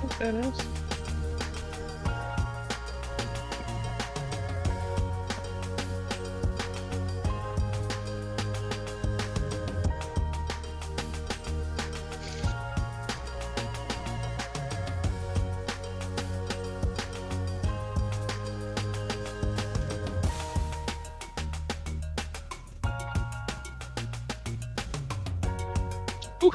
Badass. Ooh.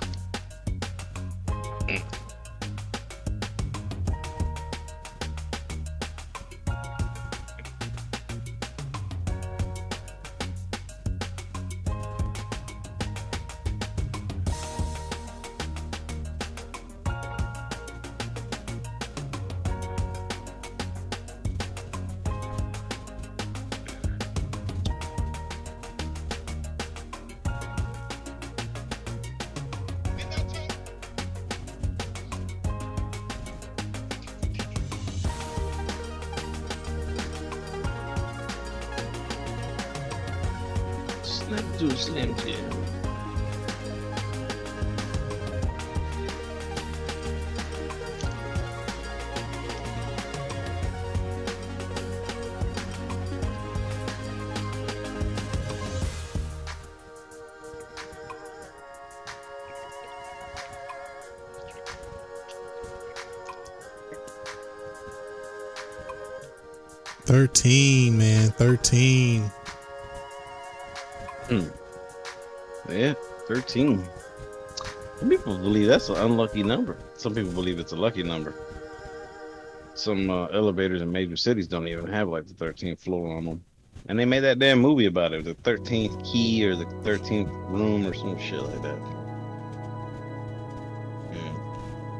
13, man. 13. Yeah, 13. Some people believe that's an unlucky number. Some people believe it's a lucky number. Some elevators in major cities don't even have like the 13th floor on them. And they made that damn movie about it, the 13th key or the 13th room or some shit like that.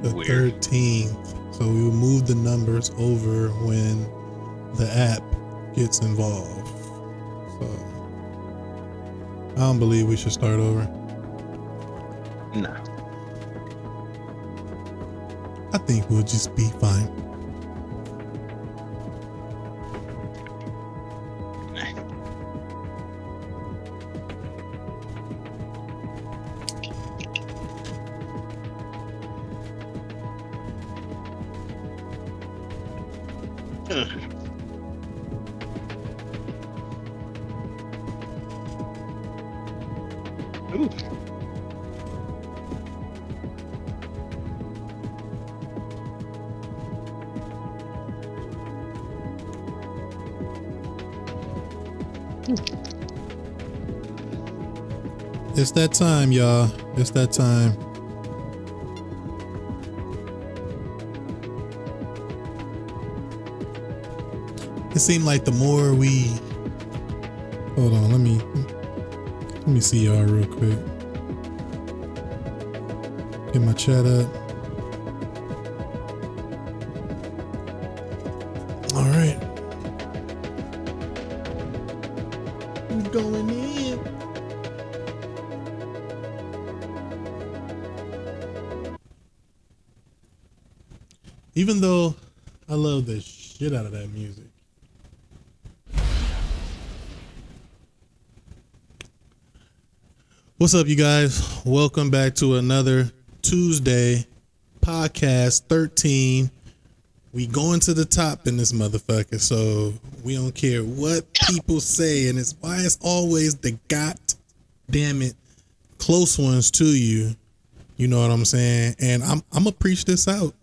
The Weird. 13th. So we will move the numbers over when the app gets involved. So I don't believe we should start over. Nah. I think we'll just be fine. Ooh. It's that time, y'all. It's that time. It seemed like the more we... Hold on, let me see y'all real quick. Get my chat up. All right. We're going in. Even though I love the shit out of that music. What's up, you guys? Welcome back to another Tuesday podcast 13. We going to the top in this motherfucker, so we don't care what people say, and it's why it's always the damn it close ones to you. You know what I'm saying? And I'm gonna preach this out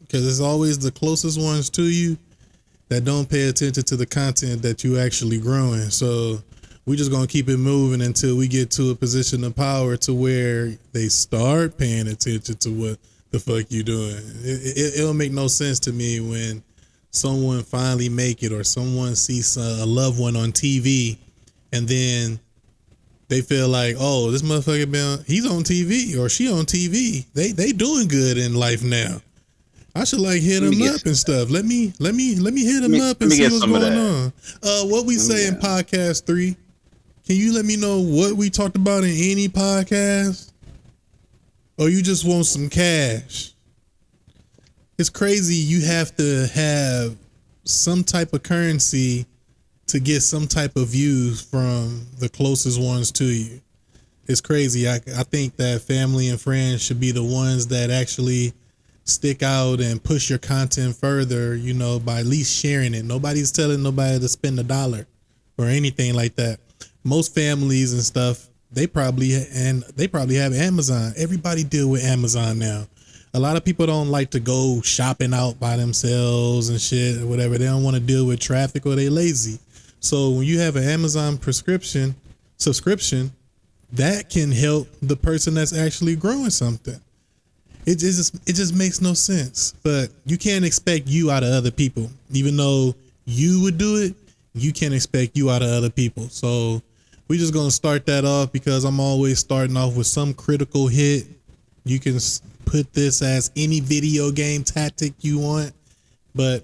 because it's always the closest ones to you that don't pay attention to the content that you actually growing. So we just gonna keep it moving until we get to a position of power to where they start paying attention to what the fuck you doing. It'll make no sense to me when someone finally make it or someone sees a loved one on TV and then they feel like, oh, this motherfucker he's on TV or she on TV. They doing good in life now. I should like hit him up and stuff. Let me hit him up and see what's going on. What we say in podcast 3? Can you let me know what we talked about in any podcast? Or you just want some cash? It's crazy you have to have some type of currency to get some type of views from the closest ones to you. It's crazy. I think that family and friends should be the ones that actually stick out and push your content further, you know, by at least sharing it. Nobody's telling nobody to spend $1 or anything like that. Most families and stuff, they probably have Amazon. Everybody deal with Amazon now. A lot of people don't like to go shopping out by themselves and shit or whatever. They don't want to deal with traffic or they lazy. So when you have an Amazon subscription, that can help the person that's actually growing something. It just makes no sense. But you can't expect you out of other people. Even though you would do it, you can't expect you out of other people. So we're just going to start that off because I'm always starting off with some critical hit. You can put this as any video game tactic you want, but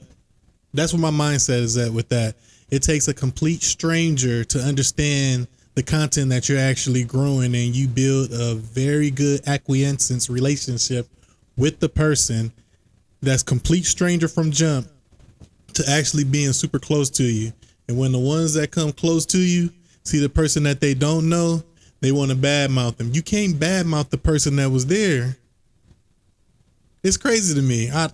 that's what my mindset is at with that. It takes a complete stranger to understand the content that you're actually growing, and you build a very good acquiescence relationship with the person that's complete stranger from jump to actually being super close to you. And when the ones that come close to you see the person that they don't know, they want to badmouth them. You can't badmouth the person that was there. It's crazy to me. I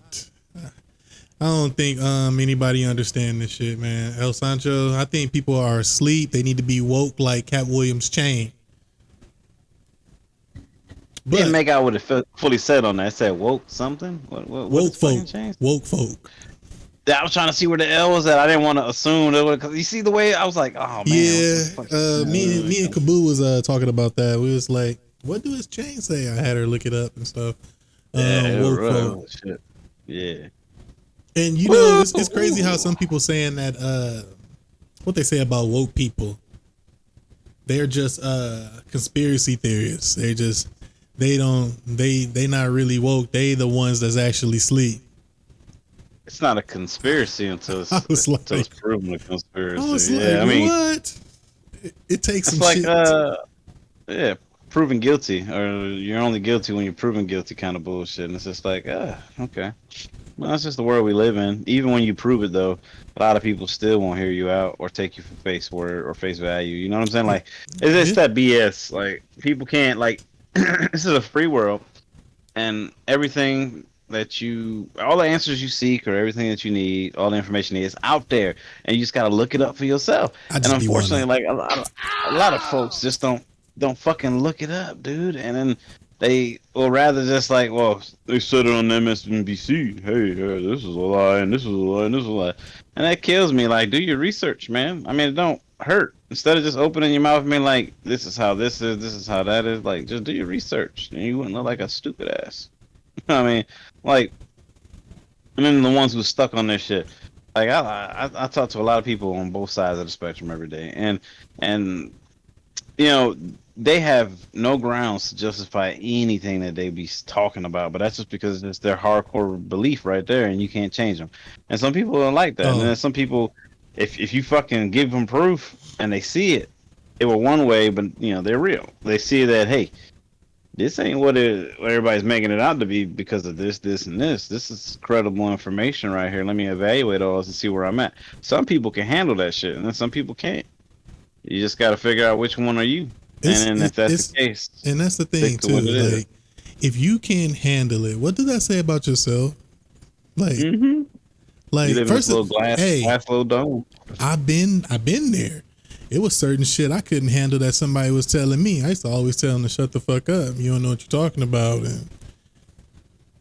don't think anybody understand this shit, man. El Sancho, I think people are asleep. They need to be woke like Katt Williams' chain. But didn't make out what it fully said on that. It said woke something. What woke folk. Woke folk. I was trying to see where the L was at. I didn't want to assume that because you see the way I was like, oh man. Yeah. Me and Kaboo was talking about that. We was like, what do his chain say? I had her look it up and stuff. Woke folk. Shit. Yeah. And you know, it's crazy how some people saying that what they say about woke people. They're just conspiracy theorists. They not really woke. They the ones that's actually sleep. It's not a conspiracy until it's proven a conspiracy. I was like, I mean, what? It takes some like, shit. Proven guilty, or you're only guilty when you're proven guilty kind of bullshit. And it's just like, okay. Well, that's just the world we live in. Even when you prove it, though, a lot of people still won't hear you out or take you for face word or face value. You know what I'm saying? Like, it's just that BS. Like, people can't, like, this is a free world, and everything all the answers you seek or everything that you need, all the information is out there, and you just got to look it up for yourself. And unfortunately, like, a lot of folks just don't fucking look it up, dude. And then they will rather just like, well, they said it on MSNBC. Hey, this is a lie, and this is a lie, and this is a lie. And that kills me. Like, do your research, man. I mean, it don't hurt. Instead of just opening your mouth and being like, this is how this is how that is. Like, just do your research, and you wouldn't look like a stupid ass. I mean, like, and then the ones who stuck on this shit. Like, I talk to a lot of people on both sides of the spectrum every day, and you know, they have no grounds to justify anything that they be talking about, but that's just because it's their hardcore belief right there, and you can't change them. And some people don't like that. And then some people, if you fucking give them proof and they see it will one way, but you know, they're real. They see that, hey, this ain't what everybody's making it out to be because of this, and this. This is credible information right here. Let me evaluate all this and see where I'm at. Some people can handle that shit, and then some people can't. You just got to figure out which one are you. And if that's the case, and that's the thing too. Like, if you can't handle it, what does that say about yourself? Like, like first, glass little dome. I've been there. It was certain shit I couldn't handle that somebody was telling me. I used to always tell them to shut the fuck up. You don't know what you're talking about. And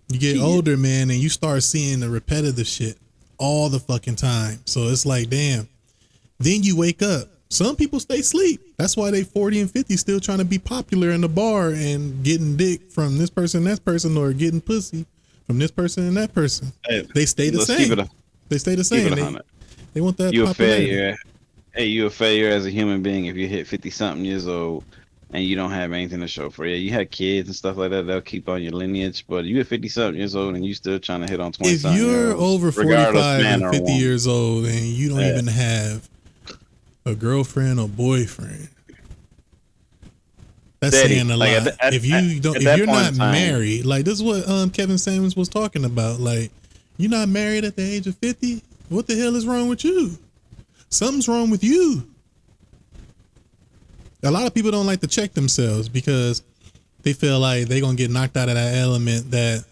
you get older, man, and you start seeing the repetitive shit all the fucking time. So it's like, damn. Then you wake up. Some people stay asleep. That's why they 40 and 50 still trying to be popular in the bar and getting dick from this person, that person, or getting pussy from this person and that person. Hey, they stay the same. They stay the same. They want that. You a failure. Hey, you a failure as a human being if you hit 50-something years old and you don't have anything to show for it. You had kids and stuff like that, they'll keep on your lineage, but you at 50-something years old and you still trying to hit on 20-something. If you're over 45 and 50 years old and you don't even have a girlfriend or boyfriend, that's saying a lot. If you're not married, like this is what Kevin Samuels was talking about. Like, you're not married at the age of 50. What the hell is wrong with you? Something's wrong with you. A lot of people don't like to check themselves because they feel like they're gonna get knocked out of that element that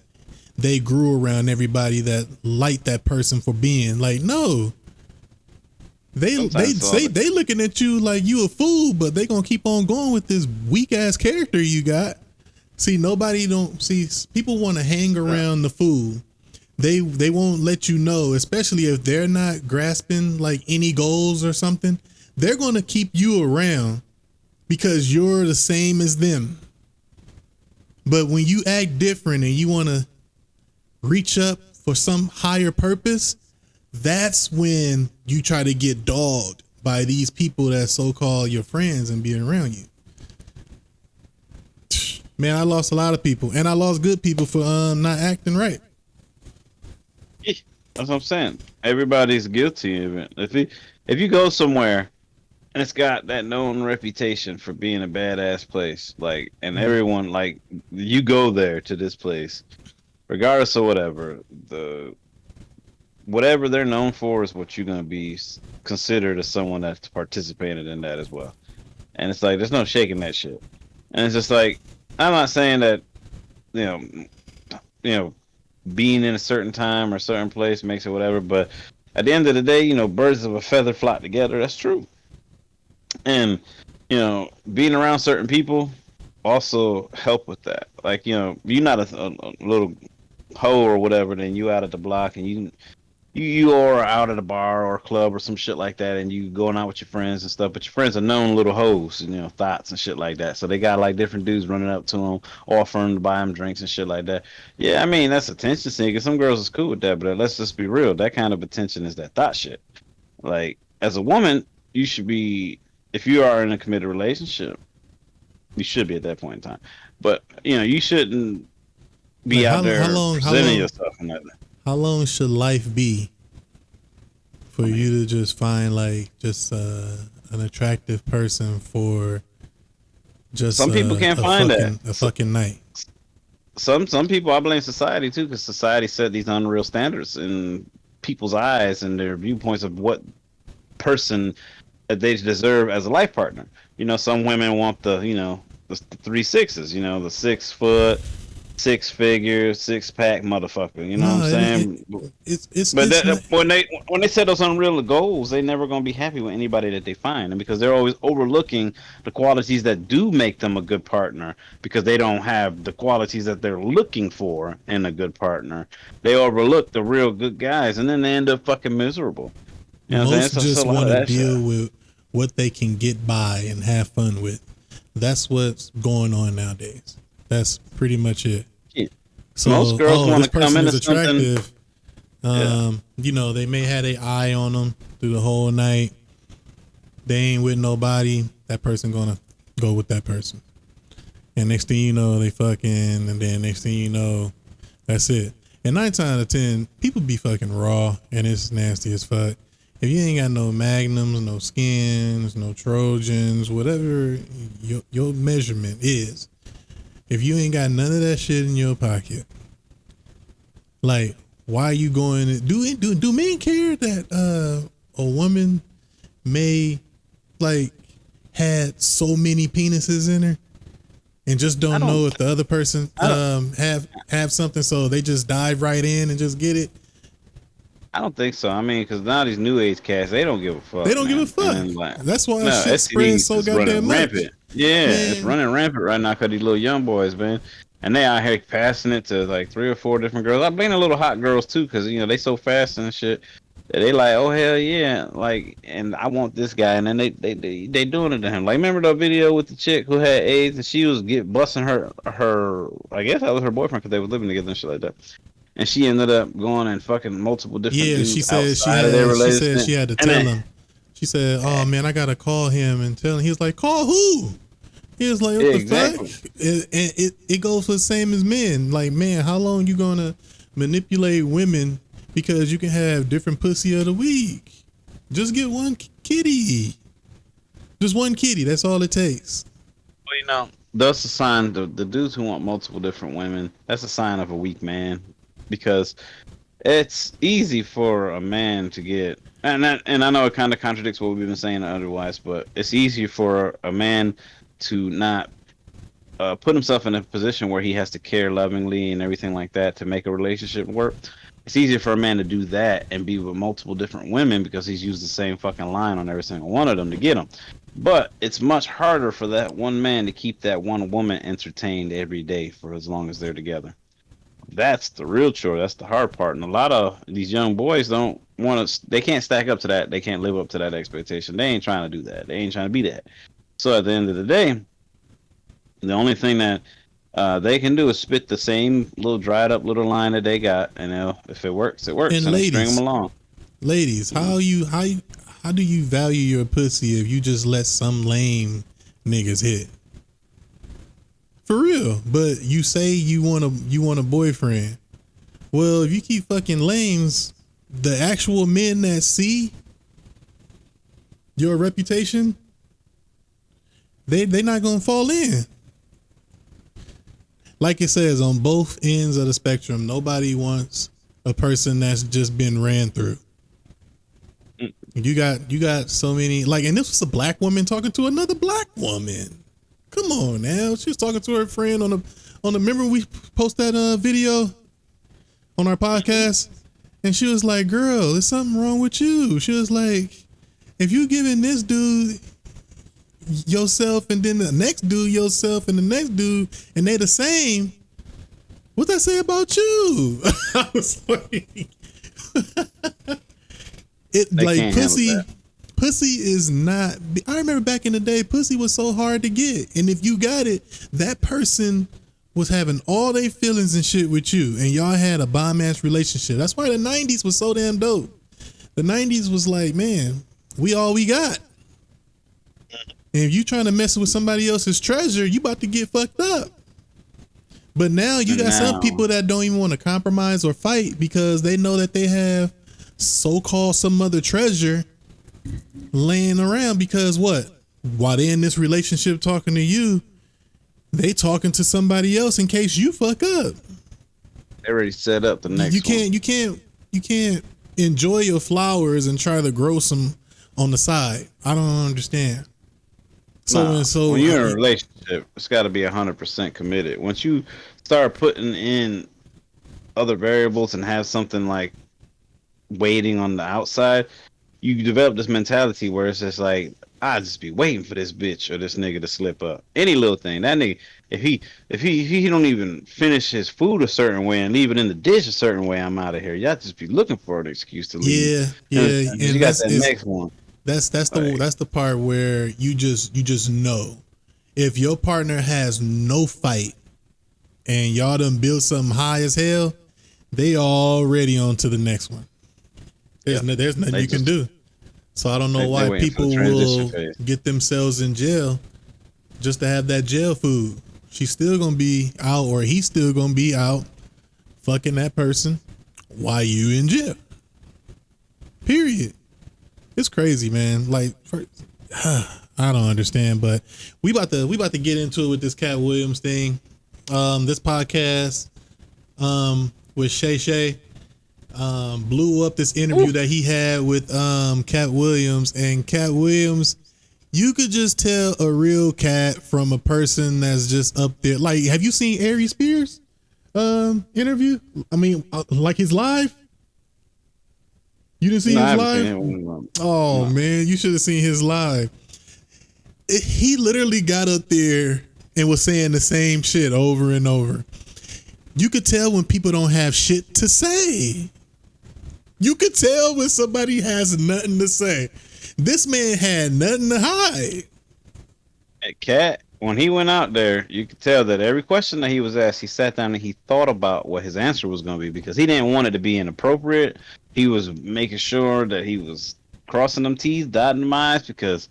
they grew around everybody that liked that person for being like, no. They looking at you like you a fool, but they gonna keep on going with this weak ass character you got. See, people want to hang around the fool. They won't let you know, especially if they're not grasping like any goals or something. They're gonna keep you around because you're the same as them. But when you act different and you want to reach up for some higher purpose, that's when you try to get dogged by these people that so-called your friends and being around you. Man, I lost a lot of people, and I lost good people for not acting right. Yeah, that's what I'm saying. Everybody's guilty of it. If you go somewhere and it's got that known reputation for being a badass place, like, and everyone, like, you go there to this place, regardless of whatever they're known for is what you're going to be considered as someone that's participated in that as well. And it's like, there's no shaking that shit. And it's just like, I'm not saying that, you know, being in a certain time or a certain place makes it whatever, but at the end of the day, you know, birds of a feather flock together. That's true. And, you know, being around certain people also help with that. Like, you know, you're not a little hoe or whatever, then you out at the block and you are out at a bar or a club or some shit like that, and you going out with your friends and stuff, but your friends are known little hoes, you know, thoughts and shit like that. So they got like different dudes running up to them, offering to buy them drinks and shit like that. Yeah, I mean, that's attention seeking. Some girls is cool with that, but let's just be real. That kind of attention is that thought shit. Like, as a woman, you should be, if you are in a committed relationship, you should be at that point in time. But, you know, you shouldn't be out there presenting yourself and that. How long should life be for you to just find like just an attractive person for just some people can't find a fucking night? Some people, I blame society too, because society set these unreal standards in people's eyes and their viewpoints of what person that they deserve as a life partner. You know, some women want the 3 6s, you know, the 6 foot, 6 figure, 6-pack motherfucker. You know what I'm saying? When they set those unreal goals, they never gonna be happy with anybody that they find, and because they're always overlooking the qualities that do make them a good partner, because they don't have the qualities that they're looking for in a good partner. They overlook the real good guys, and then they end up fucking miserable. You know Most just want to deal with what they can get by and have fun with. That's what's going on nowadays. That's pretty much it. Yeah. So, most girls want to come in attractive. You know, they may have their eye on them through the whole night. They ain't with nobody. That person gonna go with that person. And next thing you know, they fucking, and then next thing you know, that's it. And 9 times out of 10, people be fucking raw, and it's nasty as fuck. If you ain't got no magnums, no skins, no Trojans, whatever your measurement is, if you ain't got none of that shit in your pocket, like, why are you going? Do men care that a woman may like had so many penises in her and just don't know if the other person have something, so they just dive right in and just get it? I don't think so. I mean, because now these new age cats, they don't give a fuck. They don't give a fuck. Like, that's why shit spreads so goddamn much. Rampant. Yeah, man. It's running rampant right now because these little young boys, man. And they out here passing it to like 3 or 4 different girls. I blame the little hot girls too, because you know they so fast and shit. That they like, oh hell yeah, like, and I want this guy, and then they doing it to him. Like, remember the video with the chick who had AIDS and she was busting her I guess that was her boyfriend because they were living together and shit like that. And she ended up going and fucking multiple different dudes. She said she had to tell him. She said, "Oh man, I gotta call him and tell him." He was like, "Call who?" He was like, "What the fuck?" And it goes for the same as men. Like, man, how long you gonna manipulate women because you can have different pussy of the week? Just get one kitty. Just one kitty. That's all it takes. Well, you know, that's a sign. The dudes who want multiple different women, that's a sign of a weak man. Because it's easy for a man to get, and I know it kind of contradicts what we've been saying otherwise, but it's easy for a man to not put himself in a position where he has to care lovingly and everything like that to make a relationship work. It's easier for a man to do that and be with multiple different women because he's used the same fucking line on every single one of them to get them. But it's much harder for that one man to keep that one woman entertained every day for as long as they're together. That's the real chore. That's the hard part. And a lot of these young boys don't want to, they can't stack up to that. They can't live up to that expectation. They ain't trying to do that. They ain't trying to be that. So at the end of the day, the only thing that they can do is spit the same little dried up little line that they got, and if it works, it works. And ladies, string them along. Ladies, how do you value your pussy if you just let some lame niggas hit? For real. But you say you want a boyfriend. Well, if you keep fucking lames, the actual men that see your reputation, they not gonna fall in. Like it says, on both ends of the spectrum, nobody wants a person that's just been ran through. You got so many, like, and this was a black woman talking to another black woman. Come on now. She was talking to her friend on the remember we post that video on our podcast? And she was like, girl, there's something wrong with you. She was like, if you giving this dude yourself and then the next dude yourself and the next dude and they the same, what that say about you? I was like, it they like pussy is not. I remember back in the day, pussy was so hard to get, and if you got it, that person was having all their feelings and shit with you, and y'all had a bomb ass relationship. That's why the 90s was so damn dope. The 90s was like, man, we all we got. And if you trying to mess with somebody else's treasure, you about to get fucked up. But now you got some people that don't even want to compromise or fight because they know that they have so-called some other treasure laying around, because what? While they in this relationship talking to you, they talking to somebody else in case you fuck up. They already set up the next one. You can't enjoy your flowers and try to grow some on the side. I don't understand. So when you're in a relationship, it's got to be 100% committed. Once you start putting in other variables and have something like waiting on the outside, you develop this mentality where it's just like, I just be waiting for this bitch or this nigga to slip up. Any little thing. That nigga, if he don't even finish his food a certain way and leave it in the dish a certain way, I'm out of here. Y'all just be looking for an excuse to leave. Yeah. And you got that next one. That's the part where you just know if your partner has no fight and y'all done built something high as hell, they already on to the next one. There's nothing you can do. So I don't know why people will get themselves in jail just to have that jail food. She's still gonna be out, or he's still gonna be out fucking that person while you in jail. Period. It's crazy, man. Like, I don't understand, but we about to get into it with this Katt Williams thing. This podcast with Shay blew up this interview that he had with Katt Williams, and Katt Williams, you could just tell a real cat from a person that's just up there. Like, have you seen Ari Spears interview? I mean, like his live. You didn't see his live? Oh, man, you should have seen his live. He literally got up there and was saying the same shit over and over. You could tell when people don't have shit to say. You could tell when somebody has nothing to say. This man had nothing to hide. Katt, when he went out there, you could tell that every question that he was asked, he sat down and he thought about what his answer was going to be, because he didn't want it to be inappropriate. He was making sure that he was crossing them T's, dotting them I's, because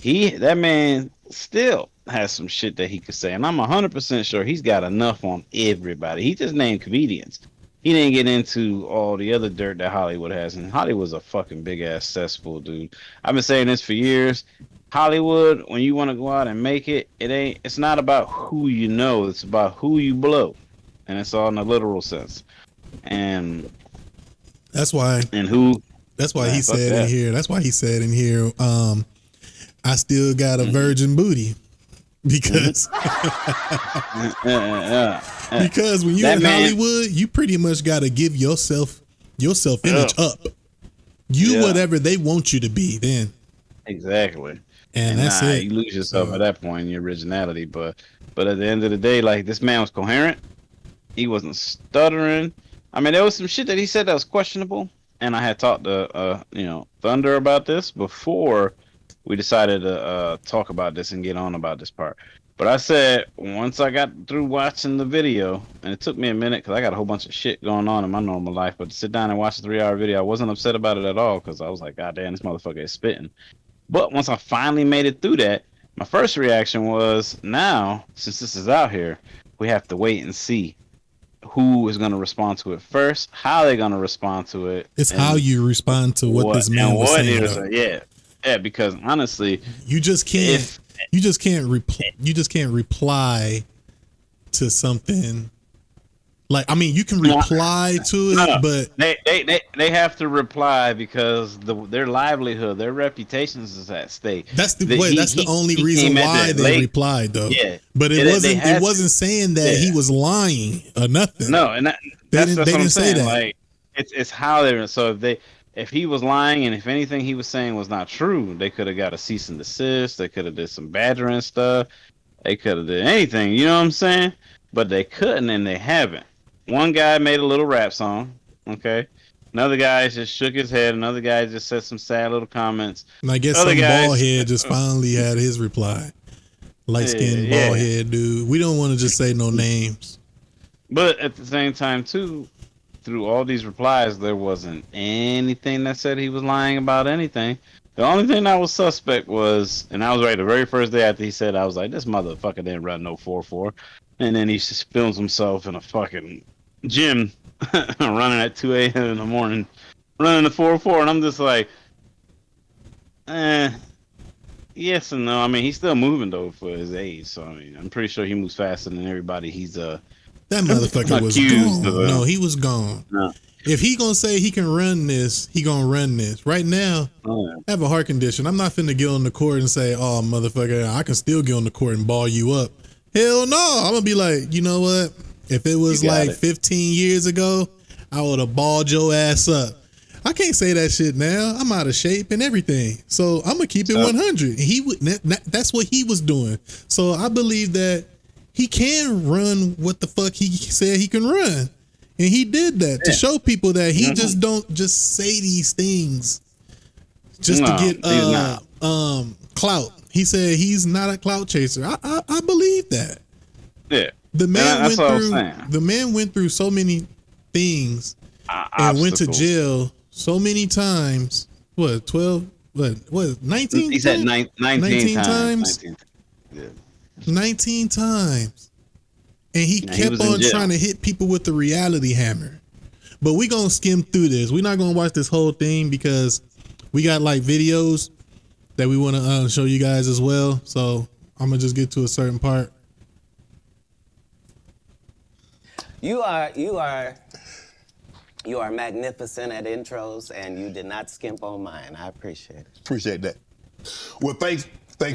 that man still has some shit that he could say. And I'm 100% sure he's got enough on everybody. He just named comedians. He didn't get into all the other dirt that Hollywood has. And Hollywood's a fucking big ass cesspool, dude. I've been saying this for years. Hollywood, when you want to go out and make it, it's not about who you know, it's about who you blow. And it's all in the literal sense. And that's why he said in here, I still got a virgin booty. because because when you're in Hollywood, you pretty much got to give yourself image up. Whatever they want you to be then. Exactly. And that's it. You lose yourself at that point in your originality. But at the end of the day, like, this man was coherent. He wasn't stuttering. I mean, there was some shit that he said that was questionable. And I had talked to Thunder about this before we decided to talk about this and get on about this part. But I said, once I got through watching the video, and it took me a minute because I got a whole bunch of shit going on in my normal life, but to sit down and watch a 3-hour video, I wasn't upset about it at all because I was like, God damn, this motherfucker is spitting. But once I finally made it through that, my first reaction was, now, since this is out here, we have to wait and see who is going to respond to it first, how they're going to respond to it. It's how you respond to what this man was saying. Yeah, because honestly, you just can't reply to something. Like, I mean, you can reply to it, but they have to reply because their livelihood, their reputations is at stake. That's the only reason why they replied, though. Yeah, but it wasn't saying that he was lying or nothing. No, and that's what I'm saying. Like, it's how they're. So if he was lying and if anything he was saying was not true, they could have got a cease and desist. They could have did some badgering stuff. They could have did anything. You know what I'm saying? But they couldn't, and they haven't. One guy made a little rap song, okay? Another guy just shook his head. Another guy just said some sad little comments. And I guess some bald head just finally had his reply. Light-skinned bald head dude. We don't want to just say no names. But at the same time, too, through all these replies, there wasn't anything that said he was lying about anything. The only thing that was suspect was, and I was right the very first day after he said, I was like, this motherfucker didn't run no 4.4. And then he just films himself in a fucking gym running at 2 a.m. in the morning, running the 4.4, and I'm just like, yes and no. I mean, he's still moving though for his age, so I mean, I'm pretty sure he moves faster than everybody. That motherfucker was gone. No, he was gone. No. If he gonna say he can run this, he gonna run this. Right now, I have a heart condition. I'm not finna get on the court and say, oh, motherfucker, I can still get on the court and ball you up. Hell no. I'm gonna be like, you know what? If it was like 15 years ago, I would have balled your ass up. I can't say that shit now. I'm out of shape and everything. So I'm gonna keep it 100. That's what he was doing. So I believe that he can run what the fuck he said he can run. And he did that to show people that he just don't just say these things just to get clout. He said he's not a clout chaser. I believe that. Yeah. The man went through so many things and went to jail so many times. What, 12? What, 19? He said 19 times. 19 times. And he kept on trying to hit people with the reality hammer. But we're going to skim through this. We're not going to watch this whole thing because we got like videos that we want to show you guys as well. So I'm going to just get to a certain part. You are magnificent at intros, and you did not skimp on mine. I appreciate it. Appreciate that. Well, thanks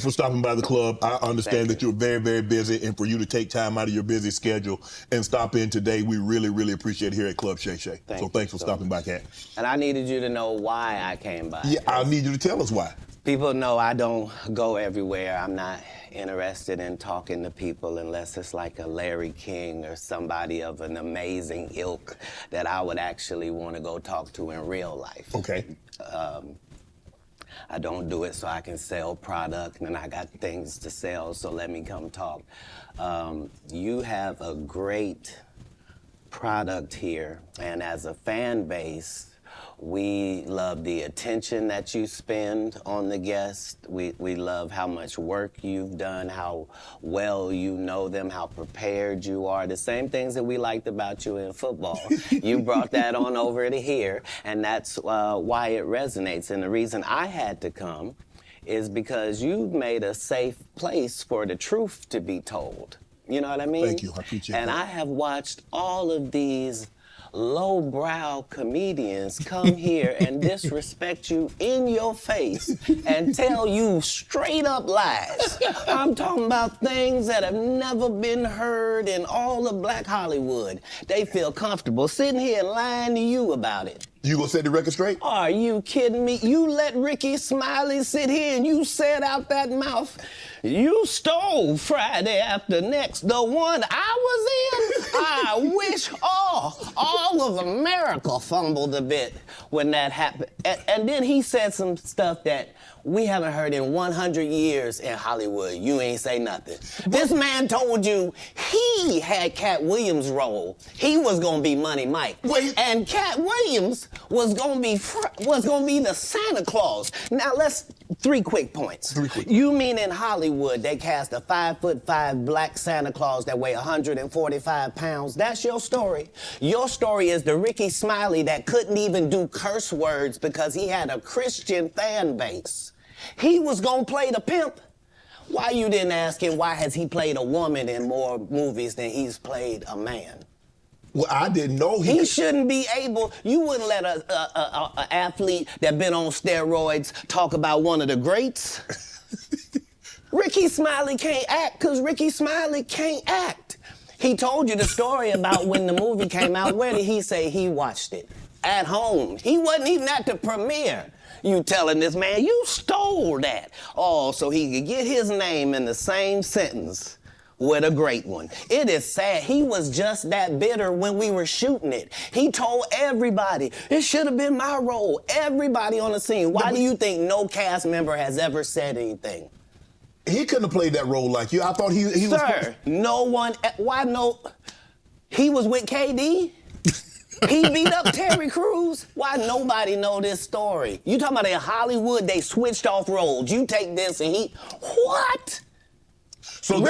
for stopping by the club. I understand that you're very, very busy, and for you to take time out of your busy schedule and stop in today, we really, really appreciate it here at Club Shay Shay. So thanks for stopping by, Katt. And I needed you to know why I came by. Yeah, I need you to tell us why. People know I don't go everywhere. I'm not interested in talking to people unless it's like a Larry King or somebody of an amazing ilk that I would actually want to go talk to in real life. Okay. I don't do it so I can sell product, and I got things to sell, so let me come talk. You have a great product here, and as a fan base, we love the attention that you spend on the guests. We love how much work you've done, how well you know them, how prepared you are. The same things that we liked about you in football. You brought that on over to here, and that's why it resonates. And the reason I had to come is because you've made a safe place for the truth to be told. You know what I mean? Thank you. I appreciate that. And I have watched all of these lowbrow comedians come here and disrespect you in your face and tell you straight up lies. I'm talking about things that have never been heard in all of Black Hollywood. They feel comfortable sitting here lying to you about it. You gonna set the record straight? Are you kidding me? You let Ricky Smiley sit here and you said out that mouth, you stole Friday After Next, the one I was in? I wish all of America fumbled a bit when that happened. And then he said some stuff that we haven't heard in 100 years in Hollywood. You ain't say nothing. This man told you he had Katt Williams' role. He was gonna be Money Mike. Wait. And Katt Williams was gonna be the Santa Claus. Now three quick points. You mean in Hollywood they cast a 5'5" black Santa Claus that weigh 145 pounds? That's your story. Your story is the Ricky Smiley that couldn't even do curse words because he had a Christian fan base. He was gonna play the pimp. Why you didn't ask him why has he played a woman in more movies than he's played a man? Well, I didn't know he shouldn't be able. You wouldn't let a athlete that been on steroids talk about one of the greats. Ricky Smiley can't act because Ricky Smiley can't act. He told you the story about when the movie came out. Where did he say he watched it? At home. He wasn't even at the premiere. You telling this man, you stole that. Oh, so he could get his name in the same sentence with a great one. It is sad. He was just that bitter when we were shooting it. He told everybody, it should have been my role. Everybody on the scene. Why do you think no cast member has ever said anything? He couldn't have played that role like you. I thought he was... Sir, no one... Why no... He was with KD? He beat up Terry Crews? Why nobody know this story? You talking about in Hollywood, they switched off roles. You take this and he... What? So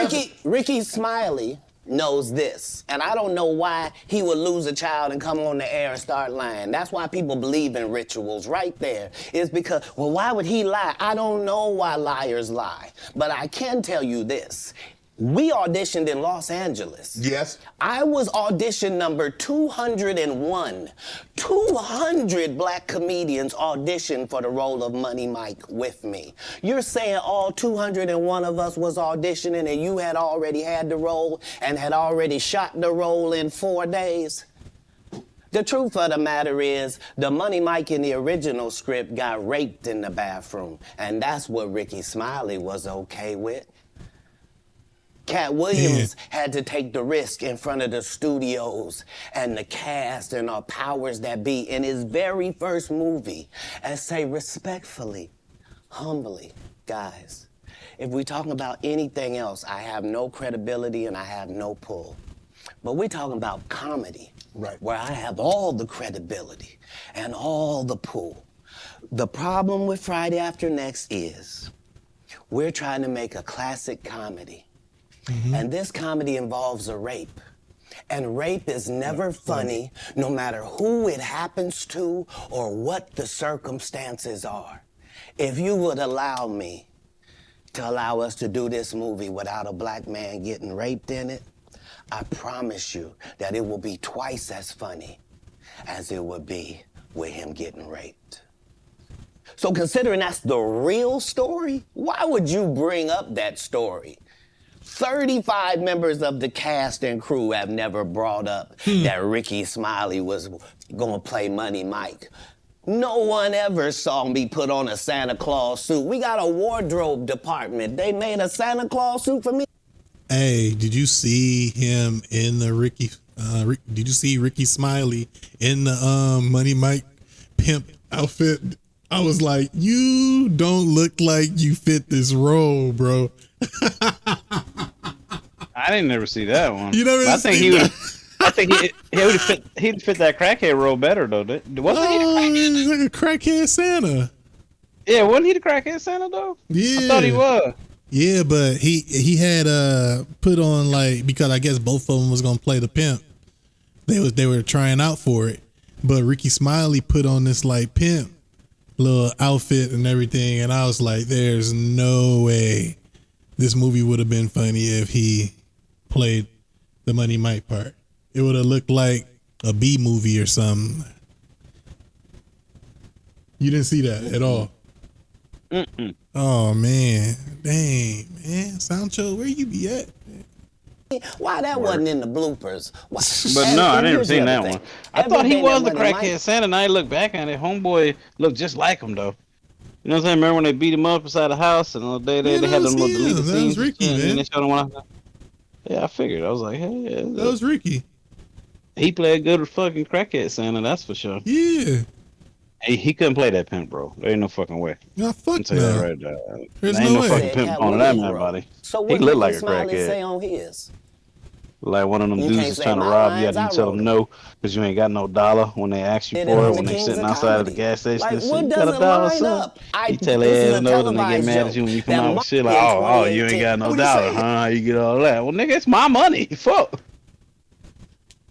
Ricky Smiley knows this. And I don't know why he would lose a child and come on the air and start lying. That's why people believe in rituals right there. It's because, well, why would he lie? I don't know why liars lie. But I can tell you this. We auditioned in Los Angeles. Yes. I was audition number 201. 200 black comedians auditioned for the role of Money Mike with me. You're saying all 201 of us was auditioning and you had already had the role and had already shot the role in 4 days? The truth of the matter is, the Money Mike in the original script got raped in the bathroom, and that's what Ricky Smiley was okay with. Katt Williams had to take the risk in front of the studios and the cast and our powers that be in his very first movie and say respectfully, humbly, guys, if we're talking about anything else, I have no credibility and I have no pull. But we're talking about comedy, right, where I have all the credibility and all the pull. The problem with Friday After Next is we're trying to make a classic comedy. Mm-hmm. And this comedy involves a rape. And rape is never funny, no matter who it happens to or what the circumstances are. If you would allow me to allow us to do this movie without a black man getting raped in it, I promise you that it will be twice as funny as it would be with him getting raped. So considering that's the real story, why would you bring up that story? 35 members of the cast and crew have never brought up that Ricky Smiley was gonna play Money Mike. No one ever saw me put on a Santa Claus suit. We got a wardrobe department. They made a Santa Claus suit for me. Hey, did you see him in the did you see Ricky Smiley in the Money Mike pimp outfit? I was like, you don't look like you fit this role, bro. I didn't never see that one. You never I think seen he would. that? I think he would fit. He'd fit that crackhead role better though. Wasn't he? He's like a crackhead Santa. Yeah, wasn't he the crackhead Santa though? Yeah, I thought he was. Yeah, but he had put on, like, because I guess both of them was gonna play the pimp. They were trying out for it, but Ricky Smiley put on this like pimp little outfit and everything, and I was like, there's no way this movie would have been funny if he played the Money Mike part. It would have looked like a B movie or something. You didn't see that at all. Mm-mm. Oh man, dang man, Sancho, where you be at? Why that wasn't in the bloopers? Why? But no, I never here's the seen that other one. thing. I thought he Everything was the that wasn't crackhead Santa. And I look back at it, homeboy looked just like him though. You know what I'm saying? Remember when they beat him up inside the house and the day they Yeah, had them little him. deleted That was scenes Ricky, and man. they showed him one. Yeah, I figured. I was like, hey, yeah, That was Ricky. he played good with fucking crackhead Santa, that's for sure. Yeah. He couldn't play that pimp, bro. There ain't no fucking way. No, I'll fuck tell you that no. right there. There's There ain't no no way. fucking pimp Katt on that Williams man wrote. body. So He what look did like a Smiley crackhead. say on his? Like one of them You dudes can't is say trying to my rob you, lines, and I you tell wrote them it. no because you ain't got no dollar when they ask you Did it for on it the when they Kings sitting of outside of the Comedy. gas station Like, and shit. what You got a doesn't dollar, line son? up? You tell This is their a ass no, then they get televised mad at joke you when you come that out with Mark shit like, in oh, you ain't 2018 got no What you dollar, saying? huh? How you get all that? Well, nigga, it's my money. Fuck.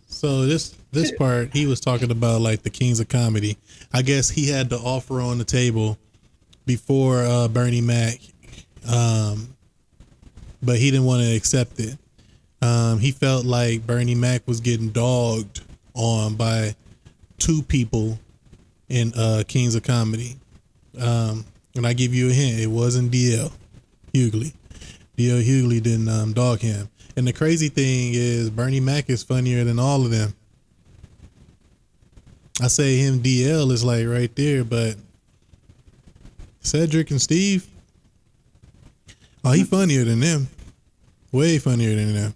So this part, he was talking about like the Kings of Comedy. I guess he had the offer on the table before Bernie Mac, but he didn't want to accept it. He felt like Bernie Mac was getting dogged on by two people in Kings of Comedy. And I give you a hint, it wasn't D.L. Hughley. D.L. Hughley didn't dog him. And the crazy thing is Bernie Mac is funnier than all of them. I say him DL is like right there, but Cedric and Steve, oh, he funnier than them. Way funnier than them.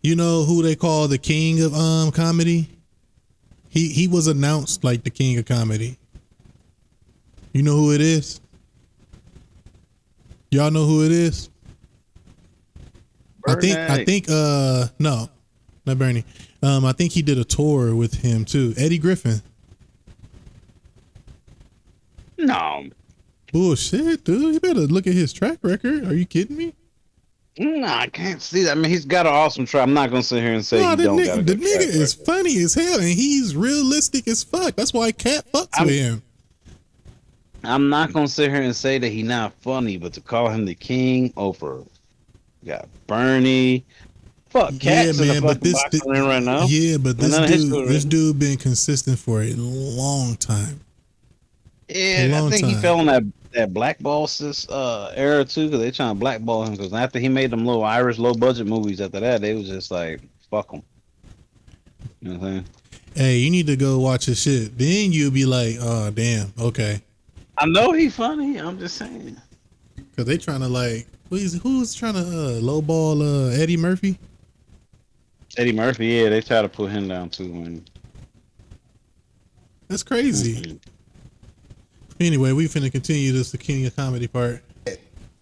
You know who they call the king of comedy? He was announced like the king of comedy. You know who it is? Y'all know who it is? I think no, not Bernie. I think he did a tour with him too. Eddie Griffin. No. Bullshit, dude. You better look at his track record. Are you kidding me? No, I can't see that. I mean, he's got an awesome try. I'm not gonna sit here and say No, he don't got a the good nigga track is record. funny as hell, and he's realistic as fuck. That's why Katt fucks with him. I'm not gonna sit here and say that he's not funny, but to call him the king over, got Bernie, fuck, Katt's in the fucking boxing ring right now. Yeah, but And none of his story. this dude been consistent for a long time. Yeah, I think he fell in that blackball era too, because they trying to blackball him. Because after he made them little Irish low budget movies, after that they was just like fuck him. You know what I'm saying? Hey, you need to go watch his shit. Then you'll be like, oh damn, okay. I know he's funny. I'm just saying. Because they trying to like, who's trying to lowball Eddie Murphy? Eddie Murphy, yeah, they try to put him down too. Man. That's crazy. Mm-hmm. Anyway, we finna continue this the King of Comedy part.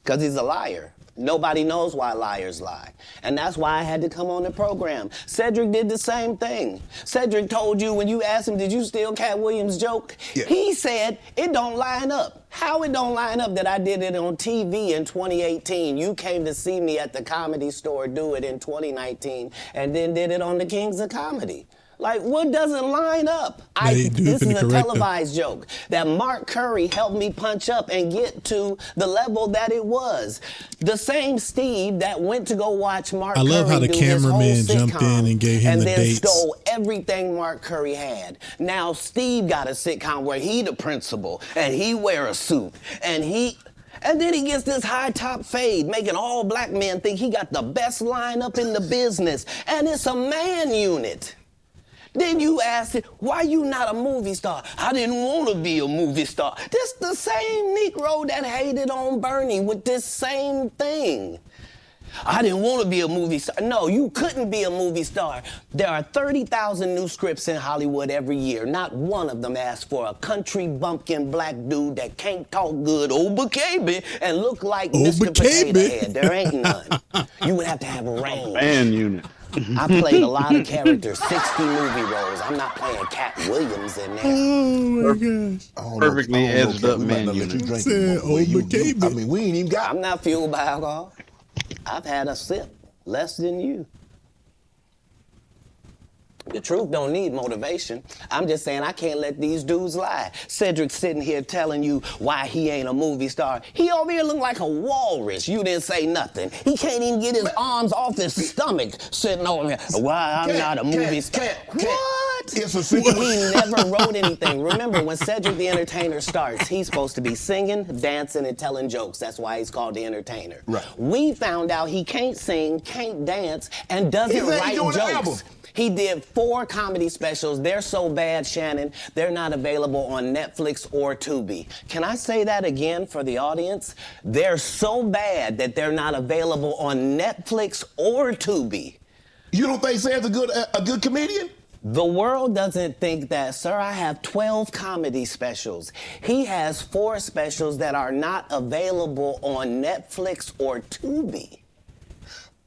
Because he's a liar. Nobody knows why liars lie. And that's why I had to come on the program. Cedric did the same thing. Cedric told you when you asked him, did you steal Katt Williams' joke? Yeah. He said, it don't line up. How it don't line up that I did it on TV in 2018? You came to see me at the Comedy Store do it in 2019 and then did it on the Kings of Comedy. Like, what doesn't line up? This is a televised joke that Mark Curry helped me punch up and get to the level that it was. The same Steve that went to go watch Mark Curry. I love how the cameraman jumped in and gave him and the then dates. stole everything Mark Curry had. Now Steve got a sitcom where he the principal and he wear a suit and then he gets this high top fade, making all black men think he got the best lineup in the business. And it's a man unit. Then you ask it, why you not a movie star? I didn't want to be a movie star. This the same Negro that hated on Bernie with this same thing. I didn't want to be a movie star. No, you couldn't be a movie star. There are 30,000 new scripts in Hollywood every year. Not one of them asks for a country bumpkin black dude that can't talk good, Oba-Kaby, and look like Mr. Potato Head. There ain't none. You would have to have range. Man unit. I played a lot of characters, 60 movie roles. I'm not playing Katt Williams in there. Oh my gosh. Perfectly edged up man unit. I mean, we ain't even got. I'm not fueled by alcohol. I've had a sip, less than you. The truth don't need motivation. I'm just saying I can't let these dudes lie. Cedric's sitting here telling you why he ain't a movie star. He over here look like a walrus. You didn't say nothing. He can't even get his arms off his stomach sitting over here. Why I'm not a movie star. What? It's a secret. He never wrote anything. Remember, when Cedric the Entertainer starts, he's supposed to be singing, dancing, and telling jokes. That's why he's called the Entertainer. Right. We found out he can't sing, can't dance, and doesn't write jokes. He did 4 comedy specials. They're so bad, Shannon, they're not available on Netflix or Tubi. Can I say that again for the audience? They're so bad that they're not available on Netflix or Tubi. You don't think Sam's a good comedian? The world doesn't think that, sir. I have 12 comedy specials. He has 4 specials that are not available on Netflix or Tubi.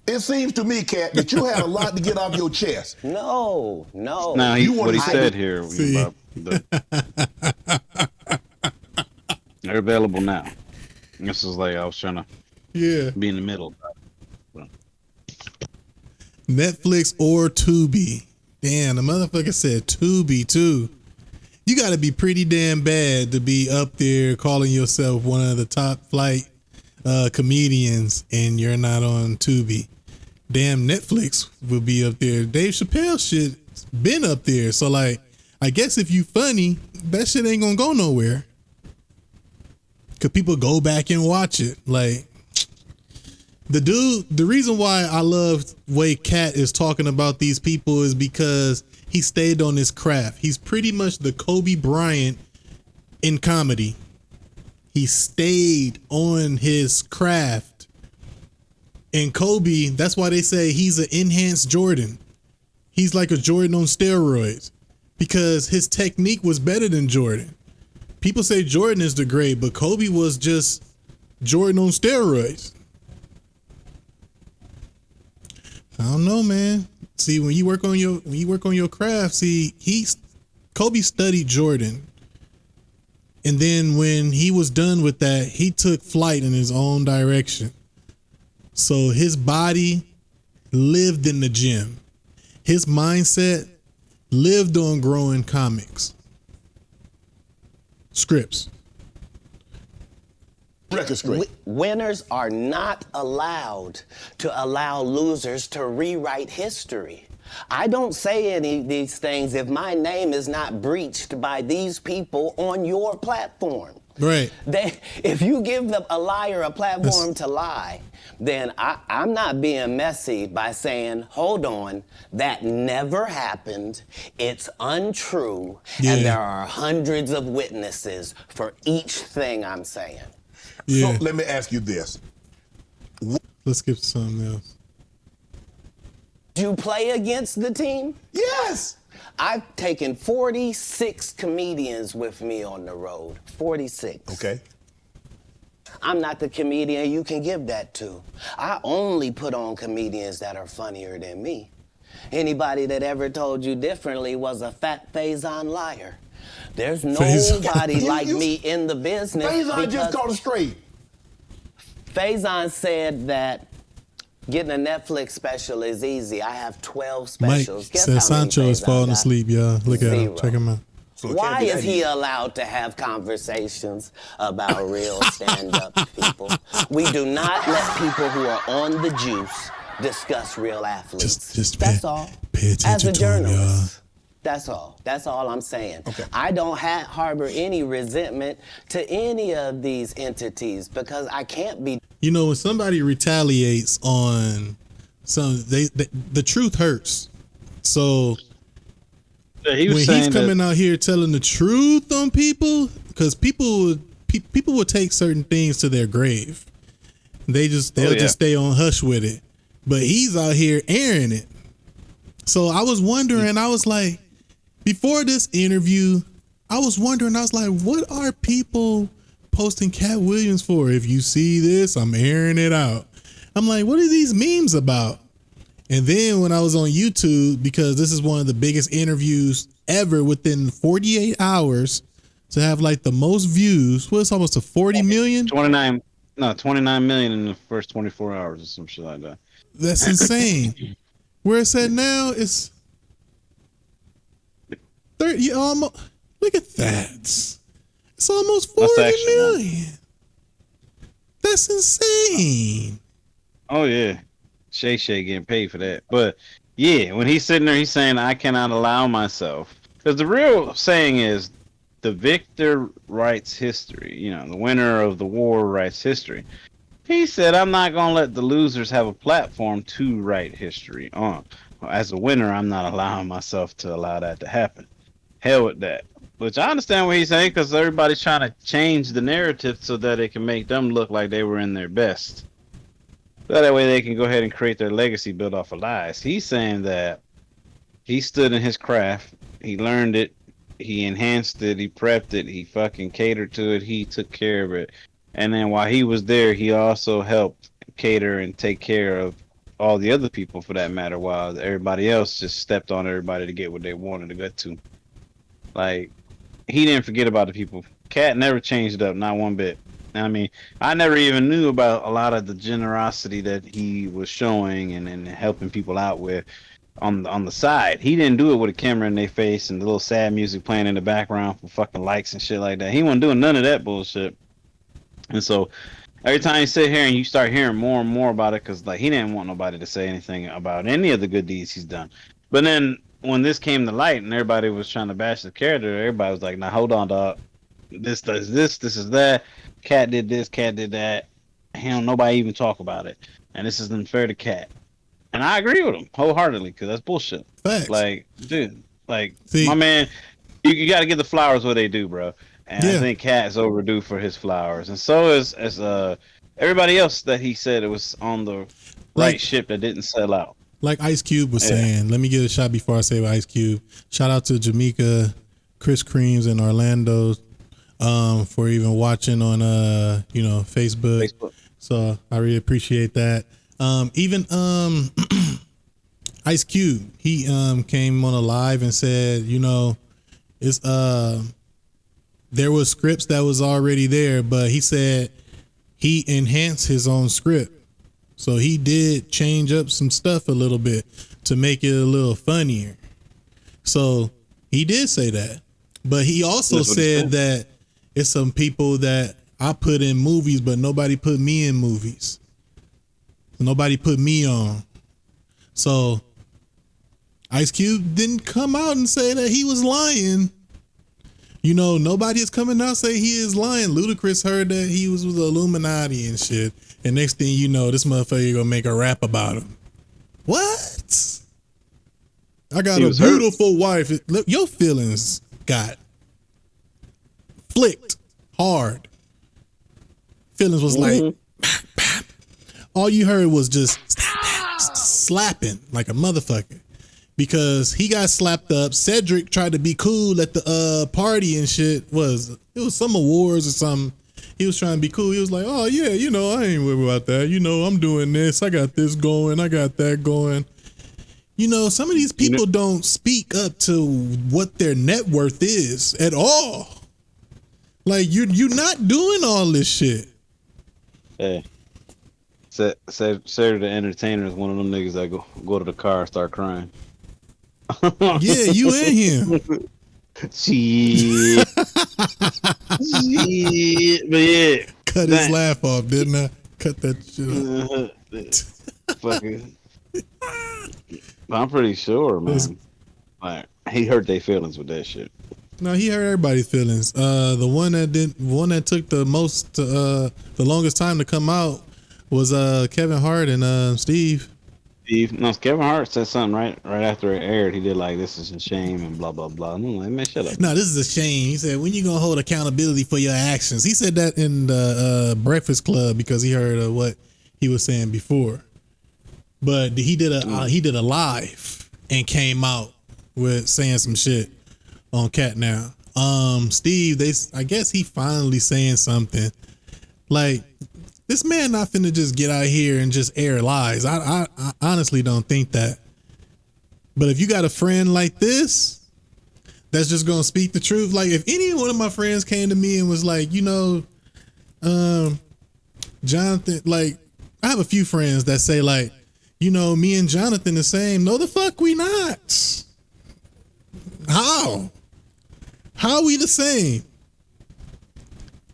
It seems to me, Katt, that you had a lot to get off your chest. No. Now, What he said here about they're available now. This is like I was trying to be in the middle. Netflix or Tubi. Damn, the motherfucker said Tubi too. You got to be pretty damn bad to be up there calling yourself one of the top flight comedians and you're not on Tubi. Damn, Netflix will be up there. Dave Chappelle shit been up there. So like, I guess if you funny, that shit ain't gonna go nowhere. Cause people go back and watch it. Like the reason why I love the way Katt is talking about these people is because he stayed on his craft. He's pretty much the Kobe Bryant in comedy. He stayed on his craft. And Kobe, that's why they say he's an enhanced Jordan. He's like a Jordan on steroids because his technique was better than Jordan. People say Jordan is the great, but Kobe was just Jordan on steroids. I don't know, man. See, when you work on your craft, see, Kobe studied Jordan. And then when he was done with that, he took flight in his own direction. So his body lived in the gym. His mindset lived on growing comics. Scripts. Record straight. Winners are not allowed to allow losers to rewrite history. I don't say any of these things if my name is not breached by these people on your platform. Right. If you give a liar a platform to lie, then I'm not being messy by saying, hold on, that never happened, it's untrue, and there are hundreds of witnesses for each thing I'm saying. Yeah. So let me ask you this. Let's get to something else. Do you play against the team? Yes. I've taken 46 comedians with me on the road. 46. Okay. I'm not the comedian you can give that to. I only put on comedians that are funnier than me. Anybody that ever told you differently was a fat Faison liar. There's nobody like me in the business. Faison just caught it straight. Faison said that getting a Netflix special is easy. I have 12 specials. Mike Guess said how Sancho many is falling asleep, y'all. Look at him. 0. Check him out. So why is he allowed to have conversations about real stand-up people? We do not let people who are on the juice discuss real athletes. That's all. Pay attention As a to him, journalist. y'all. That's all. That's all I'm saying. Okay. I don't harbor any resentment to any of these entities because I can't be. You know, when somebody retaliates on the truth hurts. So Yeah, he was when saying he's coming out here telling the truth on people, because people will take certain things to their grave. They'll just stay on hush with it. But he's out here airing it. So I was wondering, I was like, before this interview, I was like, what are people posting Katt Williams for? If you see this, I'm airing it out. I'm like, what are these memes about? And then when I was on YouTube, because this is one of the biggest interviews ever within 48 hours to have like the most views, it's almost a 40 million? 29 million in the first 24 hours or some shit like that. That's insane. Where it's at now, it's 30, almost, look at that. It's almost 40 million. That's insane. Oh yeah. Shay getting paid for that. But Yeah, when he's sitting there, he's saying, I cannot allow myself. Because the real saying is, the victor writes history. You know, the winner of the war writes history. He said, I'm not going to let the losers have a platform to write history on. As a winner, I'm not allowing myself to allow that to happen. Hell with that. Which I understand what he's saying, because everybody's trying to change the narrative so that it can make them look like they were in their best. So that way they can go ahead and create their legacy built off of lies. He's saying that he stood in his craft, he learned it, he enhanced it, he prepped it, he fucking catered to it, he took care of it. And then while he was there, he also helped cater and take care of all the other people, for that matter, while everybody else just stepped on everybody to get what they wanted to get to. Like, he didn't forget about the people. Katt never changed up, not one bit. I mean, I never even knew about a lot of the generosity that he was showing and helping people out with on the side. He didn't do it with a camera in their face and the little sad music playing in the background for fucking likes and shit like that. He wasn't doing none of that bullshit. And so every time you sit here and you start hearing more and more about it, because like he didn't want nobody to say anything about any of the good deeds he's done. But then when this came to light and everybody was trying to bash the character, everybody was like, "Now hold on, dog. This does this. This is that. Katt did this. Katt did that. Hell, nobody even talk about it. And this isn't fair to Katt." And I agree with him wholeheartedly, because that's bullshit. Facts. Like, dude, like, See, my man, you got to give the flowers what they do, bro. And Yeah. I think Katt's overdue for his flowers, and so is everybody else that he said it was on the right Like- ship that didn't sell out. like Ice Cube was Yeah. saying, let me get a shot before I say what Ice Cube. Shout out to Jamaica, Chris Creams, and Orlando for even watching on Facebook. So I really appreciate that. Even Ice Cube, he came on a live and said, it's there was scripts that was already there, but he said he enhanced his own script. So he did change up some stuff a little bit to make it a little funnier. So he did say that. But he also That's what he said said. that it's some people that I put in movies, but nobody put me in movies. Nobody put me on. So Ice Cube didn't come out and say that he was lying. Nobody is coming out say he is lying. Ludacris heard that he was with the Illuminati and shit. And next thing you know, this motherfucker gonna make a rap about him. What? I got He a was hurt. beautiful wife. Look, your feelings got flicked hard. Feelings was like, all you heard was just slapping like a motherfucker. Because he got slapped up. Cedric tried to be cool at the party and shit. It was some awards or something. He was trying to be cool. He was like, "Oh yeah, I ain't worried about that. I'm doing this. I got this going. I got that going." Some of these people don't speak up to what their net worth is at all. Like you're not doing all this shit. Hey, Sarah the Entertainer is one of them niggas that go to the car and start crying. Yeah, you and him. Shit. Shit. But yeah. Cut his laugh off, didn't I? Cut that shit off. Fucking. I'm pretty sure, man. Like, he hurt their feelings with that shit. No, he hurt everybody's feelings. The one that took the longest time to come out was Kevin Hart and Steve. No, Kevin Hart said something right after it aired. He did like, "This is a shame," and blah blah blah. I'm like, man, shut up. No, this is a shame. He said, "When you gonna hold accountability for your actions?" He said that in the Breakfast Club because he heard of what he was saying before. But he did a live and came out with saying some shit on Katt now. Steve, I guess he finally saying something like, this man not finna just get out here and just air lies. I honestly don't think that. But if you got a friend like this that's just gonna speak the truth, like if any one of my friends came to me and was like, Jonathan, like I have a few friends that say like, me and Jonathan the same. No, the fuck we not. How? How we the same?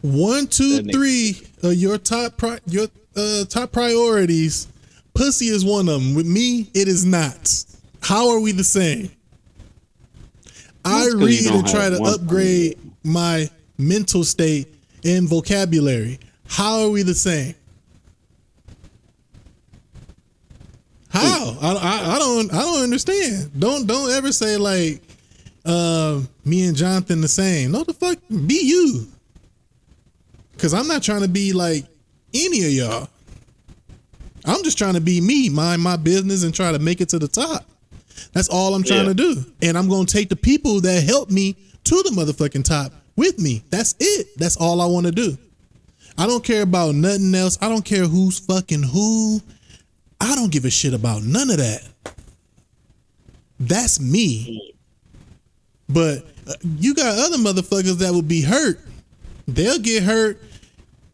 1, 2, 3 of your top priorities. Pussy is one of them. With me, it is not. How are we the same? I 'cause you read don't and try have to one upgrade my mental state and vocabulary. How are we the same? How? I don't understand. Don't ever say like me and Jonathan the same. No, the fuck, be you. Cause I'm not trying to be like any of y'all. I'm just trying to be me, mind my business, and try to make it to the top. That's all I'm trying to do. And I'm gonna take the people that help me to the motherfucking top with me. That's it. That's all I want to do. I don't care about nothing else. I don't care who's fucking who. I don't give a shit about none of that. That's me. But you got other motherfuckers that will be hurt. They'll get hurt.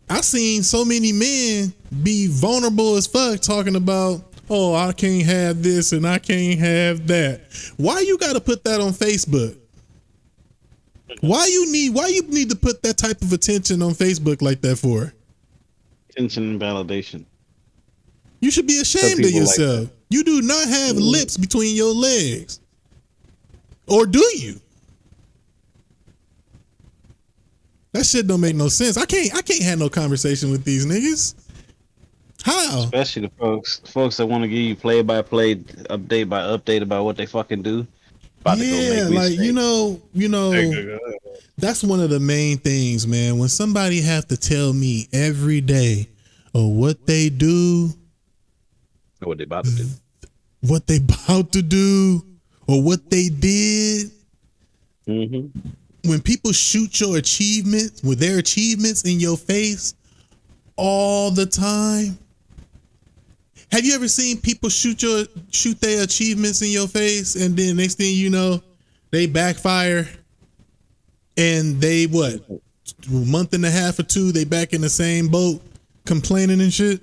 I seen so many men be vulnerable as fuck talking about, oh, I can't have this and I can't have that. Why you got to put that on Facebook? Why you need to put that type of attention on Facebook like that for? Attention and validation. You should be ashamed of yourself. Like you do not have lips between your legs. Or do you? That shit don't make no sense. I can't have no conversation with these niggas. How? Especially the folks that want to give you play by play, update by update about what they fucking do. Yeah, like you know, that's one of the main things, man. When somebody have to tell me every day or what they do, or what they about to do, what they about to do, or what they did. Mm-hmm. When people shoot your achievements with their achievements in your face all the time. Have you ever seen people shoot their achievements in your face and then next thing you know, they backfire and they a month and a half or two, they back in the same boat complaining and shit?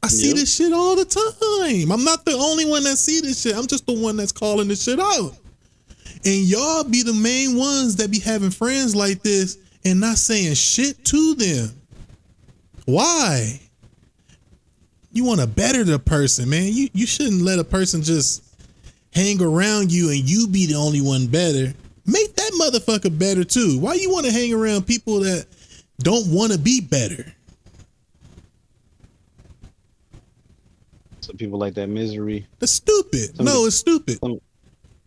I see this shit all the time. I'm not the only one that see this shit. I'm just the one that's calling this shit out. And y'all be the main ones that be having friends like this and not saying shit to them. Why? You want to better the person, man. You shouldn't let a person just hang around you and you be the only one better. Make that motherfucker better too. Why you want to hang around people that don't want to be better? Some people like that misery. That's stupid. It's stupid.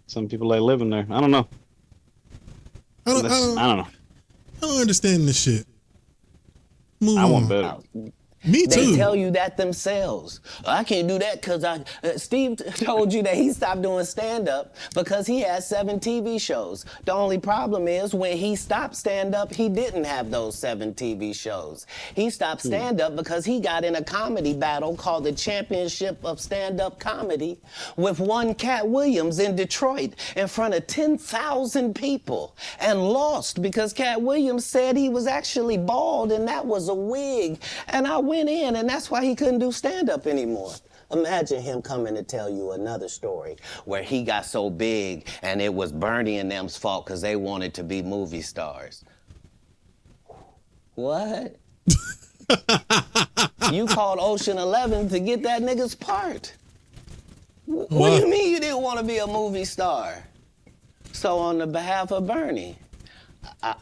Some people like living there. I don't know. I don't know. I don't understand this shit. Move I on. want better. Me too. They tell you that themselves. I can't do that because Steve told you that he stopped doing stand-up because he had 7 TV shows. The only problem is when he stopped stand-up, he didn't have those 7 TV shows. He stopped stand-up because he got in a comedy battle called the Championship of Stand-Up Comedy with one Katt Williams in Detroit in front of 10,000 people and lost because Katt Williams said he was actually bald and that was a wig. And I went in, and that's why he couldn't do stand-up anymore. Imagine him coming to tell you another story where he got so big and it was Bernie and them's fault because they wanted to be movie stars. What? You called Ocean 11 to get that nigga's part. What do you mean you didn't want to be a movie star? So on the behalf of Bernie,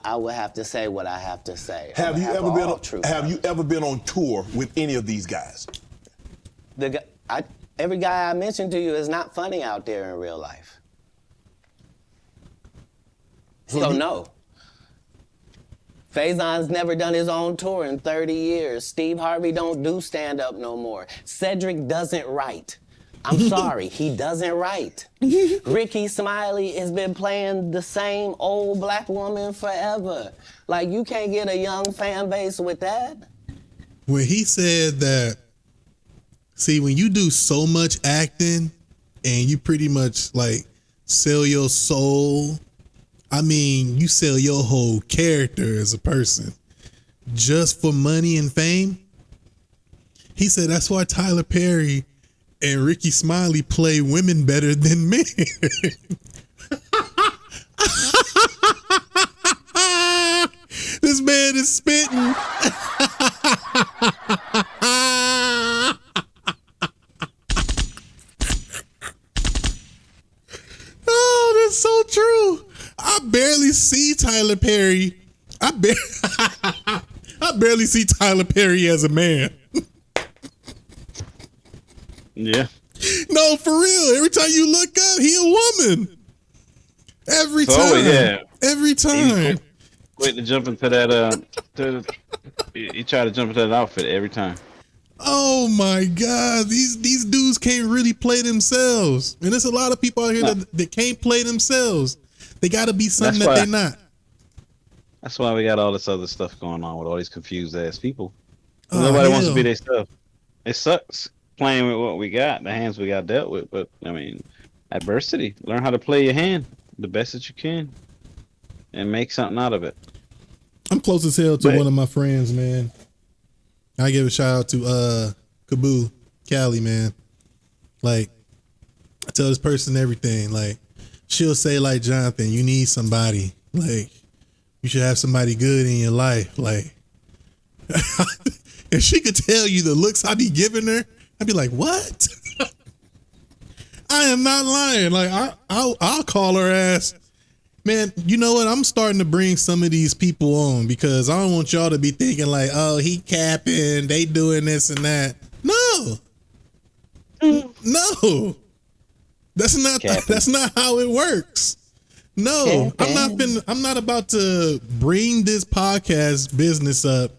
I would have to say what I have to say. Have you ever been on tour with any of these guys? Every guy I mentioned to you is not funny out there in real life. So no. Faison's never done his own tour in 30 years. Steve Harvey don't do stand-up no more. Cedric doesn't write. I'm sorry, he doesn't write. Ricky Smiley has been playing the same old black woman forever. Like, you can't get a young fan base with that. When he said that, see, when you do so much acting and you pretty much like sell your soul, I mean, you sell your whole character as a person just for money and fame. He said that's why Tyler Perry and Ricky Smiley play women better than men. This man is spitting. barely see Tyler Perry. I barely see Tyler Perry as a man. Yeah. No, for real. Every time you look up, he a woman. Every time. Yeah. Every time. Wait to jump into that. He tried to jump into that outfit every time. Oh my God, these dudes can't really play themselves, and there's a lot of people out here that can't play themselves. They got to be something that they're not. That's why we got all this other stuff going on with all these confused ass people. Nobody wants to be their stuff. It sucks playing with what we got, the hands we got dealt with. But I mean, adversity. Learn how to play your hand the best that you can, and make something out of it. I'm close as hell to one of my friends, man. I give a shout out to Kaboo, Cali, man. Like, I tell this person everything. Like, she'll say, like, Jonathan, you need somebody. Like, you should have somebody good in your life. Like, if she could tell you the looks I be giving her, I'd be like, what? I am not lying. Like, I'll call her ass. Man, you know what? I'm starting to bring some of these people on because I don't want y'all to be thinking like, oh, he capping, they doing this and that. No. No. That's not how it works. No. I'm not about to bring this podcast business up,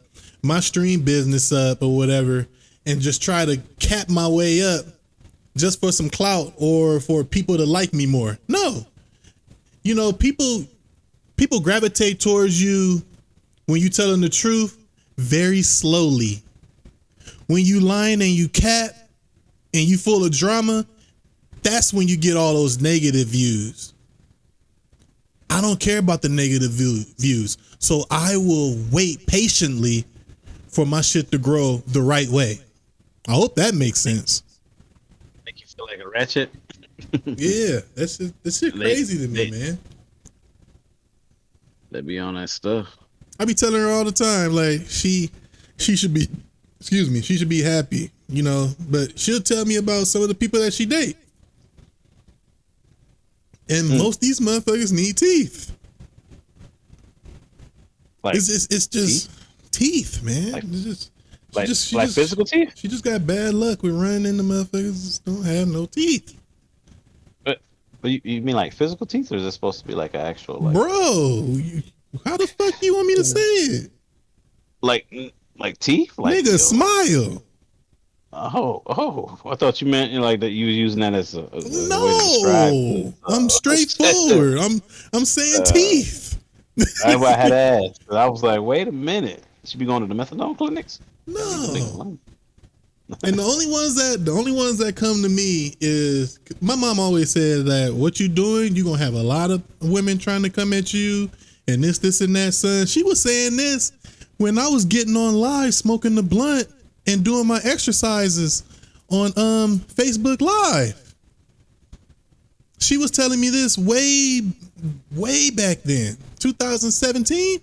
my stream business up or whatever, and just try to cap my way up just for some clout or for people to like me more. No. You know, people gravitate towards you when you tell them the truth very slowly. When you lying and you cap and you full of drama, that's when you get all those negative views. I don't care about the negative views. So I will wait patiently for my shit to grow the right way. I hope that makes sense. Make you feel like a ratchet. Yeah, that shit crazy to me, man. They be on that stuff. I be telling her all the time, like she should be, she should be happy, you know. But she'll tell me about some of the people that she date, and most of these motherfuckers need teeth. Like it's just teeth, man. Like, physical teeth. She just got bad luck with running into motherfuckers that don't have no teeth. But you mean like physical teeth, or is it supposed to be like an actual like? Bro, how the fuck you want me to say it? Like teeth? Like, nigga, smile. Oh! I thought you meant like that. You was using that as a way to describe. I'm straightforward. I'm saying teeth. That's why I had to ask. I was like, wait a minute. Should be going to the methadone clinics? No. And the only ones that come to me is, my mom always said that what you doing, you're gonna have a lot of women trying to come at you and this and that, son. She was saying this when I was getting on live smoking the blunt and doing my exercises on Facebook Live. She was telling me this way back then, 2017.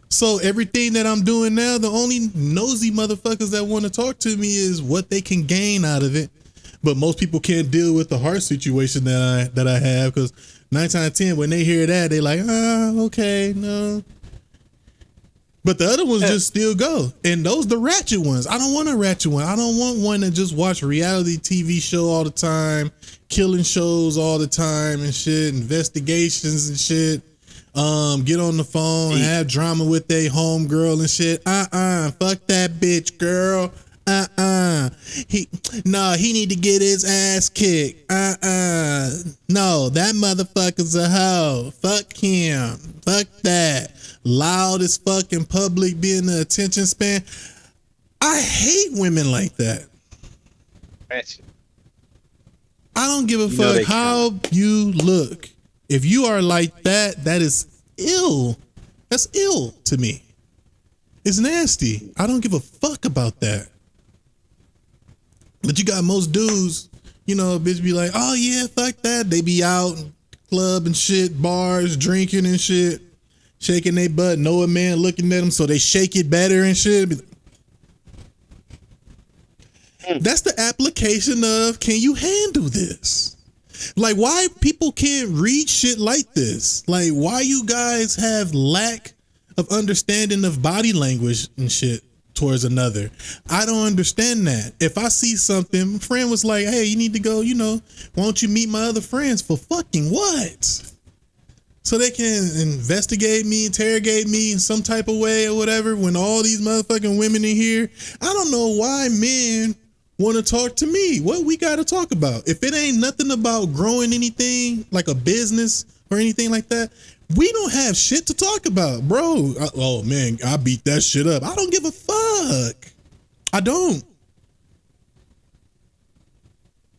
So everything that I'm doing now, the only nosy motherfuckers that want to talk to me is what they can gain out of it. But most people can't deal with the heart situation that I have, because 9 times out of 10, when they hear that, they like, okay, no. But the other ones just still go. And those the ratchet ones. I don't want a ratchet one. I don't want one that just watch reality TV show all the time, killing shows all the time and shit, investigations and shit. Get on the phone and have drama with their homegirl and shit. Fuck that bitch, girl. He need to get his ass kicked. No, that motherfucker's a hoe. Fuck him. Fuck that. Loud as fuck in public, being the attention span. I hate women like that. I don't give a fuck how you look. If you are like that, that is ill. That's ill to me. It's nasty. I don't give a fuck about that. But you got most dudes, you know, bitch be like, oh yeah, fuck that. They be out in club and shit, bars, drinking and shit, shaking their butt, know a man looking at them, so they shake it better and shit. That's the application of, can you handle this? Like, why people can't read shit like this? Like, why you guys have lack of understanding of body language and shit towards another? I don't understand that. If I see something, my friend was like, hey, you need to go, why don't you meet my other friends? For fucking what? So they can investigate me, interrogate me in some type of way or whatever when all these motherfucking women in here. I don't know why men want to talk to me. What we got to talk about? If it ain't nothing about growing anything like a business or anything like that, we don't have shit to talk about, bro. Oh man, I beat that shit up. I don't give a fuck. I don't.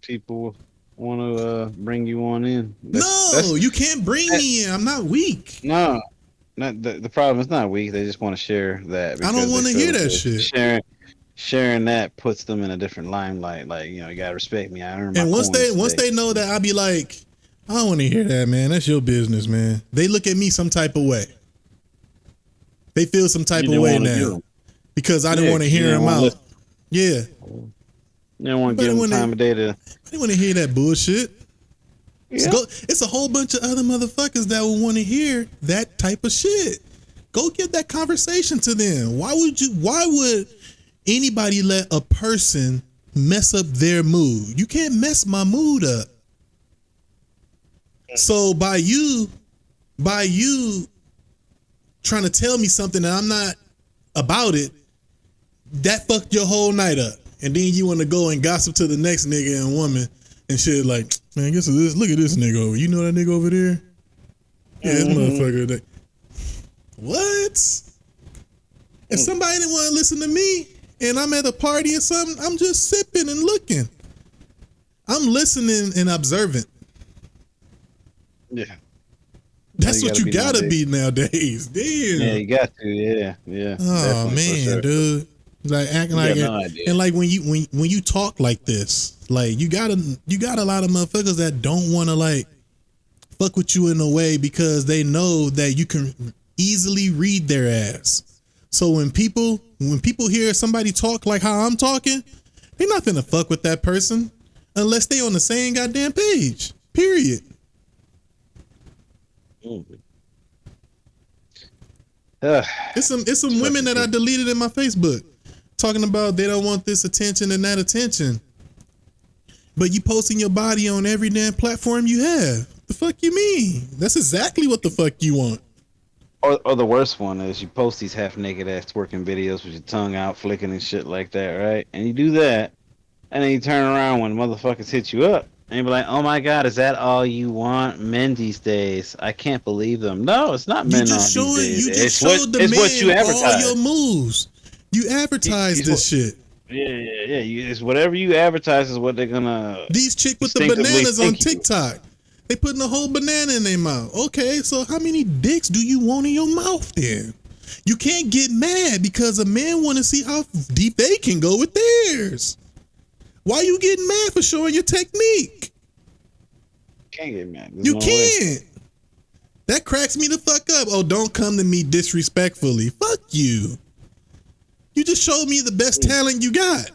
People want to bring you on in. You can't bring me in. I'm not weak. No, the problem is not weak. They just want to share that. I don't want to hear that shit. Sharing that puts them in a different limelight. Like, you gotta respect me. I earned my And once coins they know that, I'll be like, I don't want to hear that, man. That's your business, man. They look at me some type of way. They feel some type of way now because I didn't want to hear them out. Yeah. You don't want to give them time of day to. I didn't want to hear that bullshit. Yeah. It's a whole bunch of other motherfuckers that will want to hear that type of shit. Go give that conversation to them. Why would anybody let a person mess up their mood? You can't mess my mood up. So by you trying to tell me something that I'm not about it, that fucked your whole night up. And then you want to go and gossip to the next nigga and woman and shit like, man, guess this. Look at this nigga over. You know that nigga over there? Yeah, this motherfucker. What? If somebody didn't want to listen to me and I'm at a party or something, I'm just sipping and looking. I'm listening and observant. Yeah. That's what you gotta be nowadays. Damn. Yeah, you got to. Yeah. Oh man, sure. Dude. Like acting like it. And like when you talk like this, like you got a lot of motherfuckers that don't want to like fuck with you in a way because they know that you can easily read their ass. So when people hear somebody talk like how I'm talking, they're not gonna fuck with that person unless they on the same goddamn page. Period. It's some women that I deleted in my Facebook talking about they don't want this attention and that attention. But you posting your body on every damn platform you have. The fuck you mean? That's exactly what the fuck you want. Or the worst one is you post these half naked ass twerking videos with your tongue out flicking and shit like that, right? And you do that, and then you turn around when motherfuckers hit you up. And you be like, oh my God, is that all you want? Men these days. I can't believe them. No, it's not men on these days. You just showed the men all your moves. You advertise this shit. Yeah. It's whatever you advertise is what they're gonna. These chick with the bananas on TikTok. They putting a whole banana in their mouth. Okay, so how many dicks do you want in your mouth then? You can't get mad because a man want to see how deep they can go with theirs. Why you getting mad for showing your technique? Can't get mad. You can't. That cracks me the fuck up. Oh, don't come to me disrespectfully. Fuck you. You just showed me the best talent you got.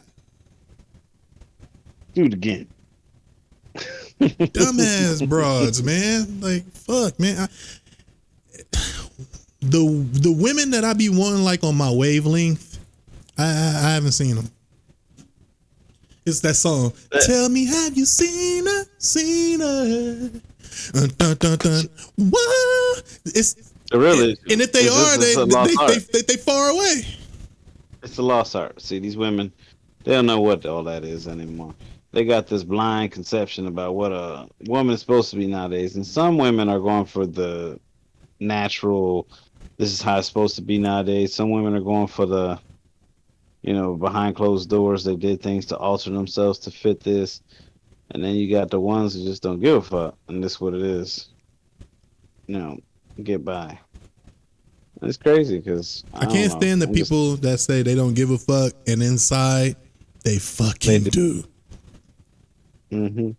Do it again. Dumbass broads, man. Like, fuck, man. The women that I be wanting like on my wavelength, I haven't seen them. It's that song. Tell me, have you seen her? Seen her? Dun, dun, dun. What? It really is. And if they are, they far away. It's a lost art. See, these women, they don't know what all that is anymore. They got this blind conception about what a woman is supposed to be nowadays. And some women are going for the natural, this is how it's supposed to be nowadays. Some women are going for the, behind closed doors, they did things to alter themselves to fit this. And then you got the ones who just don't give a fuck. And this is what it is. Get by. It's crazy because I can't stand the people that say they don't give a fuck and inside they fucking do. Mm-hmm.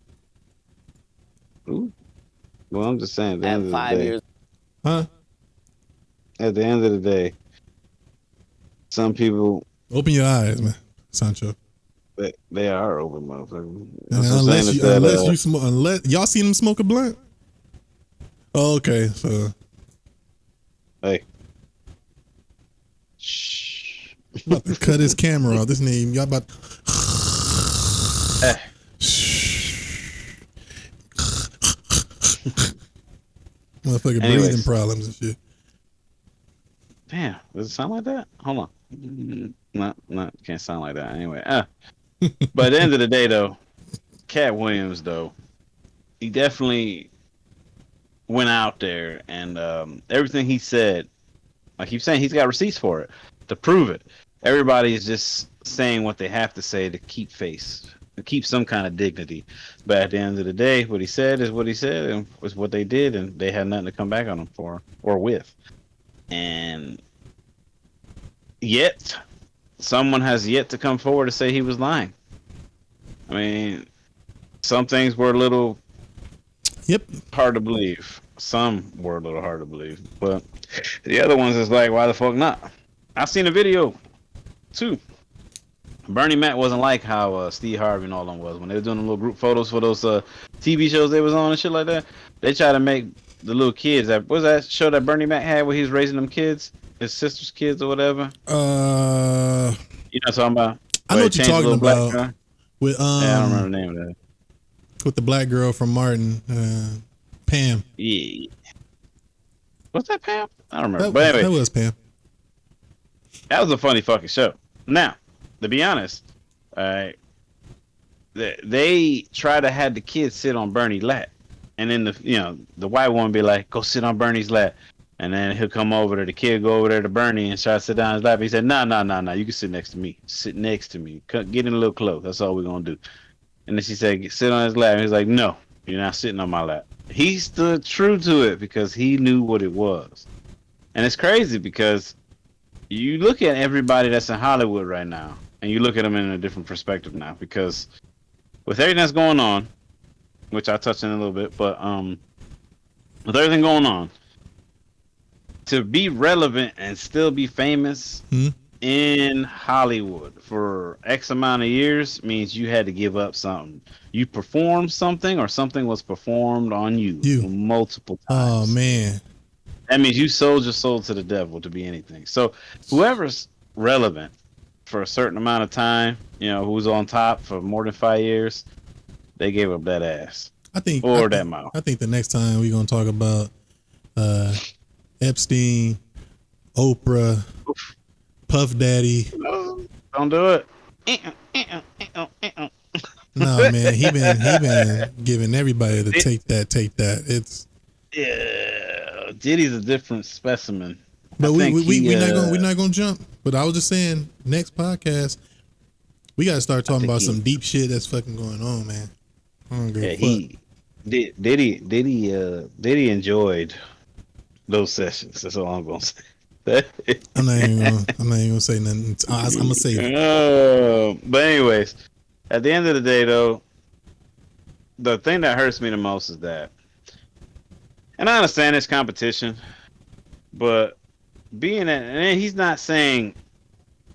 Ooh. Well, I'm just saying. At 5 years. Huh? At the end of the day, some people. Open your eyes, man, Sancho. They are open, motherfucker. Unless you smoke, unless y'all seen him smoke a blunt. Oh, okay, so hey, shh. I'm about to cut his camera off. This name, y'all about. Motherfucking breathing problems and shit. Damn, does it sound like that? Hold on. No, can't sound like that. Anyway, but at the end of the day, though, Katt Williams, though, he definitely went out there and everything he said, I keep saying he's got receipts for it to prove it. Everybody is just saying what they have to say to keep face, to keep some kind of dignity. But at the end of the day, what he said is what he said and was what they did, and they had nothing to come back on him for or with. And yet, someone has yet to come forward to say he was lying. I mean, some things were a little hard to believe. Some were a little hard to believe. But the other ones is like, why the fuck not? I've seen a video, too. Bernie Mac wasn't like how Steve Harvey and all them was. When they were doing the little group photos for those TV shows they was on and shit like that, they try to make the little kids. What was that show that Bernie Mac had where he was raising them kids? His sister's kids or whatever? You know what I'm talking about? I know what you're talking about. With yeah, I don't remember the name of that. With the black girl from Martin, Pam. Yeah. Was that Pam? I don't remember. But anyway, that was Pam. That was a funny fucking show. Now, to be honest, they try to have the kids sit on Bernie's lap, and then the white woman be like, "Go sit on Bernie's lap," and then he'll come over there. The kid go over there to Bernie and try to sit down his lap. He said, "No, you can sit next to me. Sit next to me. Get in a little close. That's all we're gonna do." And then she said, "Sit on his lap." And he's like, "No, you're not sitting on my lap." He stood true to it because he knew what it was, and it's crazy because you look at everybody that's in Hollywood right now, and you look at them in a different perspective now, because with everything that's going on, which I'll touch on in a little bit, but with everything going on, to be relevant and still be famous in Hollywood for X amount of years means you had to give up something. You performed something, or something was performed on you. Multiple times. Oh, man. That means you sold your soul to the devil to be anything. So whoever's relevant for a certain amount of time, who's on top for more than 5 years, they gave up that ass. That mouth. I think the next time we're gonna talk about Epstein, Oprah, Puff Daddy. No, don't do it. No, man, he been giving everybody to take that. It's Diddy's a different specimen. But we're not gonna jump. But I was just saying, next podcast, we gotta start talking about some deep shit that's fucking going on, man. I don't give a fuck. Diddy enjoyed those sessions. That's all I'm gonna say. I'm not even gonna say nothing. I'm gonna say it. But anyways, at the end of the day, though, the thing that hurts me the most is that, and I understand it's competition, but and he's not saying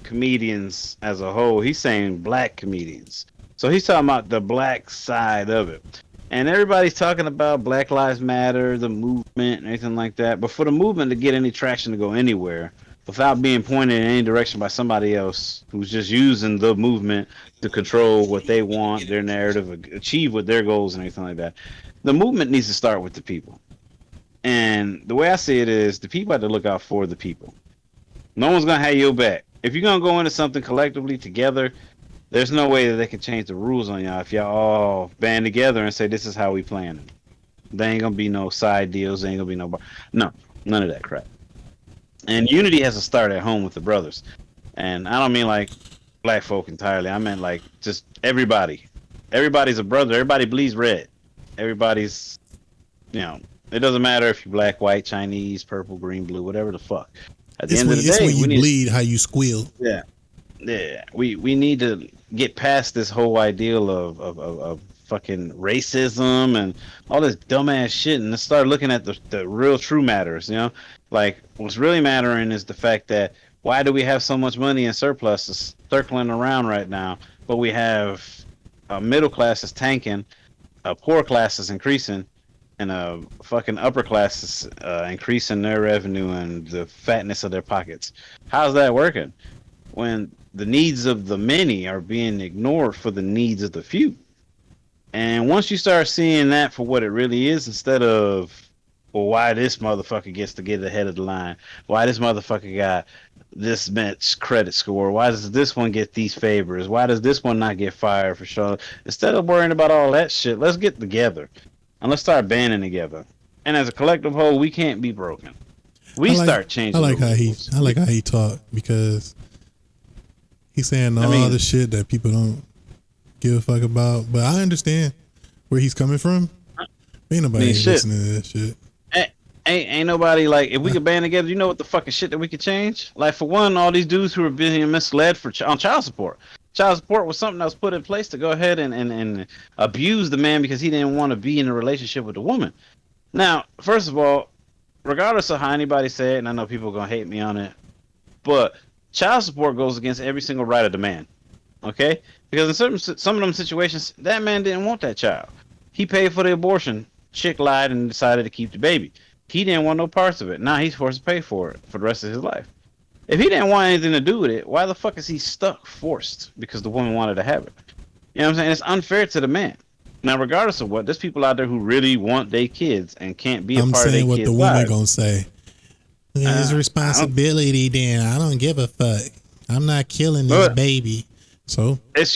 comedians as a whole. He's saying black comedians. So he's talking about the black side of it. And everybody's talking about Black Lives Matter, the movement, and anything like that. But for the movement to get any traction to go anywhere without being pointed in any direction by somebody else who's just using the movement to control what they want, their narrative, achieve what their goals and everything like that, the movement needs to start with the people. And the way I see it is, the people have to look out for the people. No one's going to have your back. If you're going to go into something collectively together, there's no way that they can change the rules on y'all if y'all all band together and say, this is how we plan it. There ain't going to be no side deals. There ain't going to be no none of that crap. And unity has to start at home with the brothers. And I don't mean like black folk entirely. I meant like just everybody. Everybody's a brother. Everybody bleeds red. Everybody's, it doesn't matter if you're black, white, Chinese, purple, green, blue, whatever the fuck. At the end of the day, it's when you bleed how you squeal. Yeah. We need to get past this whole ideal of fucking racism and all this dumbass shit, and let's start looking at the real true matters. Like what's really mattering is the fact that why do we have so much money in surplus circling around right now but we have a middle class is tanking, a poor class is increasing, and a fucking upper class is increasing their revenue and the fatness of their pockets. How's that working? When the needs of the many are being ignored for the needs of the few. And once you start seeing that for what it really is, instead of, well, why this motherfucker gets to get ahead of the line, why this motherfucker got this much credit score, why does this one get these favors, why does this one not get fired for sure? Instead of worrying about all that shit, let's get together and let's start banding together. And as a collective whole, we can't be broken. Start changing. I like how he talk, because he's saying all the shit that people don't give a fuck about. But I understand where he's coming from. Ain't nobody listening to that shit. Ain't nobody, like, if we could band together, you know what the fucking shit that we could change? Like, for one, all these dudes who are being misled on child support. Child support was something that was put in place to go ahead and abuse the man because he didn't want to be in a relationship with the woman. Now, first of all, regardless of how anybody say it, and I know people are going to hate me on it, but child support goes against every single right of the man. Okay? Because in some of them situations, that man didn't want that child. He paid for the abortion. Chick lied and decided to keep the baby. He didn't want no parts of it. Now he's forced to pay for it for the rest of his life. If he didn't want anything to do with it, why the fuck is he stuck forced because the woman wanted to have it? You know what I'm saying? It's unfair to the man. Now, regardless of what, there's people out there who really want their kids and can't be a part of their kids' lives. I'm saying what the woman gonna say. It's responsibility then. I don't give a fuck. I'm not killing this baby. So it's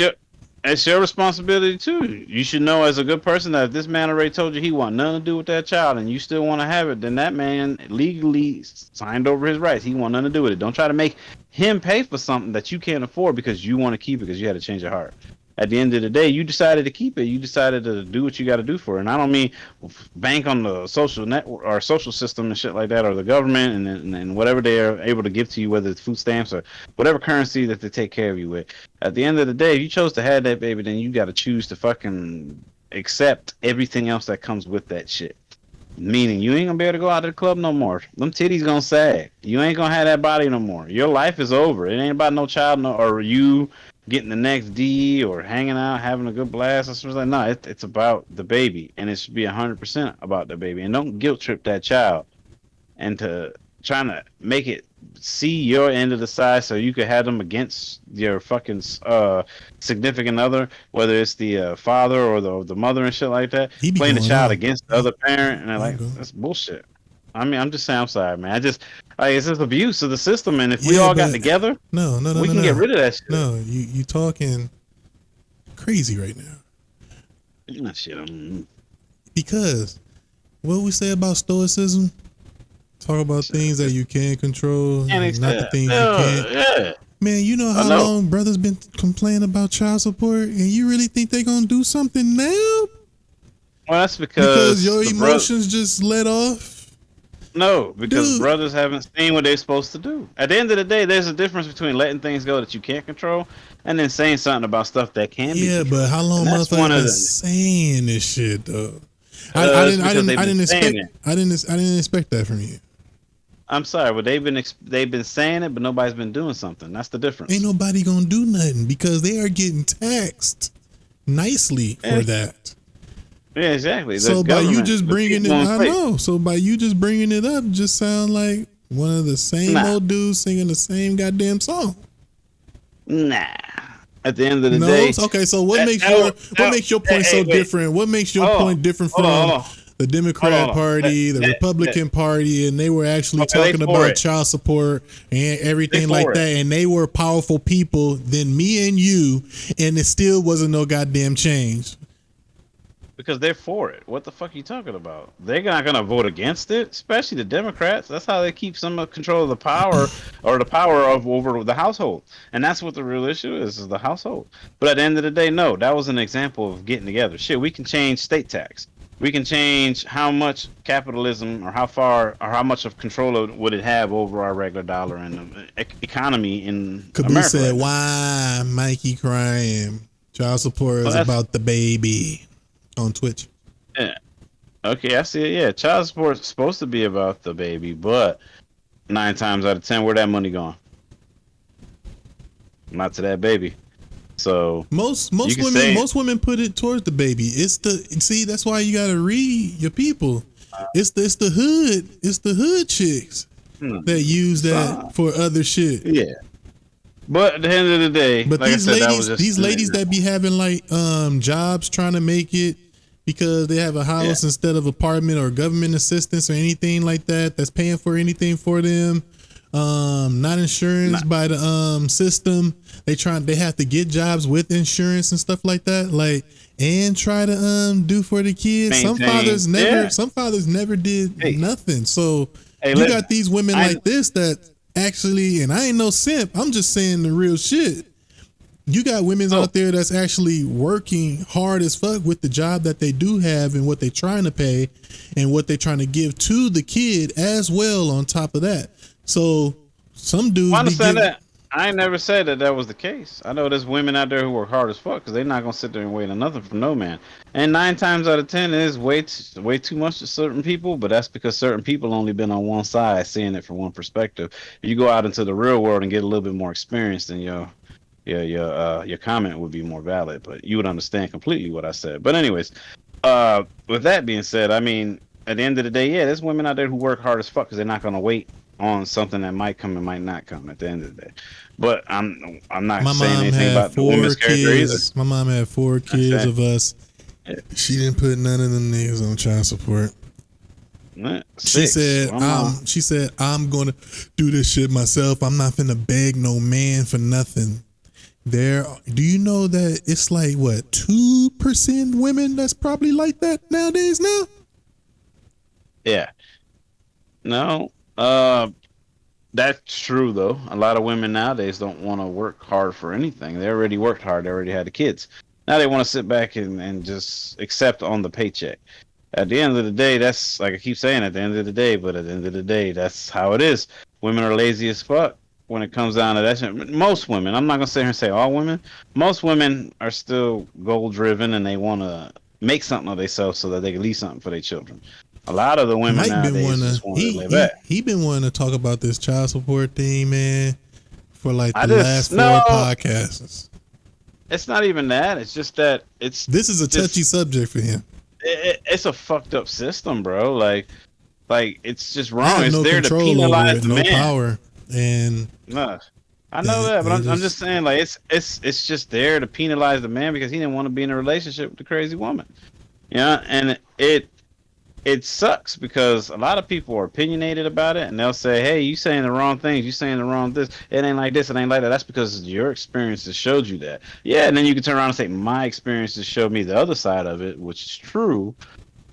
your responsibility too. You should know as a good person that if this man already told you he want nothing to do with that child and you still want to have it, then that man legally signed over his rights. He want nothing to do with it. Don't try to make him pay for something that you can't afford because you want to keep it because you had to change your heart. At the end of the day, you decided to keep it. You decided to do what you got to do for it. And I don't mean bank on the social network or social system and shit like that, or the government and whatever they are able to give to you, whether it's food stamps or whatever currency that they take care of you with. At the end of the day, if you chose to have that baby, then you got to choose to fucking accept everything else that comes with that shit. Meaning you ain't gonna be able to go out to the club no more. Them titties gonna sag. You ain't gonna have that body no more. Your life is over. It ain't about no child or you getting the next D or hanging out, having a good blast or something like that. No, it's about the baby, and it should be 100% about the baby. And don't guilt trip that child into trying to make it see your end of the side so you could have them against your fucking significant other, whether it's the father or the mother and shit like that. Playing the child against the other parent, and they're like, that's bullshit. I mean, I'm just saying, I'm sorry, man. It's just abuse of the system, and if we all got together, we can get rid of that shit. No, you talking crazy right now. That shit. Because what we say about stoicism, talk about things that you can't control, and not the things you can't. Yeah. Man, you know how long brothers been complaining about child support, and you really think they gonna do something now? Well, that's because your emotions just let off. No, because brothers haven't seen what they're supposed to do. At the end of the day, there's a difference between letting things go that you can't control and then saying something about stuff that can be controlled. But how long motherfuckers been saying this shit though? I didn't expect that from you. I'm sorry, but they've been saying it, but nobody's been doing something. That's the difference. Ain't nobody gonna do nothing because they are getting taxed nicely for that. Yeah, exactly. So by you just bringing it, So by you just bringing it up, just sound like one of the same old dudes singing the same goddamn song. Nah. At the end of the day. Okay. So what makes your point so different? What makes your point different from the Democrat Party, the Republican Party, and they were actually talking about child support and everything like that, and they were powerful people than me and you, and it still wasn't no goddamn change. Because they're for it. What the fuck are you talking about? They're not going to vote against it, especially the Democrats. That's how they keep some control of the power or the power of over the household. And that's what the real issue is the household. But at the end of the day, no, that was an example of getting together. Shit, we can change state tax. We can change how much capitalism or how far or how much of control would it have over our regular dollar and the economy in America. Said, why Mikey crying? Child support is about the baby. On Twitch. Yeah. Okay, I see it. Yeah, child support is supposed to be about the baby, but 9 times out of 10, where that money going? Not to that baby. So most you can women most women put it towards the baby. That's why you gotta read your people. It's the hood chicks that use that for other shit. Yeah. But at the end of the day, But like these I said, that ladies, was just these ladies that be having like jobs trying to make it because they have a house instead of apartment or government assistance or anything like that that's paying for anything for them. Not insurance by the system. They have to get jobs with insurance and stuff like that. Like and try to do for the kids. Maintain. Some fathers never did nothing. So you listen, got these women like this that actually, and I ain't no simp, I'm just saying the real shit. You got women out there that's actually working hard as fuck with the job that they do have and what they're trying to pay and what they're trying to give to the kid as well on top of that. So some dudes I understand that. I ain't never said that was the case. I know there's women out there who work hard as fuck because they're not gonna sit there and wait on nothing from no man. And 9 times out of 10, it is way too much to certain people. But that's because certain people only been on one side, seeing it from one perspective. If you go out into the real world and get a little bit more experience, then your comment would be more valid. But you would understand completely what I said. But anyways, with that being said, I mean, at the end of the day, there's women out there who work hard as fuck because they're not gonna wait on something that might come and might not come at the end of the day. But I'm not saying anything about the women's character either. My mom had 4 kids of us. She didn't put none of them niggas on child support. She said, I'm gonna do this shit myself. I'm not finna beg no man for nothing. Do you know that it's like what 2% women that's probably like that nowadays now? Yeah. No. That's true though. A lot of women nowadays don't want to work hard for anything. They already worked hard. They already had the kids. Now they want to sit back and just accept on the paycheck. At the end of the day, that's like I keep saying at the end of the day, but at the end of the day, that's how it is. Women are lazy as fuck when it comes down to that shit. Most women, I'm not going to sit here and say all women. Most women are still goal driven and they want to make something of themselves so that they can leave something for their children. A lot of the women nowadays just want to lay back. He been wanting to talk about this child support thing, man, for like the last 4 podcasts. It's not even that. It's just that this is a touchy subject for him. It's a fucked up system, bro. Like it's just wrong. It's no there to penalize the man. Power, and I know that, but I'm just saying, like it's just there to penalize the man because he didn't want to be in a relationship with the crazy woman. Yeah, and it sucks because a lot of people are opinionated about it and they'll say, hey, you saying the wrong things, you saying the wrong this, it ain't like this, it ain't like that. That's because your experiences showed you that. Yeah, and then you can turn around and say, my experiences showed me the other side of it, which is true.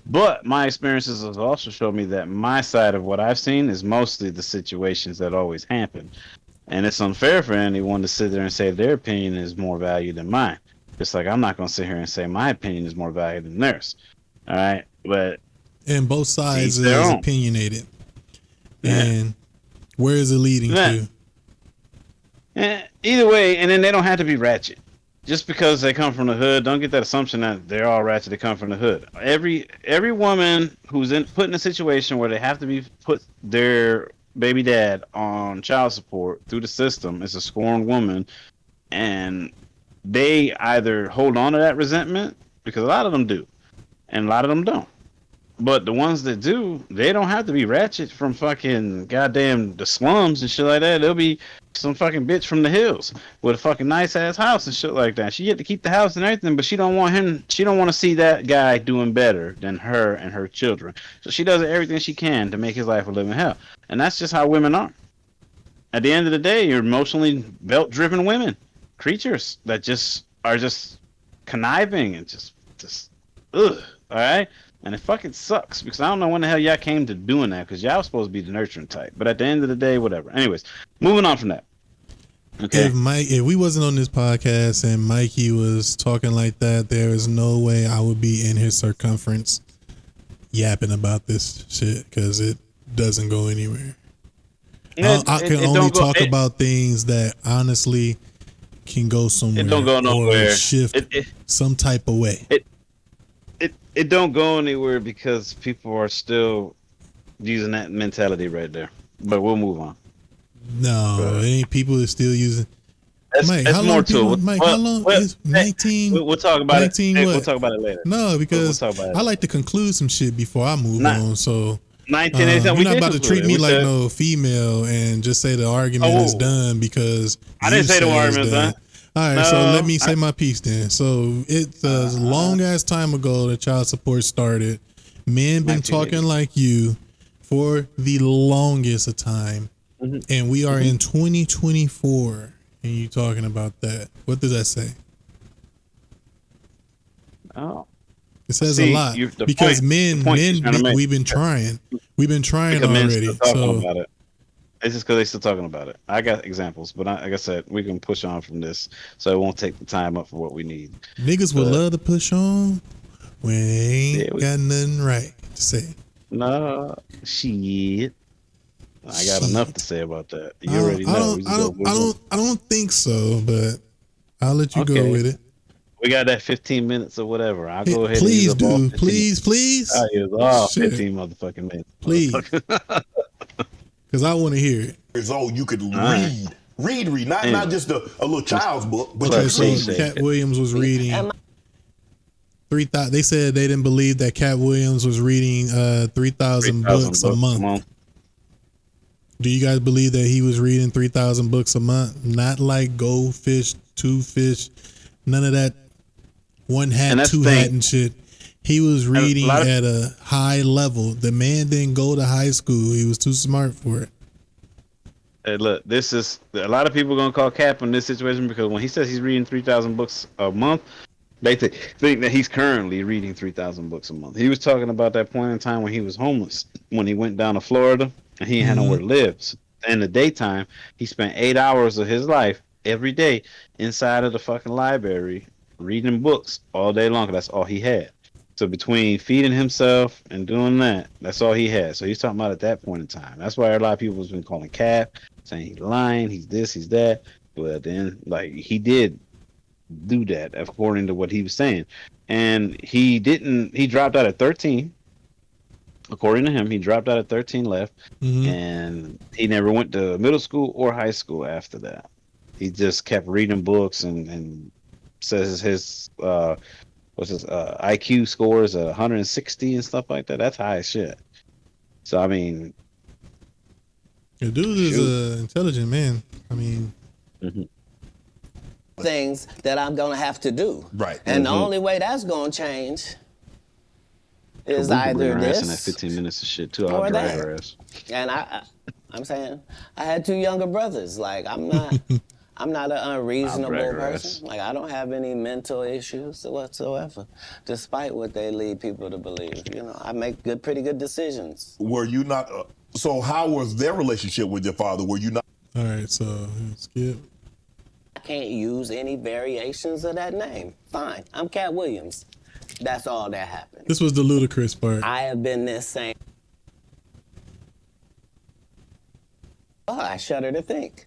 But my experiences have also showed me that my side of what I've seen is mostly the situations that always happen. And it's unfair for anyone to sit there and say their opinion is more valued than mine. Just like I'm not going to sit here and say my opinion is more valued than theirs. All right? But and both sides is opinionated. And where is it leading to? Either way, and then they don't have to be ratchet. Just because they come from the hood, don't get that assumption that they're all ratchet to come from the hood. Every woman who's put in a situation where they have to put their baby dad on child support through the system is a scorned woman, and they either hold on to that resentment, because a lot of them do, and a lot of them don't. But the ones that do, they don't have to be ratchet from fucking goddamn the slums and shit like that. They'll be some fucking bitch from the hills with a fucking nice ass house and shit like that. She get to keep the house and everything, but she don't want him. She don't want to see that guy doing better than her and her children. So she does everything she can to make his life a living hell. And that's just how women are. At the end of the day, you're emotionally belt-driven women, creatures that just are just conniving and just ugh. All right. And it fucking sucks because I don't know when the hell y'all came to doing that because y'all was supposed to be the nurturing type. But at the end of the day, whatever. Anyways, moving on from that. Okay. If we wasn't on this podcast and Mikey was talking like that, there is no way I would be in his circumference yapping about this shit because it doesn't go anywhere. I can only talk about things that honestly can go somewhere. It don't go nowhere. Or shift some type of way. It don't go anywhere because people are still using that mentality right there. But we'll move on. No, it ain't people that still using. Mike, it's how more long to people, it. Mike, Well, how long well, is 19? We'll talk about 19 it. what? We'll talk about it later. No, because We'll talk about it. I like to conclude some shit before I move Not- on. So 1987. you're not about to treat me like no female and just say the argument is done because I didn't say the argument is done. All right, No, so let me say my piece then. So it's a long ass time ago that child support started. Men been talking like you for the longest of time, and we are in 2024, and you talking about that. What does that say? Oh. It says a lot because men, we've been trying already. So about it. It's just because they're still talking about it. I got examples, but like I said, we can push on from this, so it won't take the time up for what we need. Niggas would love to push on when they ain't got nothing right to say. No, shit. I got enough to say about that. You already know. I don't think so, but I'll let you go with it. We got that 15 minutes or whatever. I'll go ahead. Please do. Please. I use all 15 motherfucking minutes. Please. Because I want to hear it. Years old, you could read. Not just a little child's book, but Katt Williams was reading 3,000. They said they didn't believe that Katt Williams was reading 3,000 books a month. Do you guys believe that he was reading 3,000 books a month? Not like Goldfish, Two Fish, none of that. One hat, two hat and shit. He was reading at a high level. The man didn't go to high school. He was too smart for it. Hey, look, this is a lot of people are gonna call Cap in this situation because when he says he's reading 3,000 books a month, they think that he's currently reading 3,000 books a month. He was talking about that point in time when he was homeless, when he went down to Florida and he had nowhere to live. So in the daytime, he spent 8 hours of his life every day inside of the fucking library reading books all day long. That's all he had. So between feeding himself and doing that, that's all he had. So he's talking about at that point in time. That's why a lot of people has been calling Cap, saying he's lying, he's this, he's that. But then, like, he did do that according to what he was saying. And he dropped out at 13. According to him, he dropped out at 13 left. And he never went to middle school or high school after that. He just kept reading books and says his IQ scores 160 and stuff like that. That's high as shit. So I mean, the dude is an intelligent man. I mean, things that I'm gonna have to do, right? And the only way that's gonna change is either this and that 15 minutes of shit too. or I'll that. drive her ass. And I'm saying I had 2 younger brothers. Like I'm not. I'm not an unreasonable person. Like I don't have any mental issues whatsoever, despite what they lead people to believe. You know, I make pretty good decisions. Were you not? So how was their relationship with your father? Were you not? All right, so skip. I can't use any variations of that name. Fine, I'm Katt Williams. That's all that happened. This was the ludicrous part. I have been this same. Oh, I shudder to think.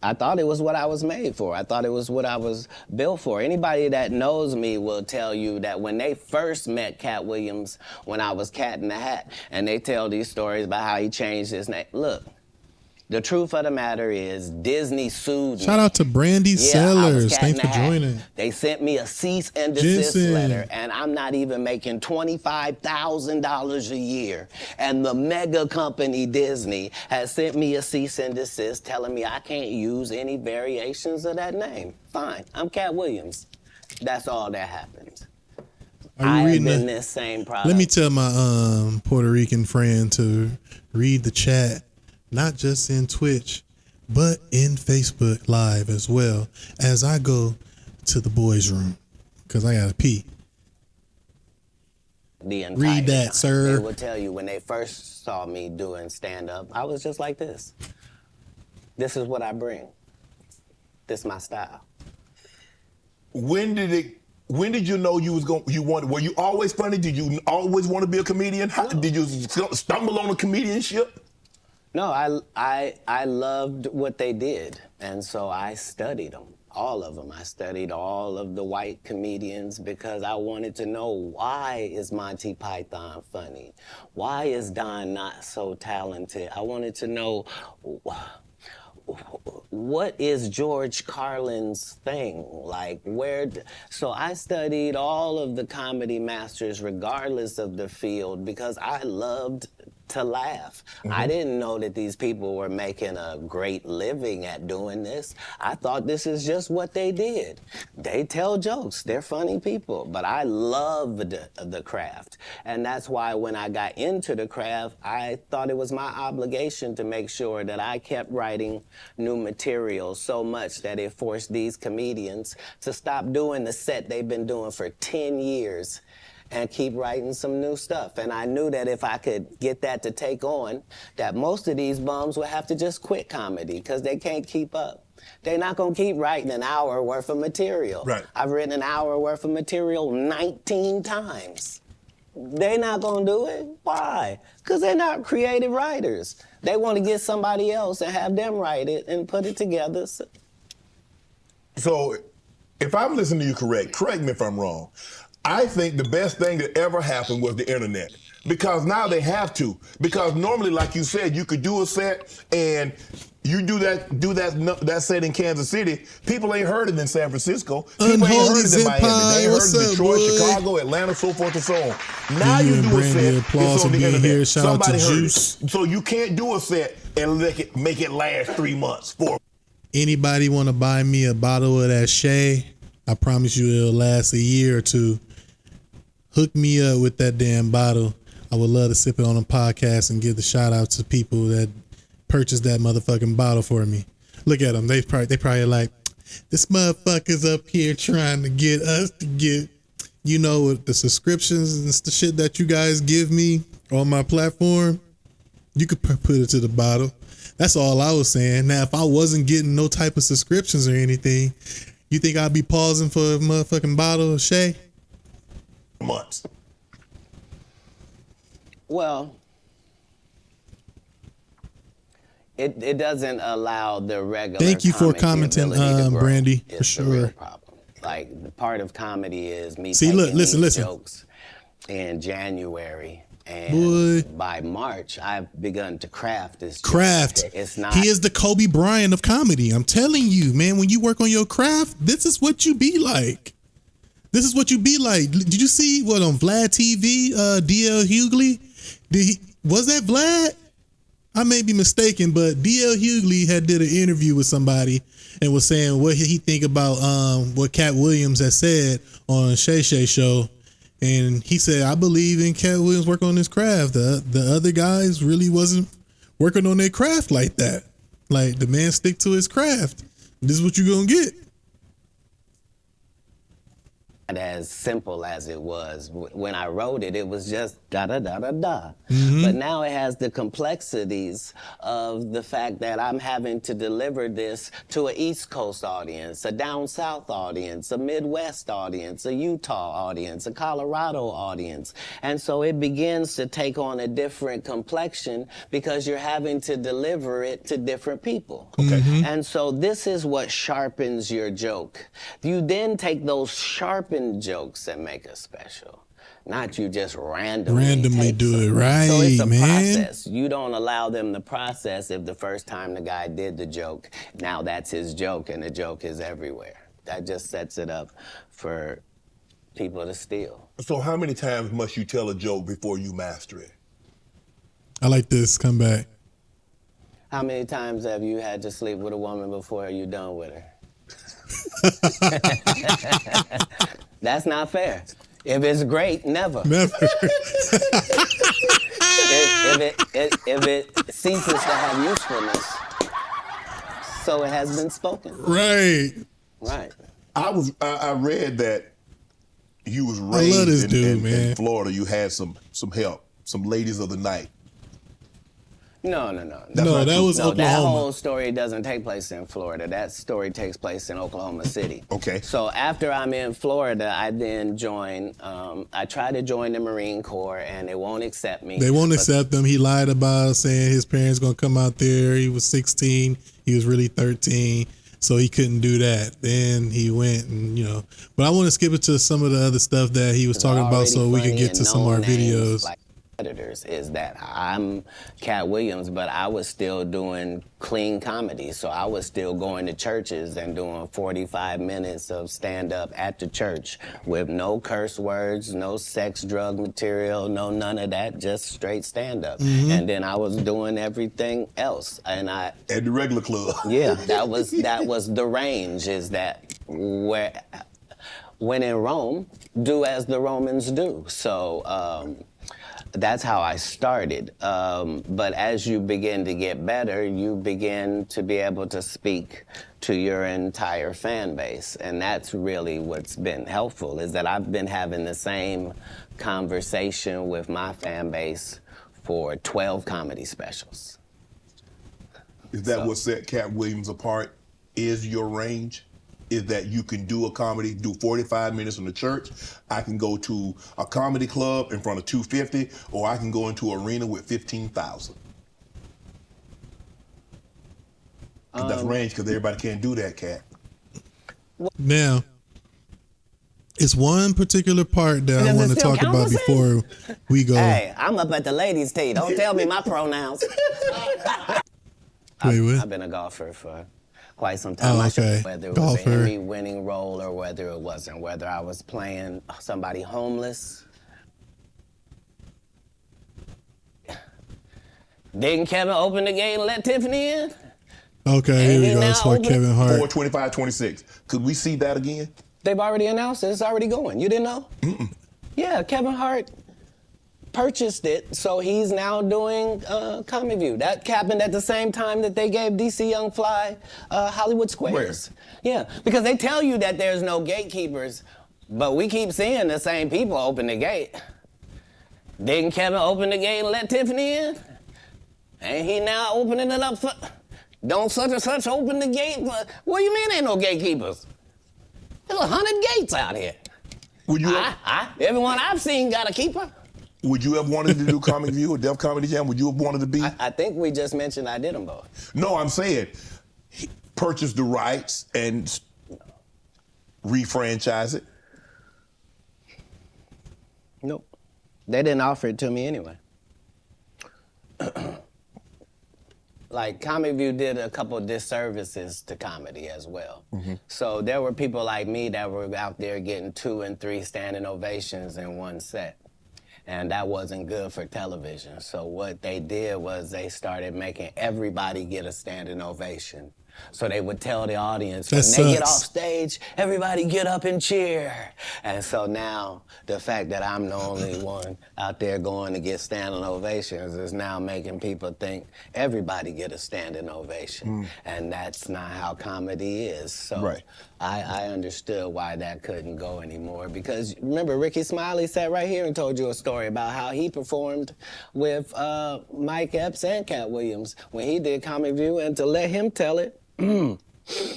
I thought it was what I was made for. I thought it was what I was built for. Anybody that knows me will tell you that when they first met Katt Williams, when I was Cat in the Hat, and they tell these stories about how he changed his name. Look, the truth of the matter is Disney sued me. Shout out to Brandy Sellers. Thanks for joining. They sent me a cease and desist letter, and I'm not even making $25,000 a year. And the mega company Disney has sent me a cease and desist telling me I can't use any variations of that name. Fine, I'm Katt Williams. That's all that happened. I have been this same product. Let me tell my Puerto Rican friend to read the chat. Not just in Twitch, but in Facebook Live as well, as I go to the boys' room, because I got to pee. Read that, time. sir. They will tell you when they first saw me doing stand-up, I was just like this. This is what I bring. This is my style. When did you know you wanted? Were you always funny? Did you always want to be a comedian? Did you stumble on a comedianship? No, I loved what they did, and so I studied them, all of them. I studied all of the white comedians because I wanted to know, why is Monty Python funny? Why is Don not so talented? I wanted to know what is George Carlin's thing? Like, so I studied all of the comedy masters regardless of the field because I loved to laugh. I didn't know that these people were making a great living at doing this. I thought this is just what they did. They tell jokes, they're funny people, but I loved the craft. And that's why when I got into the craft, I thought it was my obligation to make sure that I kept writing new material so much that it forced these comedians to stop doing the set they've been doing for 10 years and keep writing some new stuff. And I knew that if I could get that to take on, that most of these bums would have to just quit comedy because they can't keep up. They're not gonna keep writing an hour worth of material. Right. I've written an hour worth of material 19 times. They're not gonna do it. Why? Because they're not creative writers. They want to get somebody else and have them write it and put it together. So if I'm listening to you correct me if I'm wrong. I think the best thing that ever happened was the internet. Because now they have to. Because normally, like you said, you could do a set and you do that set in Kansas City. People ain't heard it in San Francisco. People ain't heard it in Miami. They ain't heard it in Detroit, Chicago, Atlanta, so forth and so on. Now you do a set, it's on the internet. Somebody heard it. So you can't do a set and make it last 3 months. Anybody want to buy me a bottle of that Shea? I promise you it'll last a year or two. Hook me up with that damn bottle. I would love to sip it on a podcast and give the shout out to people that purchased that motherfucking bottle for me. Look at them. They probably like, this motherfucker's up here trying to get us to get, you know, the subscriptions and the shit that you guys give me on my platform. You could put it to the bottle. That's all I was saying. Now, if I wasn't getting no type of subscriptions or anything, you think I'd be pausing for a motherfucking bottle of Shea? Months. Well, it doesn't allow the regular. Thank you for commenting, Brandy, for it's sure. The real problem. Like, the part of comedy is me listen. jokes in January. And by March, I've begun to craft this. Craft. It's not. He is the Kobe Bryant of comedy. I'm telling you, man, when you work on your craft, this is what you be like. This is what you be like. Did you see what on Vlad TV, DL Hughley? Was that Vlad? I may be mistaken, but DL Hughley had did an interview with somebody and was saying what he think about what Katt Williams has said on Shay Shay Show. And he said, I believe in Katt Williams working on his craft. The other guys really wasn't working on their craft like that. Like, the man stick to his craft. This is what you're going to get. As simple as it was. When I wrote it, it was just da-da-da-da-da. Mm-hmm. But now it has the complexities of the fact that I'm having to deliver this to an East Coast audience, a down South audience, a Midwest audience, a Utah audience, a Colorado audience. And so it begins to take on a different complexion because you're having to deliver it to different people. Okay. Mm-hmm. And so this is what sharpens your joke. You then take those sharpened jokes and make it special. Not you just randomly do it right, so it's a man. process. You don't allow them to process if the first time the guy did the joke, now that's his joke and the joke is everywhere. That just sets it up for people to steal. So how many times must you tell a joke before you master it? I like this. Come back. How many times have you had to sleep with a woman before you're done with her? That's not fair. If it's great, never. Never. if it ceases to have usefulness, so it has been spoken. Right. Right. I read that you was raised in Florida. You had some help, some ladies of the night. No. No, that was Oklahoma. That whole story doesn't take place in Florida. That story takes place in Oklahoma City. Okay. So after I'm in Florida, I then join, I try to join the Marine Corps and they won't accept me. They won't accept him. He lied about saying his parents going to come out there. He was 16. He was really 13. So he couldn't do that. Then he went and, but I want to skip it to some of the other stuff that he was talking about so we can get to some of our videos. competitors is that I'm Katt Williams, but I was still doing clean comedy. So I was still going to churches and doing 45 minutes of stand-up at the church with no curse words, no sex, drug material, no none of that, just straight stand-up. And then I was doing everything else. And I... At the regular club. Yeah, that was the range, is that where... When in Rome, do as the Romans do. So that's how I started. But as you begin to get better, you begin to be able to speak to your entire fan base. And that's really what's been helpful, is that I've been having the same conversation with my fan base for 12 comedy specials. Is that what set Katt Williams apart, is your range? Is that you can do a comedy, do 45 minutes in the church. I can go to a comedy club in front of 250, or I can go into an arena with 15,000. That's range, because everybody can't do that, Katt. Now, it's one particular part that I want to talk about before we go. Hey, I'm up at the ladies' tee. Don't tell me my pronouns. I've been a golfer for quite some time. Oh, okay. Whether it was an Emmy-winning role or whether it wasn't, whether I was playing somebody homeless. Didn't Kevin open the gate and let Tiffany in? Okay, here we go. It's for Kevin Hart. 4/25/26. Could we see that again? They've already announced it. It's already going. You didn't know? Yeah, Kevin Hart purchased it, so he's now doing Comic View. That happened at the same time that they gave DC Young Fly Hollywood Squares. Where? Yeah, because they tell you that there's no gatekeepers, but we keep seeing the same people open the gate. Didn't Kevin open the gate and let Tiffany in? Ain't he now opening it up for... Don't such and such open the gate? What do you mean ain't no gatekeepers? There's 100 gates out here. Would you everyone I've seen got a keeper. Would you have wanted to do Comic View or Def Comedy Jam? Would you have wanted to be? I think we just mentioned I did them both. No, I'm saying he purchased the rights and refranchise it. Nope. They didn't offer it to me anyway. Like, Comic View did a couple of disservices to comedy as well. So there were people like me that were out there getting 2 and 3 standing ovations in one set. And that wasn't good for television. So what they did was they started making everybody get a standing ovation. So they would tell the audience, when they get off stage, everybody get up and cheer. And so now the fact that I'm the only one out there going to get standing ovations is now making people think everybody get a standing ovation. And that's not how comedy is. So I understood why that couldn't go anymore. Because remember, Ricky Smiley sat right here and told you a story about how he performed with Mike Epps and Katt Williams when he did Comic View, and to let him tell it,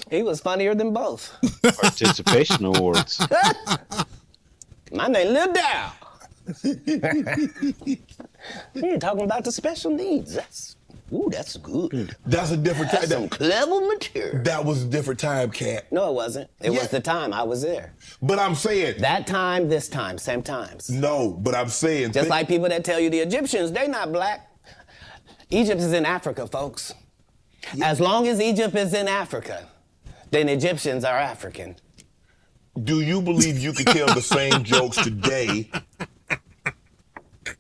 he was funnier than both. Participation awards. My name Lil Dow. You're talking about the special needs. That's good. That's a different time. That's some clever material. That was a different time, Katt. No, it wasn't. It was the time I was there. But I'm saying... That time, this time, same times. No, but I'm saying... Just like people that tell you the Egyptians, they not black. Egypt is in Africa, folks. As long as Egypt is in Africa, then Egyptians are African. Do you believe you can tell the same jokes today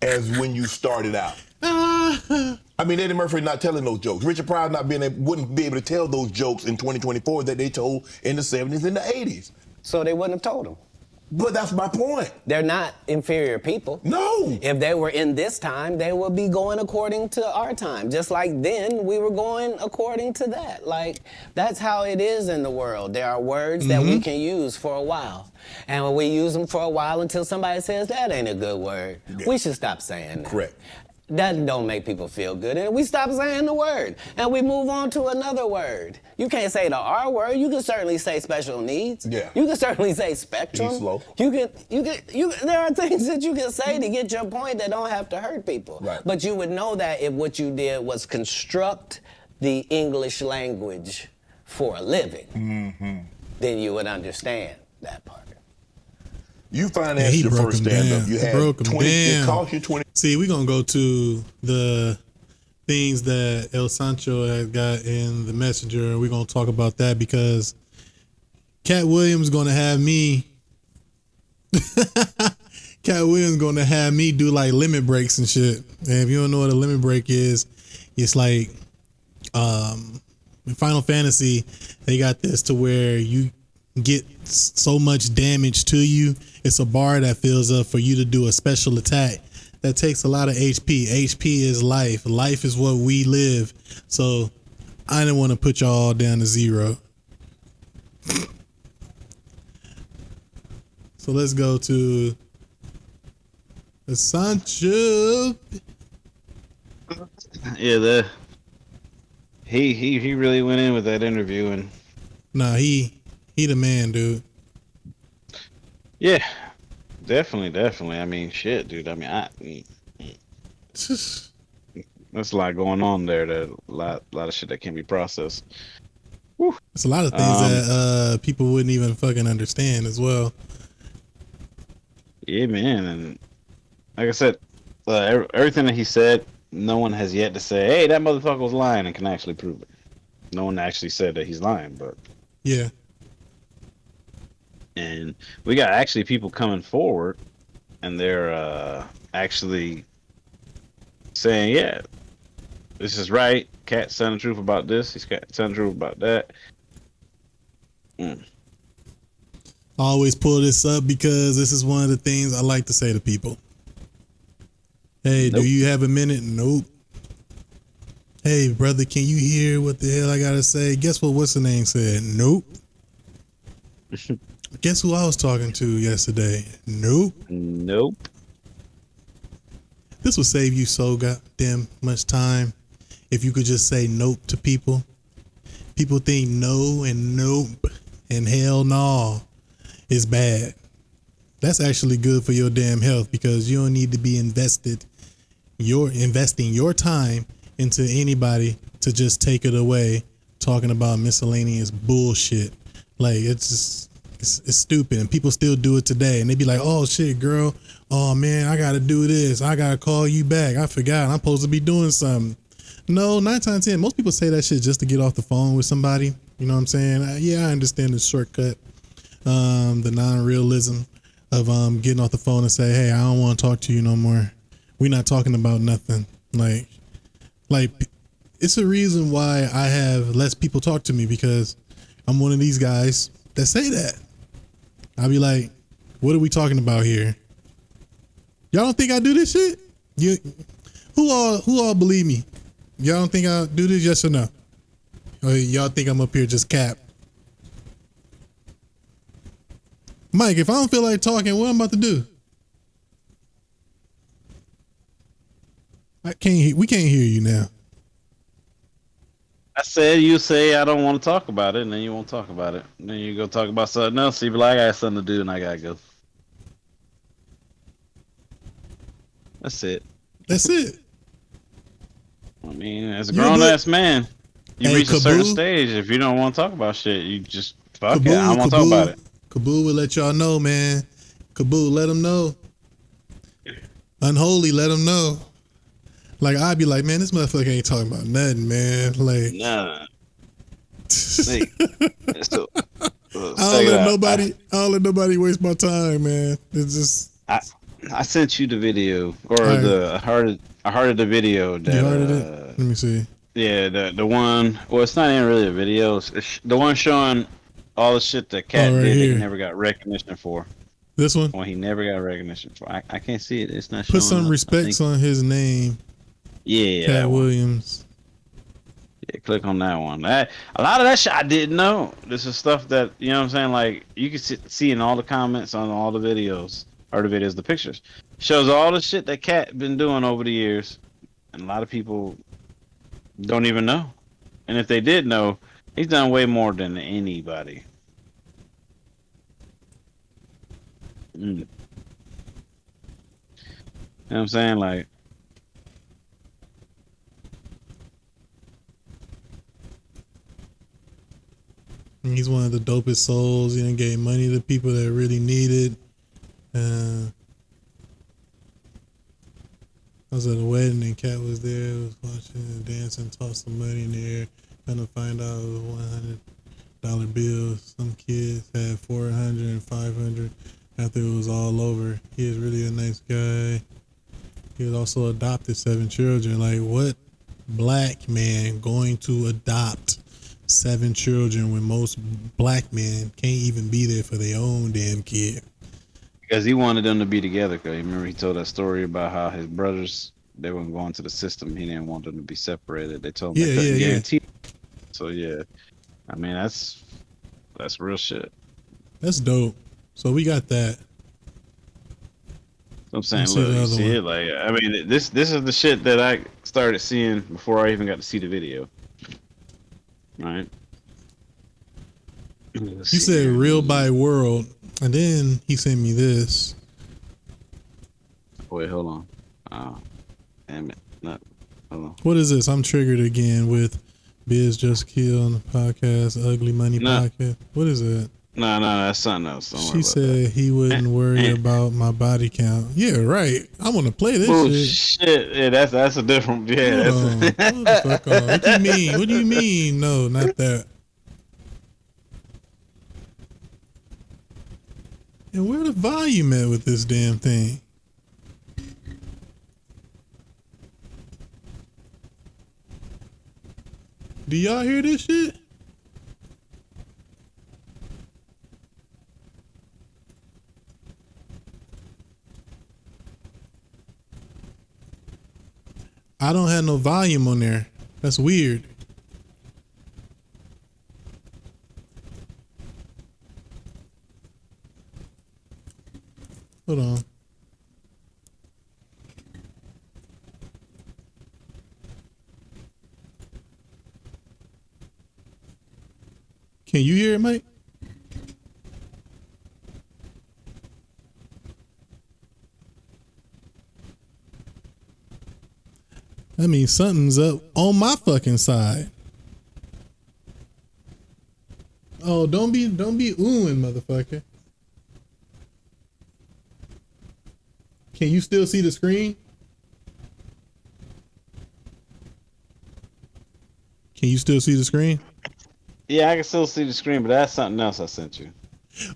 as when you started out? I mean, Eddie Murphy not telling those jokes. Richard Pryor wouldn't be able to tell those jokes in 2024 that they told in the 70s and the 80s. So they wouldn't have told them. But that's my point. They're not inferior people. No. If they were in this time, they would be going according to our time. Just like then, we were going according to that. Like, that's how it is in the world. There are words that we can use for a while. And when we use them for a while until somebody says, that ain't a good word, we should stop saying that. Correct. That don't make people feel good. And we stop saying the word. And we move on to another word. You can't say the R word. You can certainly say special needs. Yeah. You can certainly say spectrum. Be slow. There are things that you can say to get your point that don't have to hurt people. Right. But you would know that if what you did was construct the English language for a living, then you would understand that part. You financed your first stand-up. You had 20. It cost you 20. See, we're going to go to the things that El Sancho has got in the messenger. We're going to talk about that because Katt Williams going to have me. Katt Williams going to have me do like limit breaks and shit. And if you don't know what a limit break is, it's like in Final Fantasy, they got this to where you get so much damage to you. It's a bar that fills up for you to do a special attack that takes a lot of HP. HP is life. Life is what we live. So I didn't want to put y'all down to 0. So let's go to the Sancho. Yeah, he really went in with that interview, and nah, he the man, dude. Yeah, definitely. I mean, shit, dude. I mean, there's a lot going on there. That a lot of shit that can't be processed. Whew. It's a lot of things that people wouldn't even fucking understand as well. Yeah, man, and like I said, everything that he said, no one has yet to say, "Hey, that motherfucker was lying," and can actually prove it. No one actually said that he's lying, but yeah. And we got actually people coming forward, and they're actually saying, "Yeah, this is right. Katt's telling the truth about this. He's telling the truth about that." I always pull this up because this is one of the things I like to say to people. Hey, nope. Do you have a minute? Nope. Hey, brother, can you hear what the hell I gotta say? Guess what? What's the name said? Nope. Guess who I was talking to yesterday? Nope. Nope. This would save you so goddamn much time if you could just say nope to people. People think no and nope and hell no is bad. That's actually good for your damn health because you don't need to be investing your time into anybody to just take it away talking about miscellaneous bullshit. Like it's just it's stupid, and people still do it today, and they be like, "Oh shit, girl, oh man, I gotta do this, I gotta call you back, I forgot I'm supposed to be doing something." No, 9 times 10, most people say that shit just to get off the phone with somebody. You know what I'm saying? Yeah, I understand the shortcut, the non-realism of getting off the phone and say, "Hey, I don't want to talk to you no more. We're not talking about nothing." Like it's a reason why I have less people talk to me, because I'm one of these guys that say that. I'll be like, "What are we talking about here? Y'all don't think I do this shit? Who all believe me? Y'all don't think I do this? Yes or no? Or y'all think I'm up here just cap?" Mike, if I don't feel like talking, what I'm about to do? We can't hear you now. I said you say I don't want to talk about it, and then you won't talk about it. And then you go talk about something else. So you be like, "I got something to do, and I gotta go." That's it. That's it. I mean, as a grown ass man, you reach a certain stage. If you don't want to talk about shit, you just fuck it. I don't want to talk about it. Kaboo will let y'all know, man. Kaboo, let them know. Unholy, let them know. Like, I'd be like, "Man, this motherfucker ain't talking about nothing, man." Like, nah. So, I don't let nobody waste my time, man. It's just. I sent you the video, or I heard the video that. You heard it? Let me see. Yeah, the one. Well, it's not even really a video. It's the one showing all the shit that Katt did that he never got recognition for. This one? Well, he never got recognition for. I can't see it. It's not showing. Put some respects on his name. Yeah, Katt Williams. Yeah, click on that one. A lot of that shit I didn't know. This is stuff that, you know what I'm saying, like, you can see in all the comments on all the videos, or the pictures. Shows all the shit that Katt been doing over the years, and a lot of people don't even know. And if they did know, he's done way more than anybody. You know what I'm saying? Like, he's one of the dopest souls. He done gave money to people that really need it. I was at a wedding and Kat was there, was watching, dancing, tossed some money in the air. Kind of find out it was $100 bills. Some kids had 400 and 500 after it was all over. He is really a nice guy. He was also adopted 7 children. Like, what black man going to adopt 7 children when most black men can't even be there for their own damn kid? Because he wanted them to be together. Cause remember he told that story about how his brothers, they weren't going to the system. He didn't want them to be separated. They told him they couldn't guarantee. So yeah, I mean that's real shit. That's dope. So we got that. So I'm saying, look, you see it. Like, I mean, this is the shit that I started seeing before I even got to see the video. Right? You said real by world. And then he sent me this. Wait, hold on. Oh, damn it. Not, hold on. What is this? I'm triggered again with Biz Just Kill on the podcast, Ugly Money podcast. What is that? No, that's something else. She said he wouldn't worry about my body count. Yeah, right. I want to play this shit. Yeah, that's a different. Yeah. What do you mean? What do you mean? No, not that. And where the volume at with this damn thing? Do y'all hear this shit? I don't have no volume on there. That's weird. Hold on. Can you hear it, Mike? That means something's up on my fucking side. Oh, don't be oohing, motherfucker. Can you still see the screen? Can you still see the screen? Yeah, I can still see the screen, but that's something else I sent you.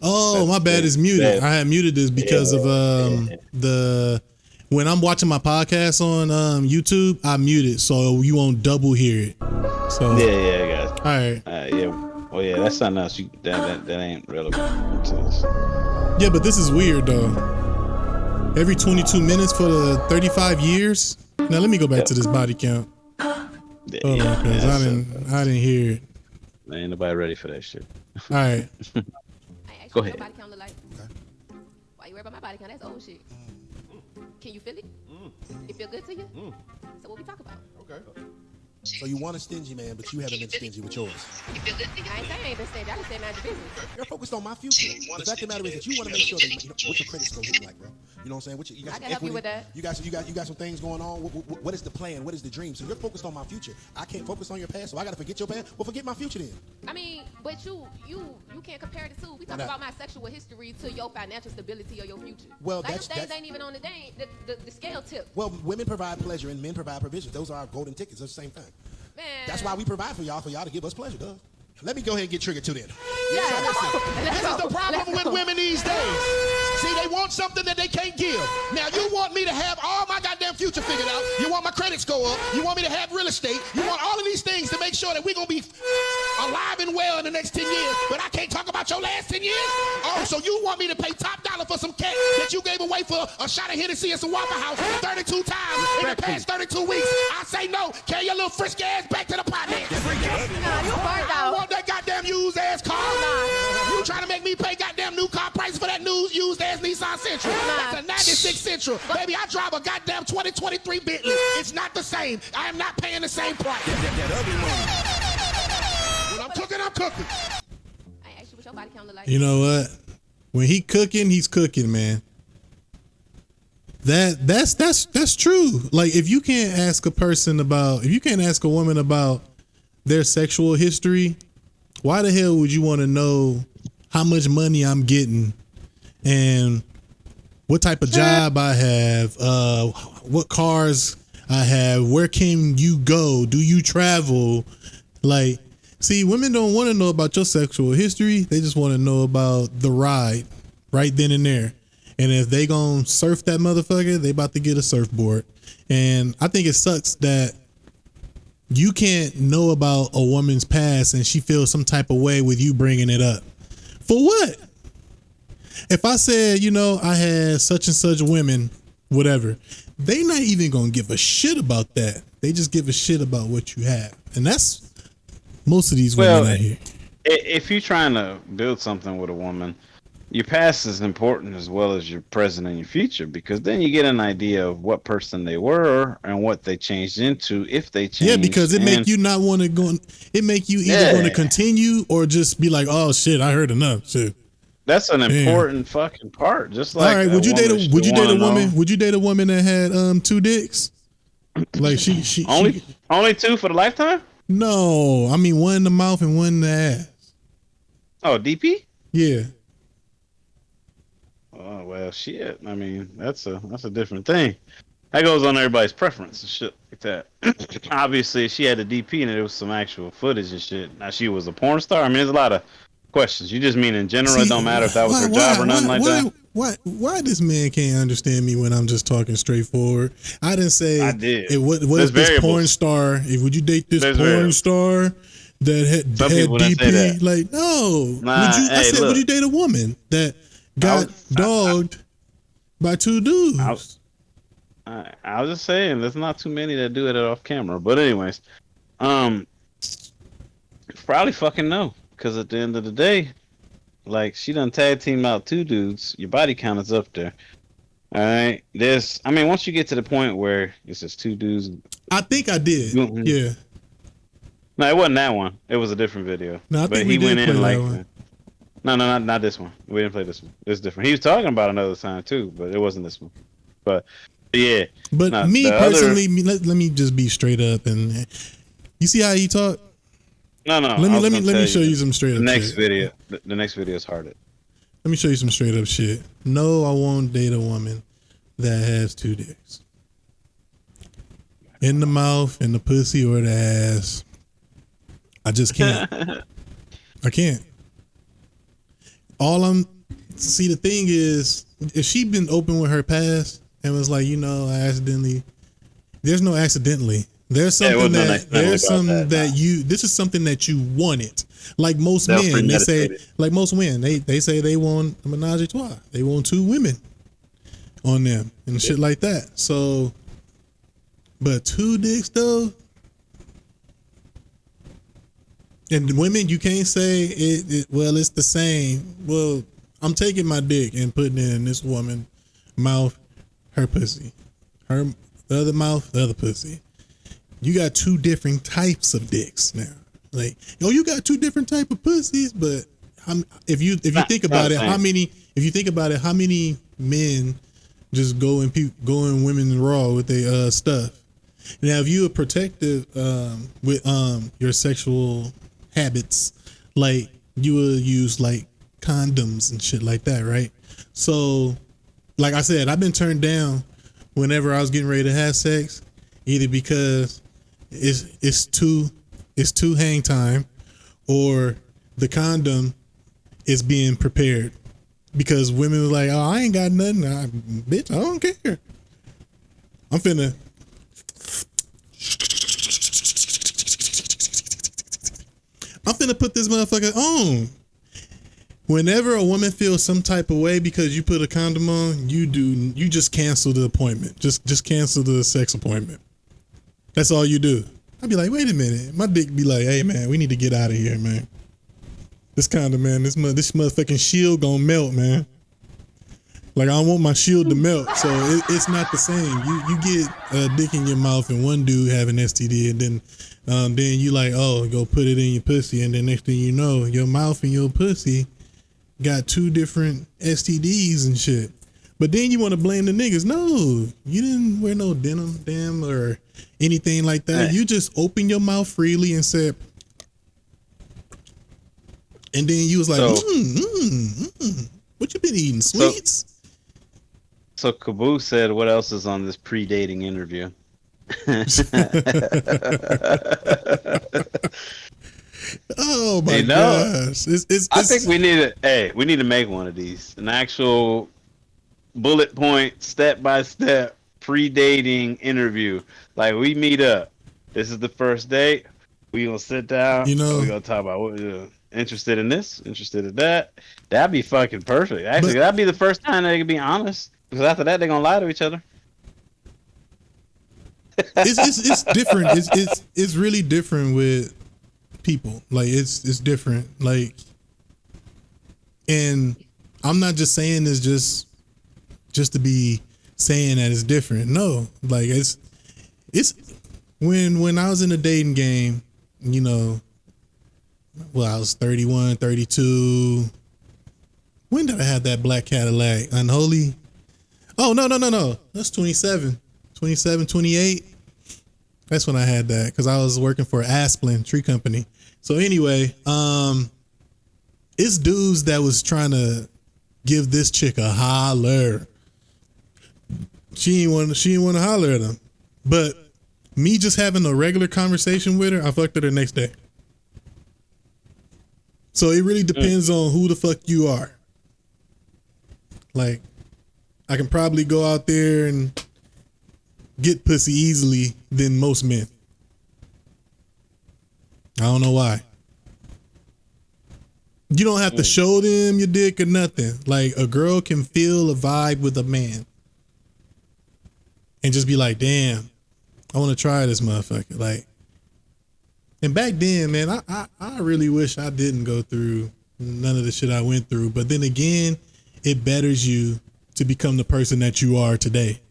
Oh, my bad. It's muted. I had muted this because of the when I'm watching my podcast on YouTube, I mute it so you won't double hear it. So yeah, I got it. All right. Yeah. Oh yeah, that's something else. That ain't relevant to this. Yeah, but this is weird though. Every 22 minutes for the 35 years. Now let me go back to this body count. Yeah, Hold on, because I didn't hear it. Ain't nobody ready for that shit. All right. Go ahead. Body count look like? Why you worry about my body count? That's old shit. Can you feel it? It feel good to you? So what we talk about? Okay. So you want a stingy man, but you haven't been stingy with yours. You feel good to you? I ain't saying I ain't been stingy. I just said mind your business. You're focused on my future. The fact of the matter is that you want to make sure that what your credit score looking like, bro. You know what I'm saying? You got some I can help you with that. You got some things going on. What is the plan? What is the dream? So you're focused on my future. I can't focus on your past, so I got to forget your past. Well, forget my future then. I mean, but you can't compare the two. We talk about my sexual history to your financial stability or your future. Well, like those things ain't even on the scale tip. Well, women provide pleasure and men provide provision. Those are our golden tickets. That's the same thing. Man. That's why we provide for y'all to give us pleasure, Doug. Let me go ahead and get triggered to then. Yeah, This is the problem with women these days. See, they want something that they can't give. Now, you want me to have all my goddamn future figured out. You want my credit score up. You want me to have real estate. You want all of these things to make sure that we're going to be alive and well in the next 10 years. But I can't talk about your last 10 years? Oh, so you want me to pay top dollar for some cat that you gave away for a shot of Hennessy at some Waffle House 32 times in the past 32 weeks? I say no. Carry your little frisky ass back to the pot now. Nah, you burnt I out. don't want that goddamn used ass car. Nah. You trying to make me pay goddamn new car prices for that new used ass Nissan Sentra? Nah. That's a 96 Sentra. Baby, I drive a goddamn 2023 Bentley. It's not the same. I am not paying the same price. When I'm cooking, I'm cooking. I ain't asked you what your body count look like. You know what? When he cooking, he's cooking, man. That's true. Like if you can't ask a woman about their sexual history, why the hell would you want to know how much money I'm getting and what type of job I have, what cars I have, where can you go? Do you travel? Like, see, women don't want to know about your sexual history. They just want to know about the ride right then and there. And if they gonna surf that motherfucker, they about to get a surfboard. And I think it sucks that you can't know about a woman's past and she feels some type of way with you bringing it up. For what? If I said, you know, I had such and such women, whatever, they not even gonna give a shit about that. They just give a shit about what you have. And that's most of these women out here. If you're trying to build something with a woman, your past is important as well as your present and your future, because then you get an idea of what person they were and what they changed into, if they changed. Yeah, because it make you not want to go. It make you either want to continue or just be like, oh shit, I heard enough. Shit. That's an important fucking part. Just like, all right, would you date a woman? Would you date a woman that had 2 dicks? Like she only 2 for the lifetime? No, I mean 1 in the mouth and 1 in the ass. Oh, DP? Yeah. Oh well, shit. I mean, that's a different thing. That goes on everybody's preference and shit like that. Obviously, she had a DP and there was some actual footage and shit. Now she was a porn star. I mean, there's a lot of questions. You just mean in general? It don't matter if that was her job or nothing like that. Why this man can't understand me when I'm just talking straightforward? I didn't say. I did. What is this porn star? Would you date this porn star that had DP? Like, no. I said, would you date a woman that got dogged by 2 dudes? I was just saying, there's not too many that do it off camera. But anyways, probably fucking no. Because at the end of the day, like, she done tag team out 2 dudes. Your body count is up there. All right. Once you get to the point where it's just 2 dudes. I think I did. Mm-hmm. Yeah. No, it wasn't that one. It was a different video. No, I think he went in like. No, not this one. We didn't play this one. It's different. He was talking about another time too, but it wasn't this one. But yeah. But me personally, let me just be straight up, and you see how he talk. No. Let me show you some straight up. The next video is harder. Let me show you some straight up shit. No, I won't date a woman that has 2 dicks. In the mouth, in the pussy, or the ass. I just can't. I can't. See, the thing is, if she been open with her past and was like, you know, there's no accidentally. There's something this is something that you wanted. Like most men, they say they want a menage a trois. They want 2 women on them and shit like that. So, but 2 dicks though. And women, you can't say it's the same. Well, I'm taking my dick and putting it in this woman's mouth, her pussy. The other mouth, the other pussy. You got 2 different types of dicks now. Like, you got 2 different type of pussies, but if you think about it, how many men just go in women's raw with their stuff? Now, if you are protective with your sexual habits, like you will use like condoms and shit like that, right? So, like I said, I've been turned down whenever I was getting ready to have sex, either because it's too hang time, or the condom is being prepared, because women were like, oh, I ain't got nothing, bitch, I don't care. I'm finna put this motherfucker on. Whenever a woman feels some type of way because you put a condom on, you just cancel the appointment. Just cancel the sex appointment. That's all you do. I'd be like, wait a minute. My dick be like, hey man, we need to get out of here, man. This condom, man, this motherfucking shield gonna melt, man. Like, I don't want my shield to melt, so it's not the same. You get a dick in your mouth and one dude have an STD, and then you like, oh, go put it in your pussy, and then next thing you know, your mouth and your pussy got 2 different STDs and shit. But then you want to blame the niggas. No, you didn't wear no denim, or anything like that. Right. You just open your mouth freely and said, and then you was like, what you been eating, sweets? So Caboose said, "What else is on this pre-dating interview?" Oh my gosh! I think we need to make one of these, an actual bullet point, step by step pre-dating interview. Like, we meet up. This is the first date. We gonna sit down. You know, we gonna talk about what interested in this, interested in that. That'd be fucking perfect. Actually, that'd be the first time they can be honest. Because after that, they're gonna lie to each other. It's different. It's really different with people. Like, it's different. Like, and I'm not just saying this just to be saying that it's different. No, like it's when I was in the dating game, you know, well, I was 31, 32. When did I have that black Cadillac? Unholy. Oh, no. That's 27, 28. That's when I had that, because I was working for Asplin Tree Company. So anyway, it's dudes that was trying to give this chick a holler. She didn't want to holler at him. But me just having a regular conversation with her, I fucked her the next day. So it really depends on who the fuck you are. Like, I can probably go out there and get pussy easily than most men. I don't know why. You don't have to show them your dick or nothing. Like, a girl can feel a vibe with a man and just be like, damn, I want to try this motherfucker. Like, and back then, man, I really wish I didn't go through none of the shit I went through. But then again, it betters you to become the person that you are today.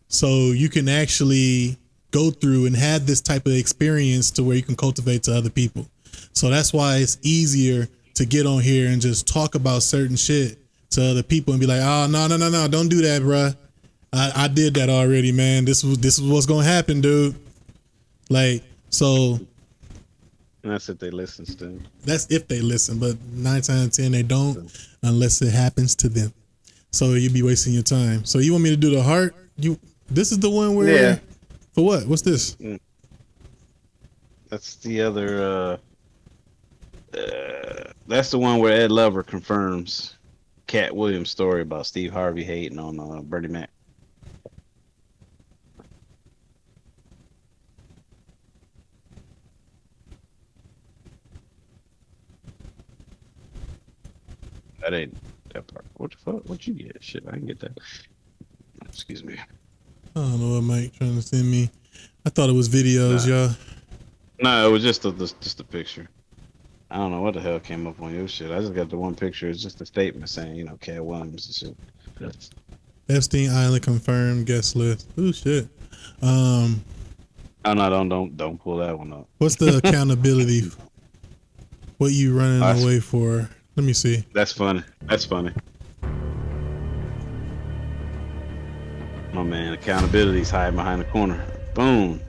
So you can actually go through and have this type of experience to where you can cultivate to other people. So that's why it's easier to get on here and just talk about certain shit to other people and be like, oh, no, don't do that, bruh. I did that already, man. This is what's gonna happen, dude. Like, so. And that's if they listen still. That's if they listen, but 9 times out of 10 they don't, unless it happens to them. So you'd be wasting your time. So you want me to do the heart? This is the one where. Yeah. For what? What's this? That's the other. That's the one where Ed Lover confirms Katt Williams' story about Steve Harvey hating on Bernie Mac. That ain't that part. What the fuck? What you get? Shit, I didn't get that. Excuse me. I don't know what Mike trying to send me. I thought it was videos, y'all. No, it was just a picture. I don't know what the hell came up on your shit. I just got the one picture. It's just a statement saying, you know, Katt Williams and shit. Epstein Island confirmed guest list. Ooh, shit. Oh no, don't pull that one up. What's the accountability? What you running away for? Let me see. That's funny. Oh man, accountability's hiding behind the corner. Boom.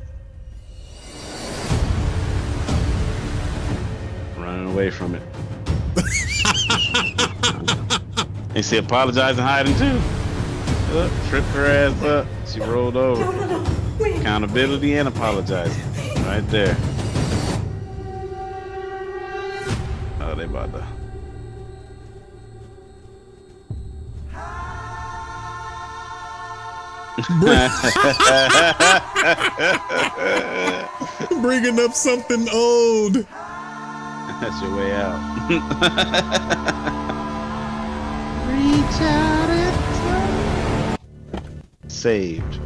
Running away from it. And she apologized and hiding too. Look, tripped her ass up. She rolled over. No. Wait. Accountability and apologizing. Right there. Oh, they about to. Bringing up something old. That's your way out. Reach out and Saved.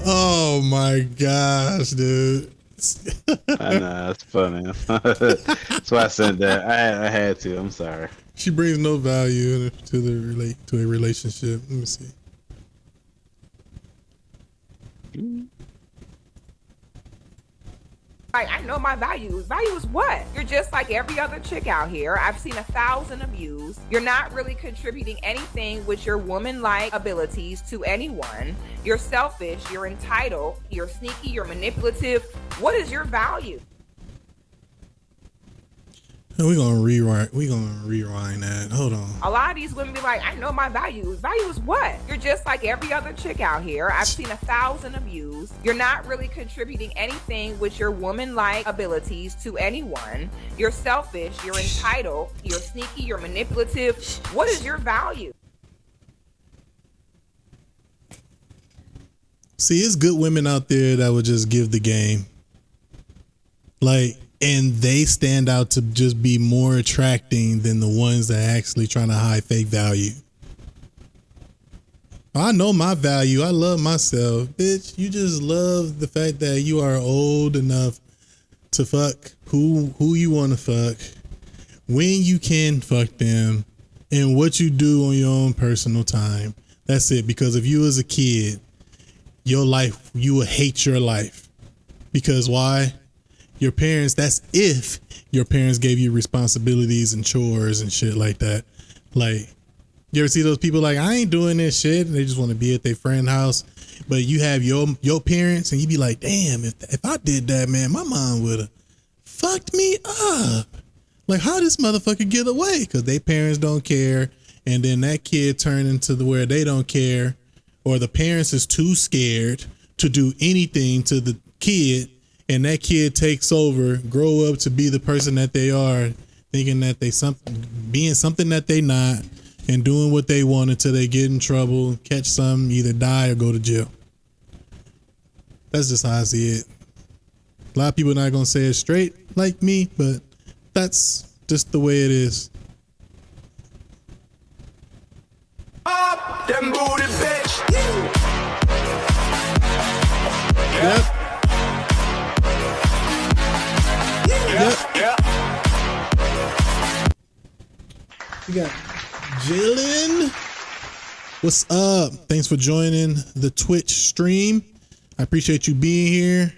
Oh my gosh, dude. I know, that's funny. That's why I said that. I had to. I'm sorry. She brings no value to a relationship. Let me see. I know my values. Values what? You're just like every other chick out here. I've seen 1,000 of yous. You're not really contributing anything with your woman-like abilities to anyone. You're selfish. You're entitled. You're sneaky. You're manipulative. What is your value? We gonna rewind that. Hold on. A lot of these women be like, I know my value. Value is what? You're just like every other chick out here. I've seen 1,000 of yous. You're not really contributing anything with your woman-like abilities to anyone. You're selfish. You're entitled. You're sneaky. You're manipulative. What is your value? See, it's good women out there that would just give the game. Like, and they stand out to just be more attracting than the ones that are actually trying to hide fake value. I know my value. I love myself. Bitch, you just love the fact that you are old enough to fuck who you want to fuck, when you can fuck them, and what you do on your own personal time. That's it. Because if you was a kid, your life, you would hate your life. Because why? Your parents, that's if your parents gave you responsibilities and chores and shit like that. Like, you ever see those people like, I ain't doing this shit, and they just want to be at their friend's house. But you have your parents, and you be like, damn, if I did that, man, my mom would have fucked me up. Like, how this motherfucker get away? Because they parents don't care, and then that kid turn into where they don't care, or the parents is too scared to do anything to the kid, and that kid takes over, grow up to be the person that they are, thinking that they being something that they not, and doing what they want until they get in trouble, catch something, either die or go to jail. That's just how I see it. A lot of people are not gonna say it straight like me, but that's just the way it is. Up, them booty bitch. Yep. Yeah. We got Jillian. What's up? Thanks for joining the Twitch stream. I appreciate you being here.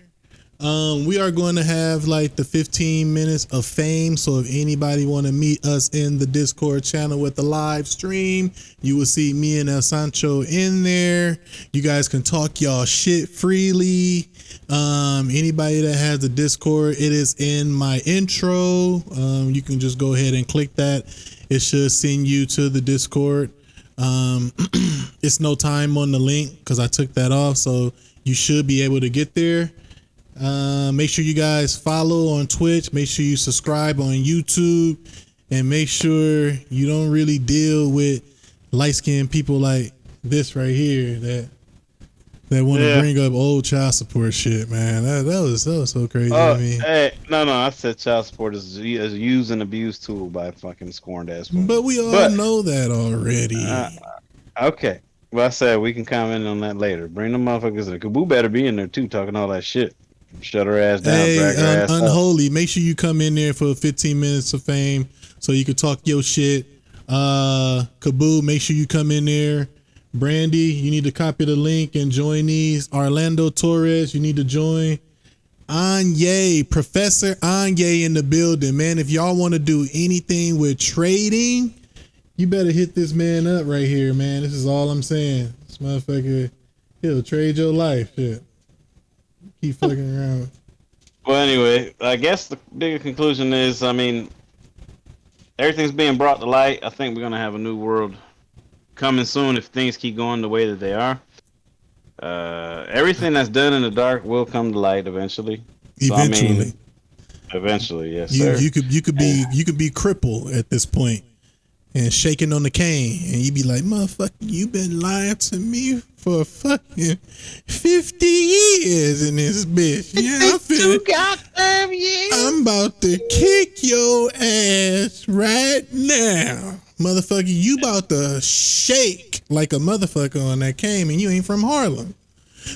We are going to have like the 15 minutes of fame. So if anybody want to meet us in the Discord channel with the live stream, you will see me and El Sancho in there. You guys can talk y'all shit freely. Anybody that has the Discord, it is in my intro. You can just go ahead and click that. It should send you to the Discord. It's no time on the link because I took that off. So you should be able to get there. Make sure you guys follow on Twitch. Make sure you subscribe on YouTube, and make sure you don't really deal with light-skinned people like this right here that want to bring up old child support shit, man. That was so crazy to me. Hey, no, I said child support is a use and abuse tool by fucking scorned ass women. But we all know that already. Okay. Well, I said we can comment on that later. Bring the motherfuckers in. Kaboo better be in there too, talking all that shit. Shut her ass down. Hey, drag her ass Unholy, make sure you come in there for 15 minutes of fame so you can talk your shit. Kaboo, make sure you come in there. Brandy, you need to copy the link and join these. Orlando Torres, you need to join. Anye, Professor Anye in the building, man. If y'all want to do anything with trading, you better hit this man up right here, man. This is all I'm saying. This motherfucker, he'll trade your life. Shit. Keep fucking around. Well, anyway, I guess the bigger conclusion is, I mean, everything's being brought to light. I think we're going to have a new world coming soon if things keep going the way that they are. Everything that's done in the dark will come to light eventually. Eventually. So, eventually, yes, sir. You could be crippled at this point and shaking on the cane, and you be like, motherfucker, you been lying to me for fucking 50 years in this bitch. Yeah, I'm about to kick your ass right now. Motherfucker, you about to shake like a motherfucker on that cane, and you ain't from Harlem.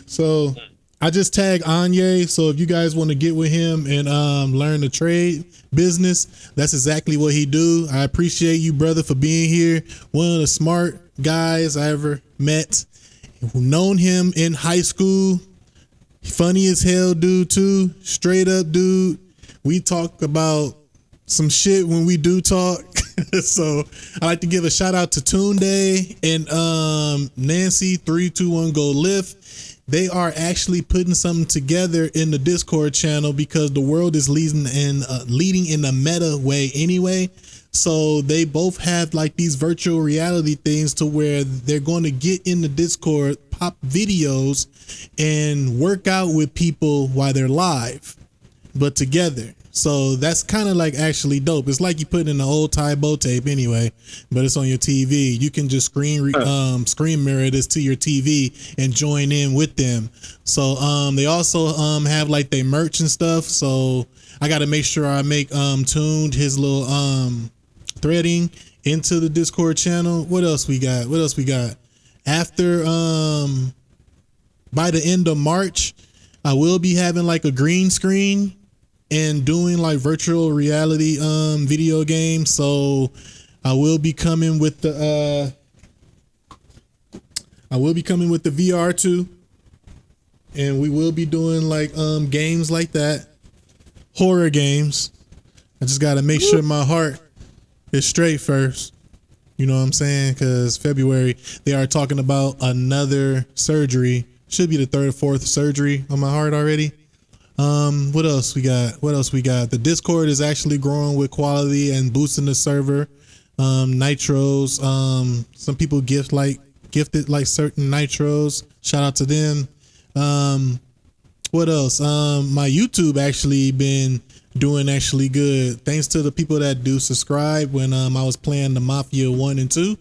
So I just tagged Anye. So if you guys want to get with him and learn the trade business, that's exactly what he do. I appreciate you, brother, for being here. One of the smart guys I ever met. Known him in high school. Funny as hell dude too. Straight up dude. We talk about some shit when we do talk. So I like to give a shout out to Tunde and Nancy 321 Go Lift. they are actually putting something together in the Discord channel because the world is leading in a meta way anyway. So they both have like these virtual reality things to where they're going to get in the Discord, pop videos, and work out with people while they're live, but together. So that's kind of like actually dope. It's like you put in an old Tybo tape anyway, but it's on your TV. You can just screen mirror this to your TV and join in with them. So they also have like their merch and stuff. So I got to make sure I make tuned his little threading into the Discord channel. What else we got? After by the end of March, I will be having like a green screen and doing like virtual reality video games. So I will be coming with the VR too, and we will be doing like games like that, horror games. I just got to make sure my heart is straight first. You know what I'm saying? Because February they are talking about another surgery. Should be the third or fourth surgery on my heart already. What else we got? The Discord is actually growing with quality and boosting the server. Nitros. Some people gifted like certain nitros. Shout out to them. What else? My YouTube actually been doing actually good. Thanks to the people that do subscribe when I was playing the Mafia 1 and 2.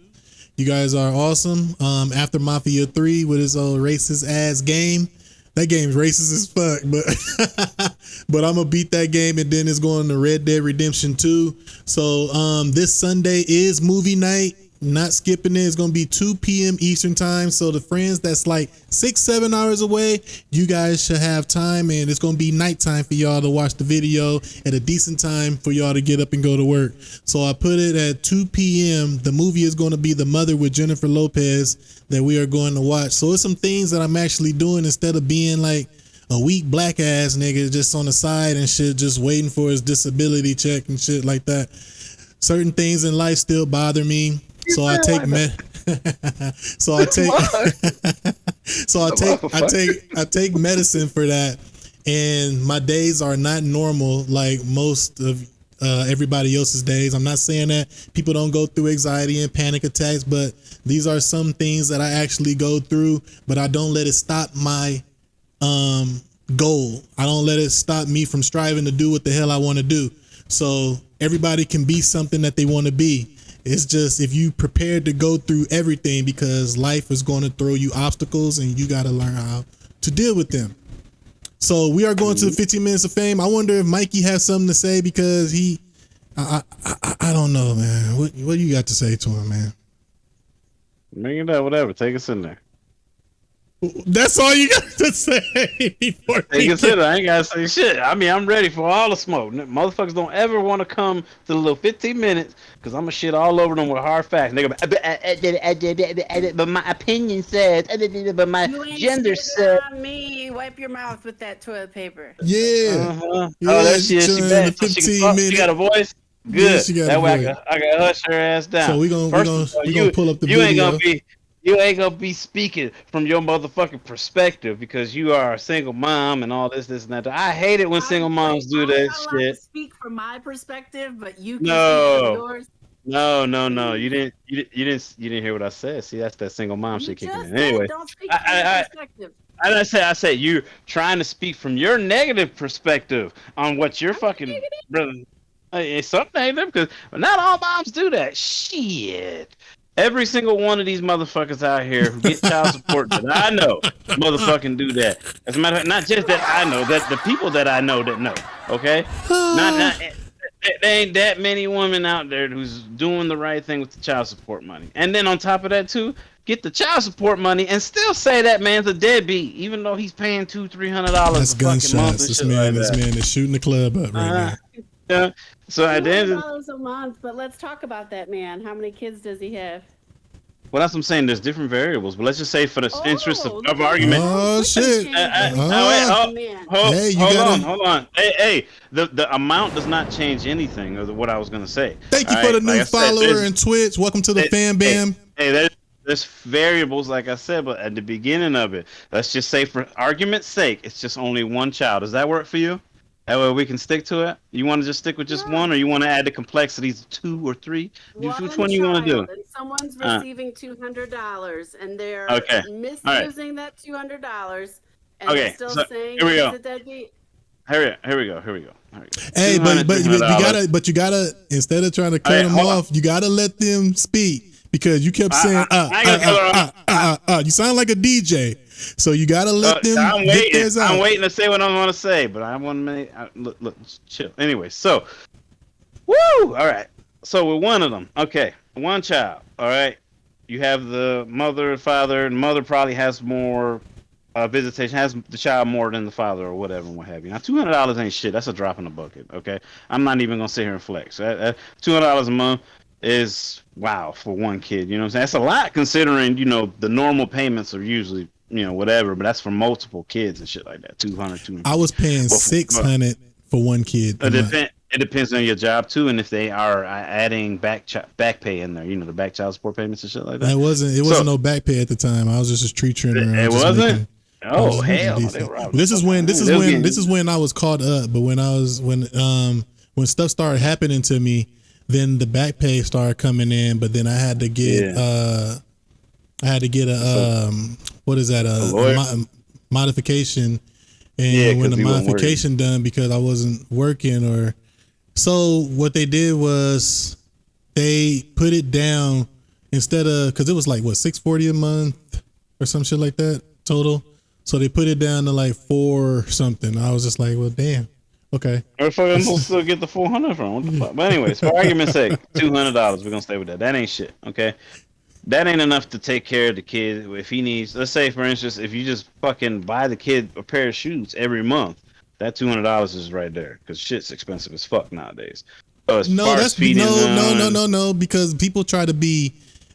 You guys are awesome. After Mafia 3 with his old racist ass game. That game's racist as fuck, but I'm gonna beat that game, and then it's going to Red Dead Redemption 2. So this Sunday is movie night. Not skipping it. It's gonna be 2 p.m. Eastern time. So the friends that's like 6-7 hours away, you guys should have time, and it's gonna be nighttime for y'all to watch the video at a decent time for y'all to get up and go to work. So I put it at 2 p.m. The movie is gonna be The Mother with Jennifer Lopez that we are going to watch. So it's some things that I'm actually doing instead of being like a weak black ass nigga just on the side and shit, just waiting for his disability check and shit like that. Certain things in life still bother me. So I take I take medicine for that, and my days are not normal like most of everybody else's days. I'm not saying that people don't go through anxiety and panic attacks, but these are some things that I actually go through, but I don't let it stop my goal. I don't let it stop me from striving to do what the hell I want to do. So everybody can be something that they want to be. It's just if you prepared to go through everything, because life is going to throw you obstacles and you got to learn how to deal with them. So we are going to the 15 minutes of fame. I wonder if Mikey has something to say, because I don't know, man. What do you got to say to him, man? Bring it up, whatever. Take us in there. That's all you got to say before Take us in there. I ain't got to say shit. I mean, I'm ready for all the smoke. Motherfuckers don't ever want to come to the little 15 minutes, because I'm going to shit all over them with hard facts. And they're going to be, but my opinion says, but my gender says. Me, wipe your mouth with that toilet paper. Yeah. Oh, that shit. She bad. 15 minutes. She got a voice. Good. Yeah, that way I can hush her ass down. So we gonna pull up the video. You ain't gonna be speaking from your motherfucking perspective, because you are a single mom and all this and that. I hate it when single moms do that shit. To speak from my perspective, but you can no. speak from yours. No. You didn't hear what I said. See, that's that single mom shit kicking in. Anyway, don't speak from your perspective. I say you're trying to speak from your negative perspective on what your fucking brother. It's something negative, because not all moms do that. Shit. Every single one of these motherfuckers out here who get child support that I know motherfucking do that. As a matter of fact, not just that I know, that the people that I know that know, okay? Not there ain't that many women out there who's doing the right thing with the child support money. And then on top of that too, get the child support money and still say that man's a deadbeat, even though he's paying $200-300 That's a fucking month. This man is shooting the club up right now. Yeah. So at the end of $200 a month, but let's talk about that man. How many kids does he have? Well, that's what I'm saying. There's different variables, but let's just say for the interest of argument. Oh shit! Hold on. Hey, the amount does not change anything of what I was gonna say. Thank you for the new follower and Twitch. Welcome to the fan bam. Hey, there's variables, like I said, but at the beginning of it, let's just say for argument's sake, it's just only one child. Does that work for you? That way we can stick to it. You want to just stick with just one, or you want to add the complexities of 2 or 3? Which one you want to do? And someone's receiving $200, and they're misusing that $200, and they're still saying it's a deadbeat. Here we go. Hey, but you gotta instead of trying to cut them off, you gotta let them speak because you kept saying you sound like a DJ, so you gotta let them. Get theirs out. I'm waiting to say what I want to say, but I want to make look chill. Anyway, so woo, all right. So with one of them, okay, one child, all right. You have the mother, father, and mother probably has more. Visitation has the child more than the father or whatever and what have you. Now, $200 ain't shit. That's a drop in the bucket, okay? I'm not even going to sit here and flex. $200 a month is, wow, for one kid. You know what I'm saying? That's a lot considering, you know, the normal payments are usually, you know, whatever, but that's for multiple kids and shit like that. 200. I was paying $600 for one kid. It depends on your job, too, and if they are adding back pay in there, you know, the back child support payments and shit like that. It wasn't no back pay at the time. I was just a tree trimmer. It wasn't? Oh hell! This is when I was caught up. But when stuff started happening to me, then the back pay started coming in. But then I had to get a what is that a modification, and when the modification done because I wasn't working or so what they did was they put it down instead of because it was like what $640 a month or some shit like that total. So they put it down to like 4 something. I was just like, well, damn. Okay. Where the fuck am I supposed to get the 400 from? What the fuck? But anyways, for argument's sake, $200. We're gonna stay with that. That ain't shit. Okay. That ain't enough to take care of the kid if he needs. Let's say, for instance, if you just fucking buy the kid a pair of shoes every month, that $200 is right there because shit's expensive as fuck nowadays. So no, because people try to be.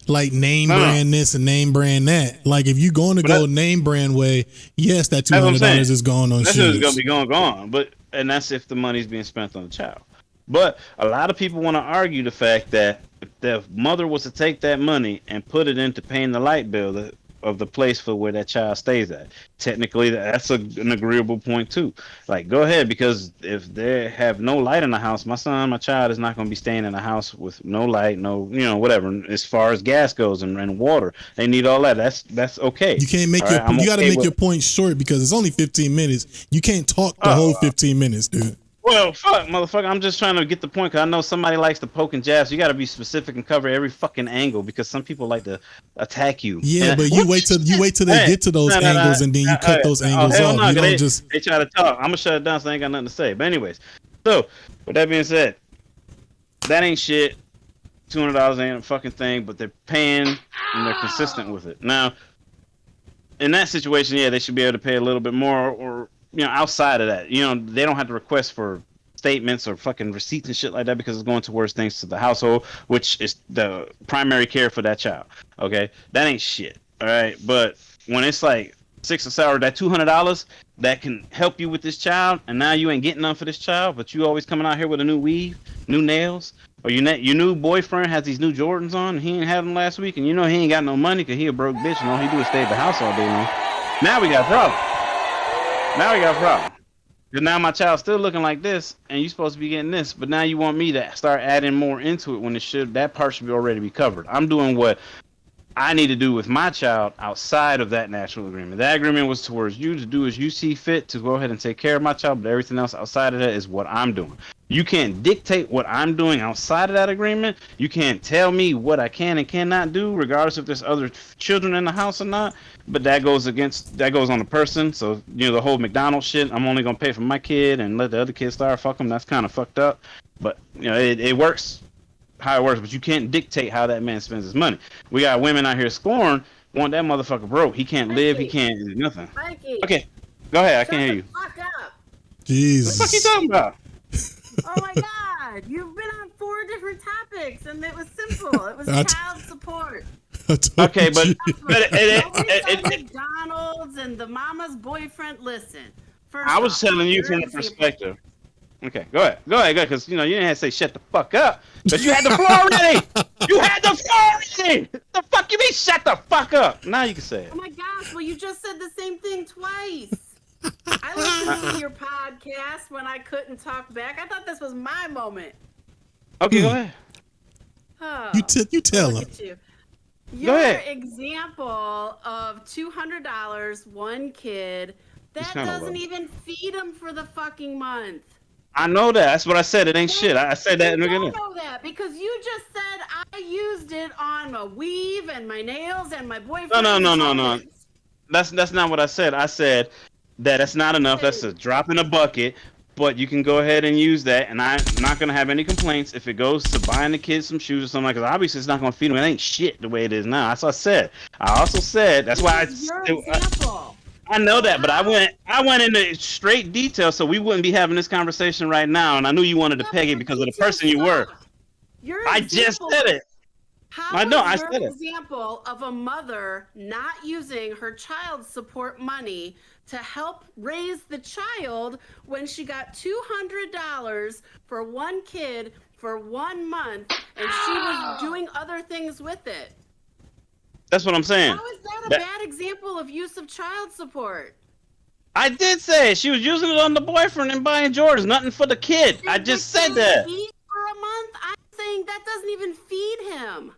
Like name brand this and name brand that. Like if you're going to go name brand way, yes, that $200 is going on shoes. That's going to be gone. And that's if the money's being spent on the child. But a lot of people want to argue the fact that if the mother was to take that money and put it into paying the light bill of the place for where that child stays at, technically that's an agreeable point too. Like go ahead, because if they have no light in the house, my child is not going to be staying in a house with no light, no, you know, whatever. As far as gas goes and water, they need all that. That's okay. You can't make you got to make your point short because it's only 15 minutes. You can't talk the whole 15 minutes, dude. Well, fuck, motherfucker. I'm just trying to get the point because I know somebody likes to poke and jab. So you got to be specific and cover every fucking angle because some people like to attack you. Yeah, but you wait till they get to those angles and then you cut those angles off. No, they try to talk. I'm gonna shut it down so I ain't got nothing to say. But anyways, so with that being said, that ain't shit. $200 ain't a fucking thing, but they're paying and they're consistent with it. Now, in that situation, yeah, they should be able to pay a little bit more or. You know, outside of that, you know, they don't have to request for statements or fucking receipts and shit like that because it's going towards things to the household, which is the primary care for that child. Okay, that ain't shit. All right, but when it's like 6 or 7, that $200 that can help you with this child, and now you ain't getting none for this child, but you always coming out here with a new weave, new nails, or your new boyfriend has these new Jordans on, and he ain't had them last week, and you know he ain't got no money because he a broke bitch, and all he do is stay at the house all day long. Now we got a problem. Because now my child's still looking like this, and you're supposed to be getting this, but now you want me to start adding more into it when that part should already be covered. I'm doing what I need to do with my child outside of that natural agreement. That agreement was towards you to do as you see fit to go ahead and take care of my child, but everything else outside of that is what I'm doing. You can't dictate what I'm doing outside of that agreement. You can't tell me what I can and cannot do, regardless if there's other children in the house or not. But that goes on the person. So, you know, the whole McDonald's shit, I'm only going to pay for my kid and let the other kids start, fuck them. That's kind of fucked up. But, you know, it works how it works. But you can't dictate how that man spends his money. We got women out here scoring, want that motherfucker broke. He can't live. He can't do nothing. Mikey. Okay, go ahead. I can't hear you. Fuck up. Jesus. What the fuck you talking about? Oh my God, you've been on 4 different topics, and it was simple. It was child support. Okay, but McDonald's and the mama's boyfriend. Listen, first I was off, telling you from the perspective. Okay, go ahead, because you didn't have to say shut the fuck up, but you had the floor already. You had the floor already. The fuck you mean shut the fuck up? Now you can say it. Oh my gosh! Well, you just said the same thing twice. I listened to your podcast when I couldn't talk back. I thought this was my moment. Okay, go ahead. Oh, you tell him. Your example of $200, one kid, that doesn't even feed him for the fucking month. I know that. That's what I said. It ain't shit. I said that in the beginning. I know that because you just said I used it on my weave and my nails and my boyfriend. No. That's not what I said. I said that that's not enough. That's a drop in a bucket. But you can go ahead and use that, and I'm not gonna have any complaints if it goes to buying the kids some shoes or something like that. Because obviously it's not gonna feed them. It ain't shit the way it is now. That's what I said. I also said that's why I know that, but I went into straight detail so we wouldn't be having this conversation right now. And I knew you wanted to peg it because of the person you were. I just said it. I said it. Example of a mother not using her child support money to help raise the child when she got $200 for one kid for 1 month and she was doing other things with it. That's what I'm saying. How is that a bad example of use of child support? I did say she was using it on the boyfriend and buying Jordans, nothing for the kid. I just said that. Eat for a month? I'm saying that doesn't even feed him.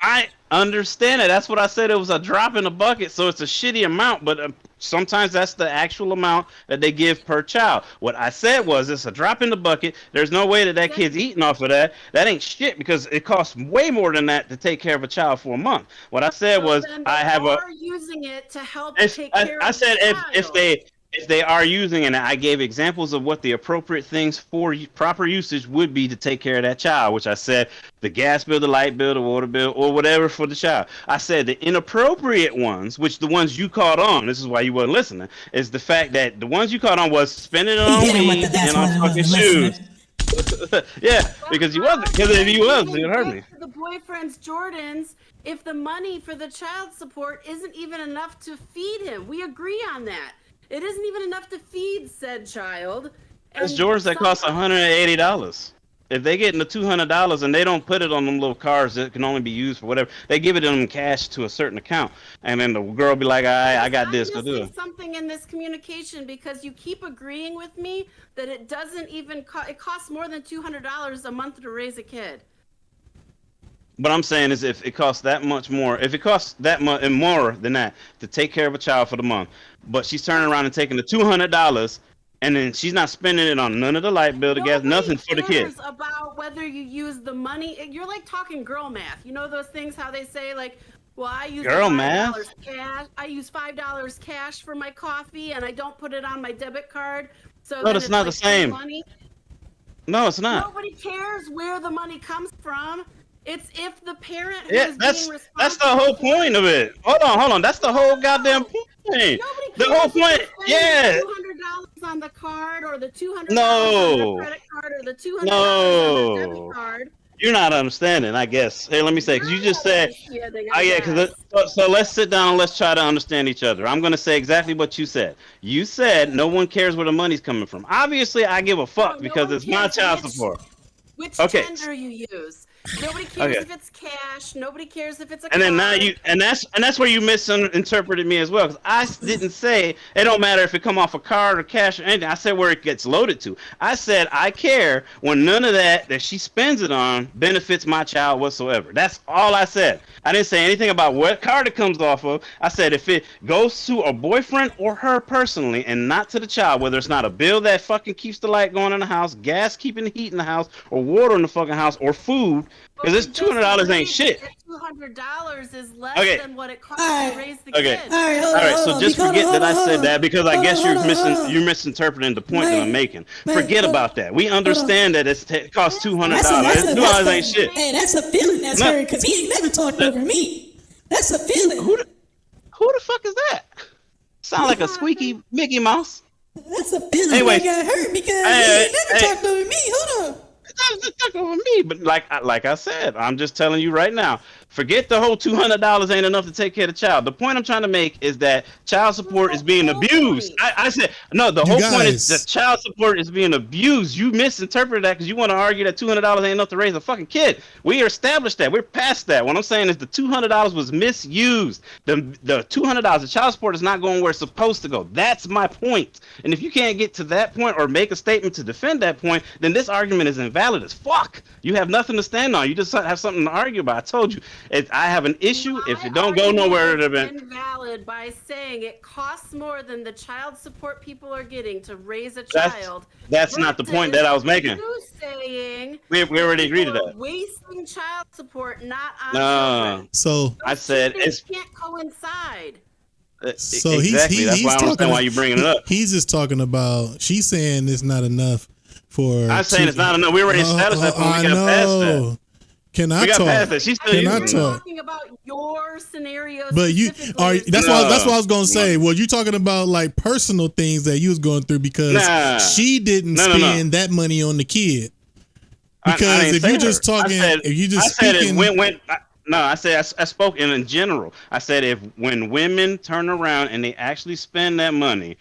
I understand it. That's what I said. It was a drop in the bucket, so it's a shitty amount. But sometimes that's the actual amount that they give per child. What I said was it's a drop in the bucket. There's no way that kid's eating off of that. That ain't shit because it costs way more than that to take care of a child for a month. What I said was I have a. Using it to help take care I of said the child. if they are using it, and I gave examples of what the appropriate things for proper usage would be to take care of that child, which I said the gas bill, the light bill, the water bill, or whatever for the child. I said the inappropriate ones, which the ones you caught on, this is why you wasn't listening, is the fact that the ones you caught on was spending it on weed and on fucking shoes. Yeah, because he wasn't. Because if he was, it hurt me. The boyfriend's Jordans, if the money for the child support isn't even enough to feed him, we agree on that. It isn't even enough to feed said child. It's Jordans that cost $180. If they get into $200 and they don't put it on them little cards that can only be used for whatever, they give it to them cash to a certain account, and then the girl be like, I got this. Go do it. Something in this communication because you keep agreeing with me that it doesn't even it costs more than $200 a month to raise a kid. What I'm saying is if it costs that much more, if it costs that much and more than that to take care of a child for the month, but she's turning around and taking the $200 and then she's not spending it on none of the light bill, the gas, nothing for the kid. About whether you use the money, you're like talking girl math. You know those things how they say like, well, I use $5 cash. I use $5 cash for my coffee and I don't put it on my debit card. So no, that's not the same. Money. No, it's not. Nobody cares where the money comes from. It's if the parent being responsible. That's the whole point of it. Hold on. That's the whole goddamn point. The whole point, yeah. $200 on the card or the $200 on the credit card or the $200 on the debit card. You're not understanding, I guess. Hey, let me say, because you just said, so let's sit down and let's try to understand each other. I'm going to say exactly what you said. You said no one cares where the money's coming from. Obviously, I give a fuck because it's my child support. Which tender you use. Nobody cares if it's cash. Nobody cares if it's a card. And then now that's where you misinterpreted me as well. Because I didn't say it don't matter if it come off a card or cash or anything. I said where it gets loaded to. I said I care when none of that she spends it on benefits my child whatsoever. That's all I said. I didn't say anything about what card it comes off of. I said if it goes to a boyfriend or her personally and not to the child, whether it's not a bill that fucking keeps the light going in the house, gas keeping the heat in the house, or water in the fucking house, or food. Because this $200 ain't shit. $200 is less than what it costs to raise the kid. All right. So just forget that I said that because I guess you're misinterpreting the point that I'm making. Forget about that. We understand that it costs $200. $200 ain't shit. Hey, that's a feeling that's heard because he ain't never talked over me. That's a feeling. Who the fuck is that? Sound like a squeaky Mickey Mouse. That's a feeling. Anyway, I got hurt because he ain't never talked over me. Hold on. Talk over me, but like I said, I'm just telling you right now. Forget the whole $200 ain't enough to take care of the child. The point I'm trying to make is that child support is being abused. I said, no, the whole point is that child support is being abused. You misinterpreted that because you want to argue that $200 ain't enough to raise a fucking kid. We established that. We're past that. What I'm saying is the $200 was misused. The $200, the child support is not going where it's supposed to go. That's my point. And if you can't get to that point or make a statement to defend that point, then this argument is invalid as fuck. You have nothing to stand on. You just have something to argue about. I told you. I have an issue if it don't go nowhere. It's invalid by saying it costs more than the child support people are getting to raise a child. That's not the point that I was making. You saying we already agreed to that. Wasting child support, not on children. So I said it can't coincide. So exactly. That's why I understand why you're bringing it up. He's just talking about. She's saying it's not enough for. I'm saying it's not enough. We already established that. I know. Can I talk? Can I talk? Talking about your scenario, but you are. That's what I was gonna say. Well, you're talking about like personal things that you was going through because she didn't spend that money on the kid. Because if you're just talking, if you just speaking, I said I spoke in general. I said when women turn around and they actually spend that money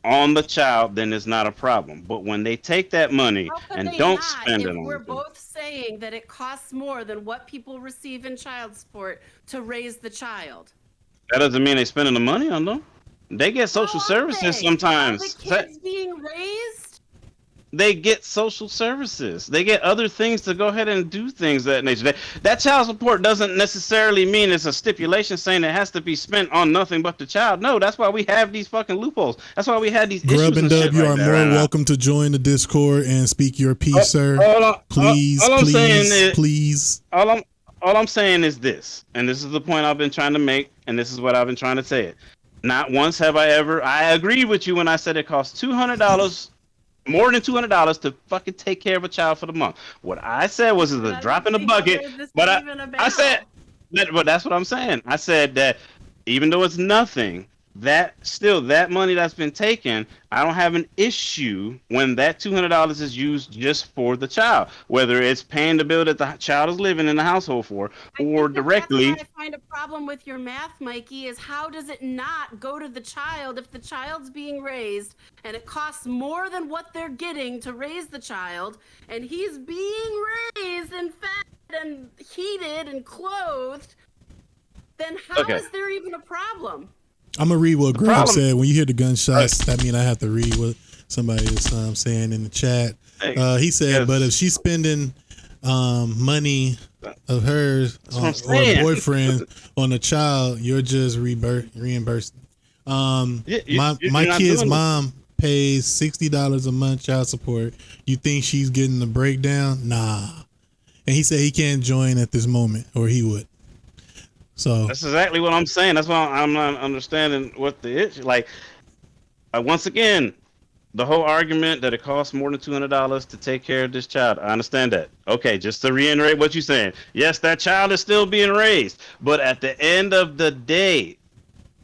on the child, then it's not a problem. But when they take that money and don't spend it on we're both saying that it costs more than what people receive in child support to raise the child. That doesn't mean they're spending the money on them. They get social services sometimes. Are the kids being raised? They get social services. They get other things to go ahead and do things of that nature. That child support doesn't necessarily mean it's a stipulation saying it has to be spent on nothing but the child. No, that's why we have these fucking loopholes. That's why we had these Grub issues. And Dub, you are more welcome to join the Discord and speak your piece, sir. Please. All I'm saying is this, and this is the point I've been trying to make, and this is what I've been trying to say. Not once have I agreed with you when I said it costs $200. More than $200 to fucking take care of a child for the month. What I said was a drop in the bucket, but I said but that's what I'm saying. I said that even though it's nothing, that money that's been taken, I don't have an issue when that $200 is used just for the child, whether it's paying the bill that the child is living in the household for, or directly. That's why I find a problem with your math, Mikey, is how does it not go to the child if the child's being raised and it costs more than what they're getting to raise the child, and he's being raised and fed and heated and clothed, then how is there even a problem? I'm gonna read what Grub said. When you hear the gunshots, that means I have to read what somebody is saying in the chat. He said, but if she's spending money of hers or boyfriend on a child, you're just reimbursing. My kid's mom pays $60 a month child support. You think she's getting the breakdown? Nah. And he said he can't join at this moment, or he would. So that's exactly what I'm saying. That's why I'm not understanding what the issue. Like, once again, the whole argument that it costs more than $200 to take care of this child. I understand that. Okay, just to reiterate what you're saying. Yes, that child is still being raised, but at the end of the day,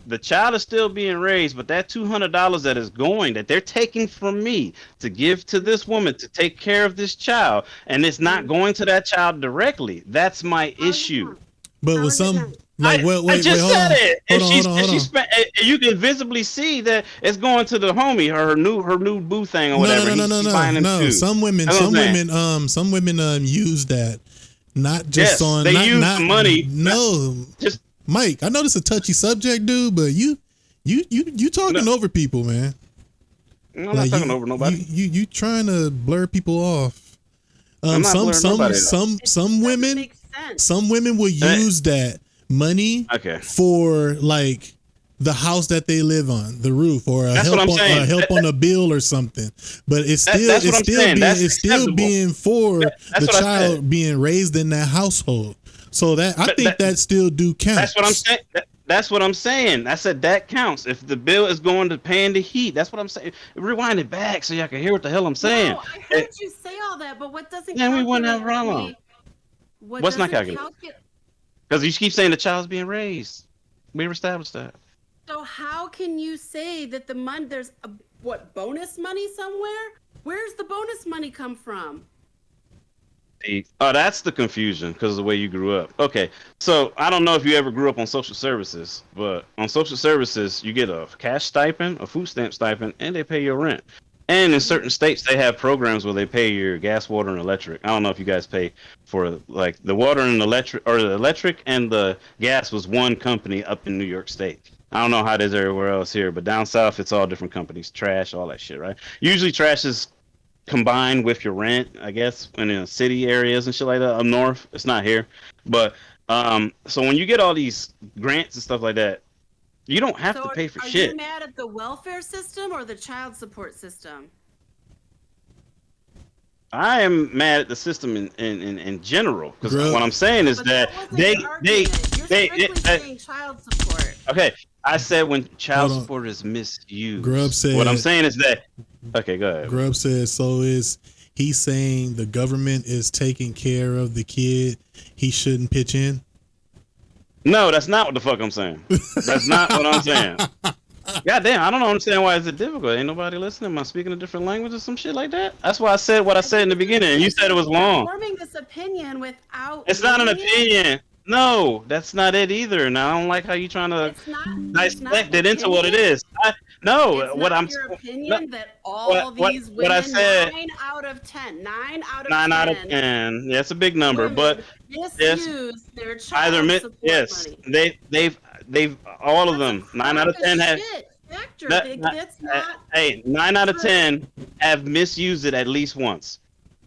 the child is still being raised. But that $200 that they're taking from me to give to this woman to take care of this child, and it's not going to that child directly. That's my issue. But with some. Like, I just said it. You can visibly see that it's going to the homie, her new boo thing or whatever. No. Some women use that, not just on. They use money. No, just Mike. I know this is a touchy subject, dude, but you talking over people, man. I'm not talking over nobody. You trying to blur people off. Some women will use that money for like the house that they live on, the roof, or help on a bill or something. But it's still being for the child being raised in that household. So that I think that still do count. That's what I'm saying. That's what I'm saying. I said that counts. If the bill is going to paying the heat, that's what I'm saying. Rewind it back so y'all can hear what the hell I'm saying. No, I heard you say all that, but what doesn't we wouldn't have wrong. What's not calculated? Because you keep saying the child's being raised. We established that. So how can you say that the money, there's bonus money somewhere? Where's the bonus money come from? that's the confusion because of the way you grew up. Okay, so I don't know if you ever grew up on social services, but on social services you get a cash stipend, a food stamp stipend, and they pay your rent. And in certain states they have programs where they pay your gas, water, and electric. I don't know if you guys pay for like the water and electric, or the electric and the gas was one company up in New York State. I don't know how it is everywhere else here, but down south it's all different companies. Trash, all that shit, right? Usually trash is combined with your rent, I guess, in the city areas and shit like that. Up north, it's not here, but so when you get all these grants and stuff like that, you don't have to pay for shit. Are you mad at the welfare system or the child support system? I am mad at the system in general, because what I'm saying is that You're saying child support. Okay, I said when child support is misused. Grub said, what I'm saying is that. Okay, go ahead. Grub says, so is he saying the government is taking care of the kid? He shouldn't pitch in? No, that's not what the fuck I'm saying. That's not what I'm saying. Goddamn, I don't understand why is it difficult. Ain't nobody listening. Am I speaking a different language or some shit like that? That's why I said what I said in the beginning, and you said it was wrong. Forming this opinion without. It's not an opinion. No, that's not it either. Now I don't like how you trying to dissect it into what it is. Your opinion that all these women, I said, 9 out of 10, 9 out of 10. 9 out of 10. Yeah, it's a big number, but misuse their child support money. They've all of them. 9 out of 10 have. Hey, 9 out of 10 have misused it at least once.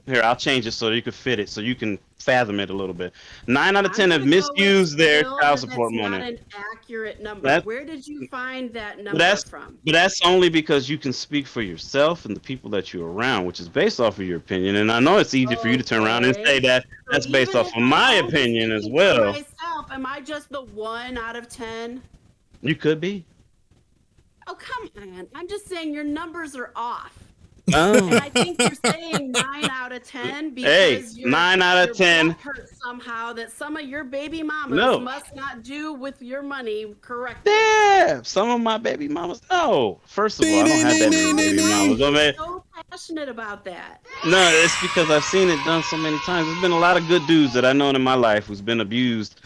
Here, I'll change it so you can fit it, so you can fathom it a little bit. 9 out of 10 have misused their child support money. That's not an accurate number. Where did you find that number from? But that's only because you can speak for yourself and the people that you're around, which is based off of your opinion. And I know it's easy for you to turn around and say that that's based off of my opinion as well. Myself, am I just the 1 out of 10? You could be. Oh, come on. I'm just saying your numbers are off. Oh. And I think you're saying 9 out of 10 because you're 9 out of 10 hurt somehow that some of your baby mamas must not do with your money correctly. Yeah, some of my baby mamas. No, first of all, I don't have that many baby mamas. I'm so passionate about that. No, it's because I've seen it done so many times. There's been a lot of good dudes that I known in my life who's been abused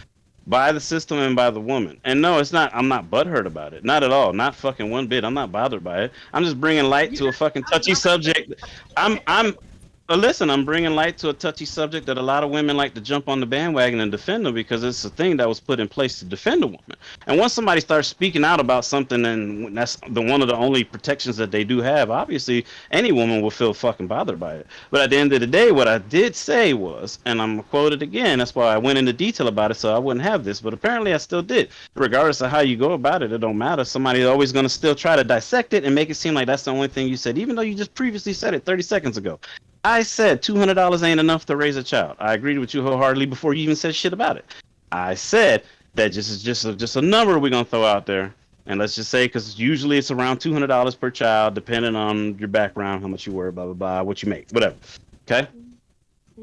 by the system and by the woman. And no, it's not. I'm not butthurt about it. Not at all. Not fucking one bit. I'm not bothered by it. I'm just bringing light to a fucking touchy subject. I'm bringing light to a touchy subject that a lot of women like to jump on the bandwagon and defend them because it's a thing that was put in place to defend a woman. And once somebody starts speaking out about something, and that's one of the only protections that they do have, obviously any woman will feel fucking bothered by it. But at the end of the day, what I did say was, and I'm quoted again, that's why I went into detail about it so I wouldn't have this, but apparently I still did. Regardless of how you go about it, it don't matter. Somebody's always going to still try to dissect it and make it seem like that's the only thing you said, even though you just previously said it 30 seconds ago. I said $200 ain't enough to raise a child. I agreed with you wholeheartedly before you even said shit about it. I said that just a number we're gonna throw out there, and let's just say because usually it's around $200 per child, depending on your background, how much you work, blah blah blah, what you make, whatever. Okay.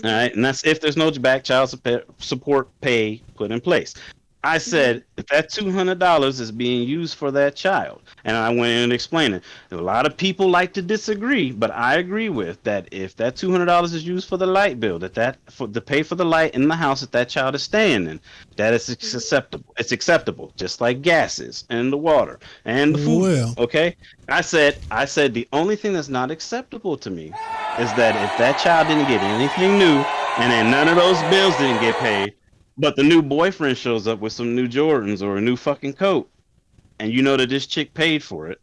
All right, and that's if there's no back child support pay put in place. I said if that $200 is being used for that child, and I went in and explained it. A lot of people like to disagree, but I agree with that. If that $200 is used for the light bill, to pay for the light in the house that child is staying in, that is acceptable. It's acceptable, just like gas is, and the water, and the food. Well. Okay, I said the only thing that's not acceptable to me is that if that child didn't get anything new, and then none of those bills didn't get paid. But the new boyfriend shows up with some new Jordans or a new fucking coat, and you know that this chick paid for it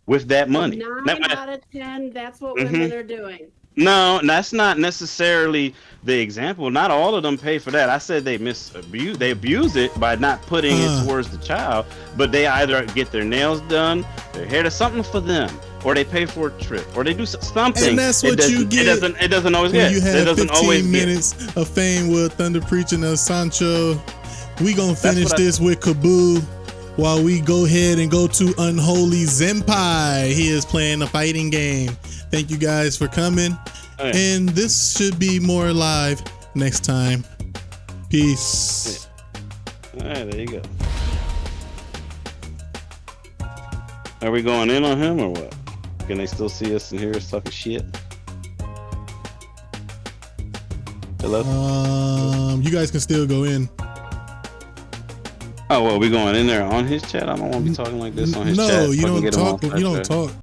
with that money. 9 out of 10, that's what women are doing. No, that's not necessarily the example. Not all of them pay for that. I said they abuse it by not putting it towards the child, but they either get their nails done, their hair, there's something for them, or they pay for a trip, or they do something. And that's what you get. It doesn't always get. You have 15 minutes of fame with Thunder Preaching of Sancho. We gonna finish this with Kaboo while we go ahead and go to Unholy Zenpai. He is playing a fighting game. Thank you guys for coming. Right. And this should be more live next time. Peace. All right, there you go. Are we going in on him or what? Can they still see us and hear us talking shit? Hello? You guys can still go in. Oh, well, we going in there on his chat? I don't want to be talking like this on his chat. No, you Fucking don't get him talk. off You that don't chat. talk.